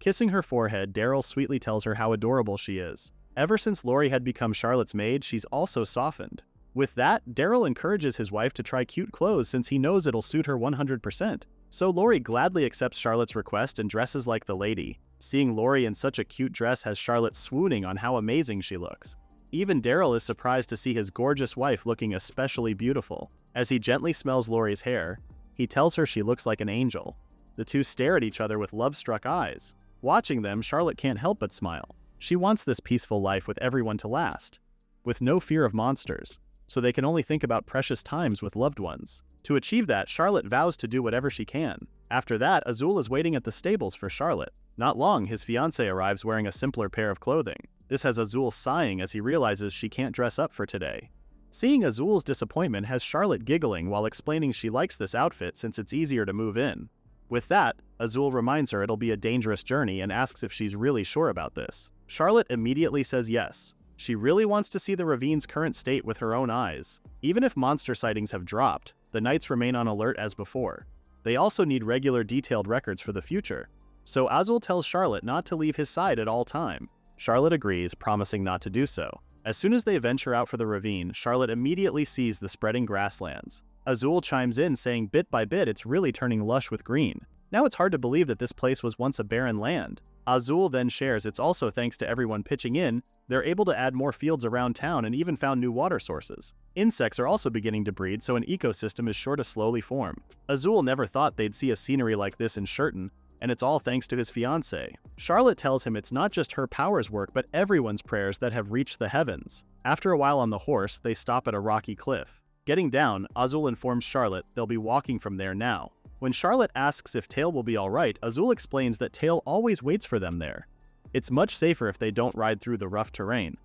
Kissing her forehead, Daryl sweetly tells her how adorable she is. Ever since Lori had become Charlotte's maid, she's also softened. With that, Daryl encourages his wife to try cute clothes since he knows it'll suit her 100%. So Lori gladly accepts Charlotte's request and dresses like the lady. Seeing Lori in such a cute dress has Charlotte swooning on how amazing she looks. Even Daryl is surprised to see his gorgeous wife looking especially beautiful. As he gently smells Lori's hair, he tells her she looks like an angel. The two stare at each other with love-struck eyes. Watching them, Charlotte can't help but smile. She wants this peaceful life with everyone to last, with no fear of monsters, so they can only think about precious times with loved ones. To achieve that, Charlotte vows to do whatever she can. After that, Azul is waiting at the stables for Charlotte. Not long, his fiancé arrives wearing a simpler pair of clothing. This has Azul sighing as he realizes she can't dress up for today. Seeing Azul's disappointment has Charlotte giggling while explaining she likes this outfit since it's easier to move in. With that, Azul reminds her it'll be a dangerous journey and asks if she's really sure about this. Charlotte immediately says yes. She really wants to see the ravine's current state with her own eyes. Even if monster sightings have dropped, the knights remain on alert as before. They also need regular detailed records for the future. So Azul tells Charlotte not to leave his side at all time. Charlotte agrees, promising not to do so. As soon as they venture out for the ravine, Charlotte immediately sees the spreading grasslands. Azul chimes in saying bit by bit it's really turning lush with green. Now it's hard to believe that this place was once a barren land. Azul then shares it's also thanks to everyone pitching in, they're able to add more fields around town and even found new water sources. Insects are also beginning to breed, so an ecosystem is sure to slowly form. Azul never thought they'd see a scenery like this in Shurton, and it's all thanks to his fiancé. Charlotte tells him it's not just her powers work, but everyone's prayers that have reached the heavens. After a while on the horse, they stop at a rocky cliff. Getting down, Azul informs Charlotte they'll be walking from there now. When Charlotte asks if Tail will be alright, Azul explains that Tail always waits for them there. It's much safer if they don't ride through the rough terrain.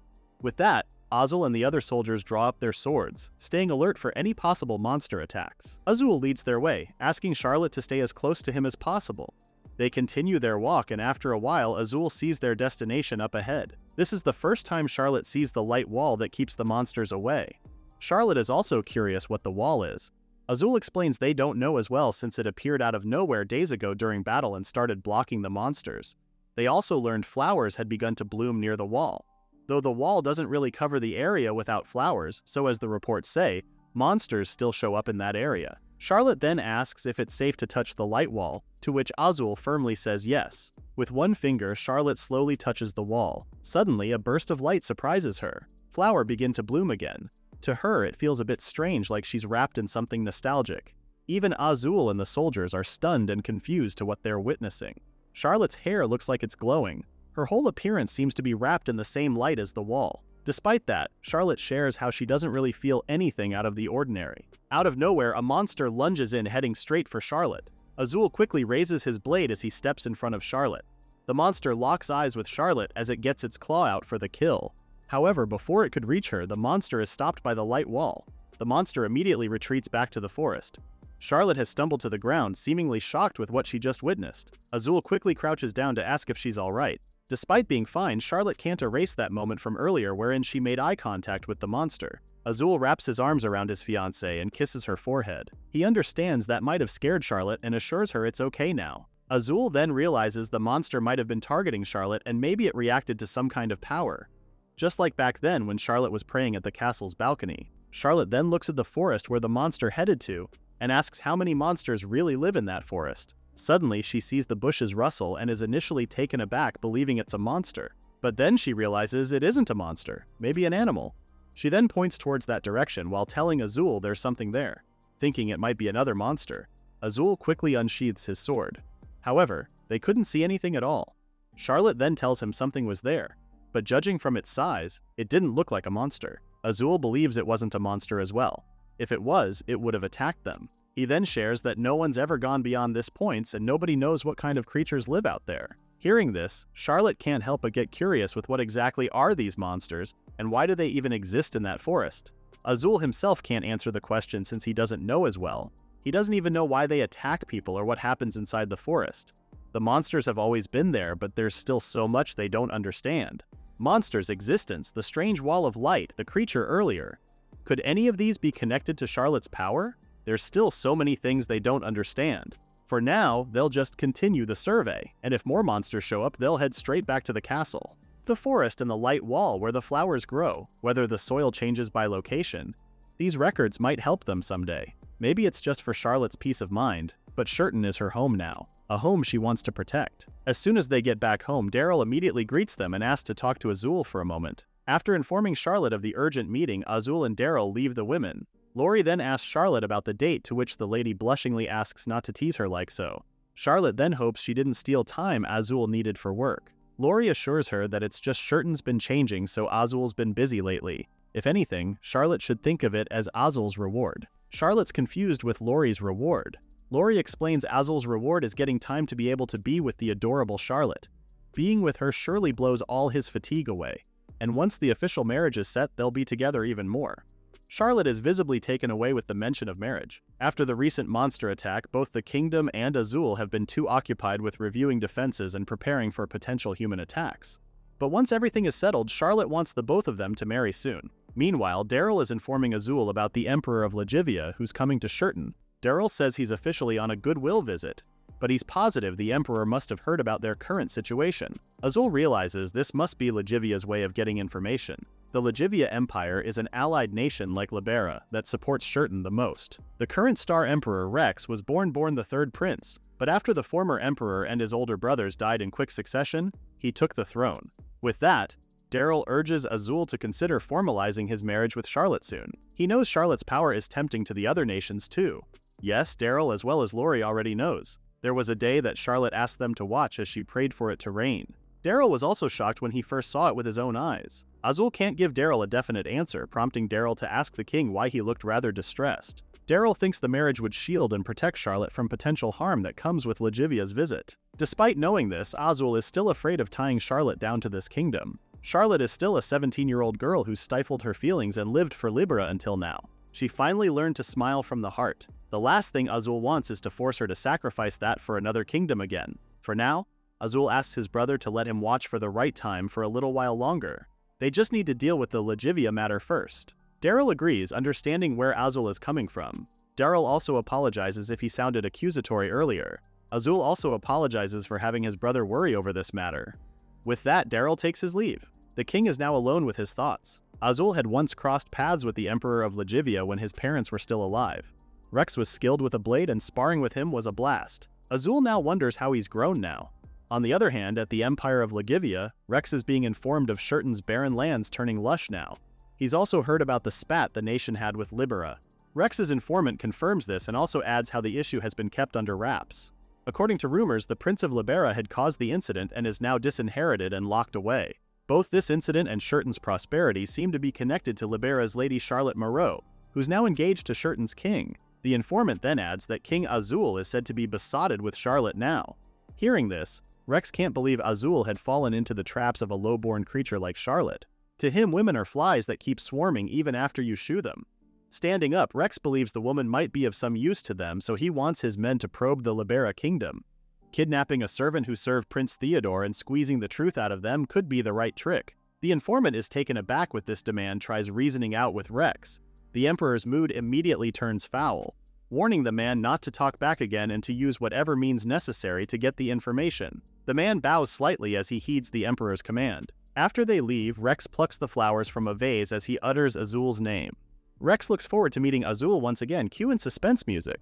With that, Azul and the other soldiers draw up their swords, staying alert for any possible monster attacks. Azul leads their way, asking Charlotte to stay as close to him as possible. They continue their walk, and after a while, Azul sees their destination up ahead. This is the first time Charlotte sees the light wall that keeps the monsters away. Charlotte is also curious what the wall is. Azul explains they don't know as well since it appeared out of nowhere days ago during battle and started blocking the monsters. They also learned flowers had begun to bloom near the wall. Though the wall doesn't really cover the area without flowers, so as the reports say, monsters still show up in that area. Charlotte then asks if it's safe to touch the light wall, to which Azul firmly says yes. With one finger, Charlotte slowly touches the wall. Suddenly, a burst of light surprises her. Flowers begin to bloom again. To her, it feels a bit strange, like she's wrapped in something nostalgic. Even Azul and the soldiers are stunned and confused to what they're witnessing. Charlotte's hair looks like it's glowing. Her whole appearance seems to be wrapped in the same light as the wall. Despite that, Charlotte shares how she doesn't really feel anything out of the ordinary. Out of nowhere, a monster lunges in, heading straight for Charlotte. Azul quickly raises his blade as he steps in front of Charlotte. The monster locks eyes with Charlotte as it gets its claw out for the kill. However, before it could reach her, the monster is stopped by the light wall. The monster immediately retreats back to the forest. Charlotte has stumbled to the ground, seemingly shocked with what she just witnessed. Azul quickly crouches down to ask if she's alright. Despite being fine, Charlotte can't erase that moment from earlier wherein she made eye contact with the monster. Azul wraps his arms around his fiancée and kisses her forehead. He understands that might have scared Charlotte and assures her it's okay now. Azul then realizes the monster might have been targeting Charlotte and maybe it reacted to some kind of power. Just like back then when Charlotte was praying at the castle's balcony. Charlotte then looks at the forest where the monster headed to and asks how many monsters really live in that forest. Suddenly, she sees the bushes rustle and is initially taken aback, believing it's a monster. But then she realizes it isn't a monster, maybe an animal. She then points towards that direction while telling Azul there's something there. Thinking it might be another monster, Azul quickly unsheathes his sword. However, they couldn't see anything at all. Charlotte then tells him something was there, but judging from its size, it didn't look like a monster. Azul believes it wasn't a monster as well. If it was, it would have attacked them. He then shares that no one's ever gone beyond this point and nobody knows what kind of creatures live out there. Hearing this, Charlotte can't help but get curious with what exactly are these monsters and why do they even exist in that forest. Azul himself can't answer the question since he doesn't know as well. He doesn't even know why they attack people or what happens inside the forest. The monsters have always been there, but there's still so much they don't understand. Monsters' existence, the strange wall of light, the creature earlier. Could any of these be connected to Charlotte's power? There's still so many things they don't understand. For now, they'll just continue the survey, and if more monsters show up, they'll head straight back to the castle. The forest and the light wall where the flowers grow, whether the soil changes by location. These records might help them someday. Maybe it's just for Charlotte's peace of mind, but Shurton is her home now, a home she wants to protect. As soon as they get back home, Daryl immediately greets them and asks to talk to Azul for a moment. After informing Charlotte of the urgent meeting, Azul and Daryl leave the women. Lori then asks Charlotte about the date, to which the lady blushingly asks not to tease her like so. Charlotte then hopes she didn't steal time Azul needed for work. Lori assures her that it's just Shurton's been changing, so Azul's been busy lately. If anything, Charlotte should think of it as Azul's reward. Charlotte's confused with Lori's reward. Lori explains Azul's reward is getting time to be able to be with the adorable Charlotte. Being with her surely blows all his fatigue away. And once the official marriage is set, they'll be together even more. Charlotte is visibly taken away with the mention of marriage. After the recent monster attack, both the kingdom and Azul have been too occupied with reviewing defenses and preparing for potential human attacks. But once everything is settled, Charlotte wants the both of them to marry soon. Meanwhile, Daryl is informing Azul about the Emperor of Lagivia who's coming to Shurton. Daryl says he's officially on a goodwill visit, but he's positive the Emperor must have heard about their current situation. Azul realizes this must be Lagivia's way of getting information. The Lagivia Empire is an allied nation like Libera that supports Shurton the most. The current Star Emperor Rex was born the third prince, but after the former emperor and his older brothers died in quick succession, he took the throne. With that, Daryl urges Azul to consider formalizing his marriage with Charlotte soon. He knows Charlotte's power is tempting to the other nations too. Yes, Daryl as well as Lori already knows. There was a day that Charlotte asked them to watch as she prayed for it to rain. Daryl was also shocked when he first saw it with his own eyes. Azul can't give Daryl a definite answer, prompting Daryl to ask the king why he looked rather distressed. Daryl thinks the marriage would shield and protect Charlotte from potential harm that comes with Lagivia's visit. Despite knowing this, Azul is still afraid of tying Charlotte down to this kingdom. Charlotte is still a 17-year-old girl who stifled her feelings and lived for Libera until now. She finally learned to smile from the heart. The last thing Azul wants is to force her to sacrifice that for another kingdom again. For now, Azul asks his brother to let him watch for the right time for a little while longer. They just need to deal with the Lagivia matter first. Daryl agrees, understanding where Azul is coming from. Daryl also apologizes if he sounded accusatory earlier. Azul also apologizes for having his brother worry over this matter. With that, Daryl takes his leave. The king is now alone with his thoughts. Azul had once crossed paths with the Emperor of Lagivia when his parents were still alive. Rex was skilled with a blade and sparring with him was a blast. Azul now wonders how he's grown now. On the other hand, at the Empire of Lagivia, Rex is being informed of Shurton's barren lands turning lush now. He's also heard about the spat the nation had with Libera. Rex's informant confirms this and also adds how the issue has been kept under wraps. According to rumors, the Prince of Libera had caused the incident and is now disinherited and locked away. Both this incident and Shurton's prosperity seem to be connected to Libera's Lady Charlotte Moreau, who's now engaged to Shurton's king. The informant then adds that King Azul is said to be besotted with Charlotte now. Hearing this, Rex can't believe Azul had fallen into the traps of a low-born creature like Charlotte. To him, women are flies that keep swarming even after you shoo them. Standing up, Rex believes the woman might be of some use to them, so he wants his men to probe the Libera kingdom. Kidnapping a servant who served Prince Theodore and squeezing the truth out of them could be the right trick. The informant is taken aback with this demand, tries reasoning out with Rex. The Emperor's mood immediately turns foul, warning the man not to talk back again and to use whatever means necessary to get the information. The man bows slightly as he heeds the Emperor's command. After they leave, Rex plucks the flowers from a vase as he utters Azul's name. Rex looks forward to meeting Azul once again. Cue in suspense music.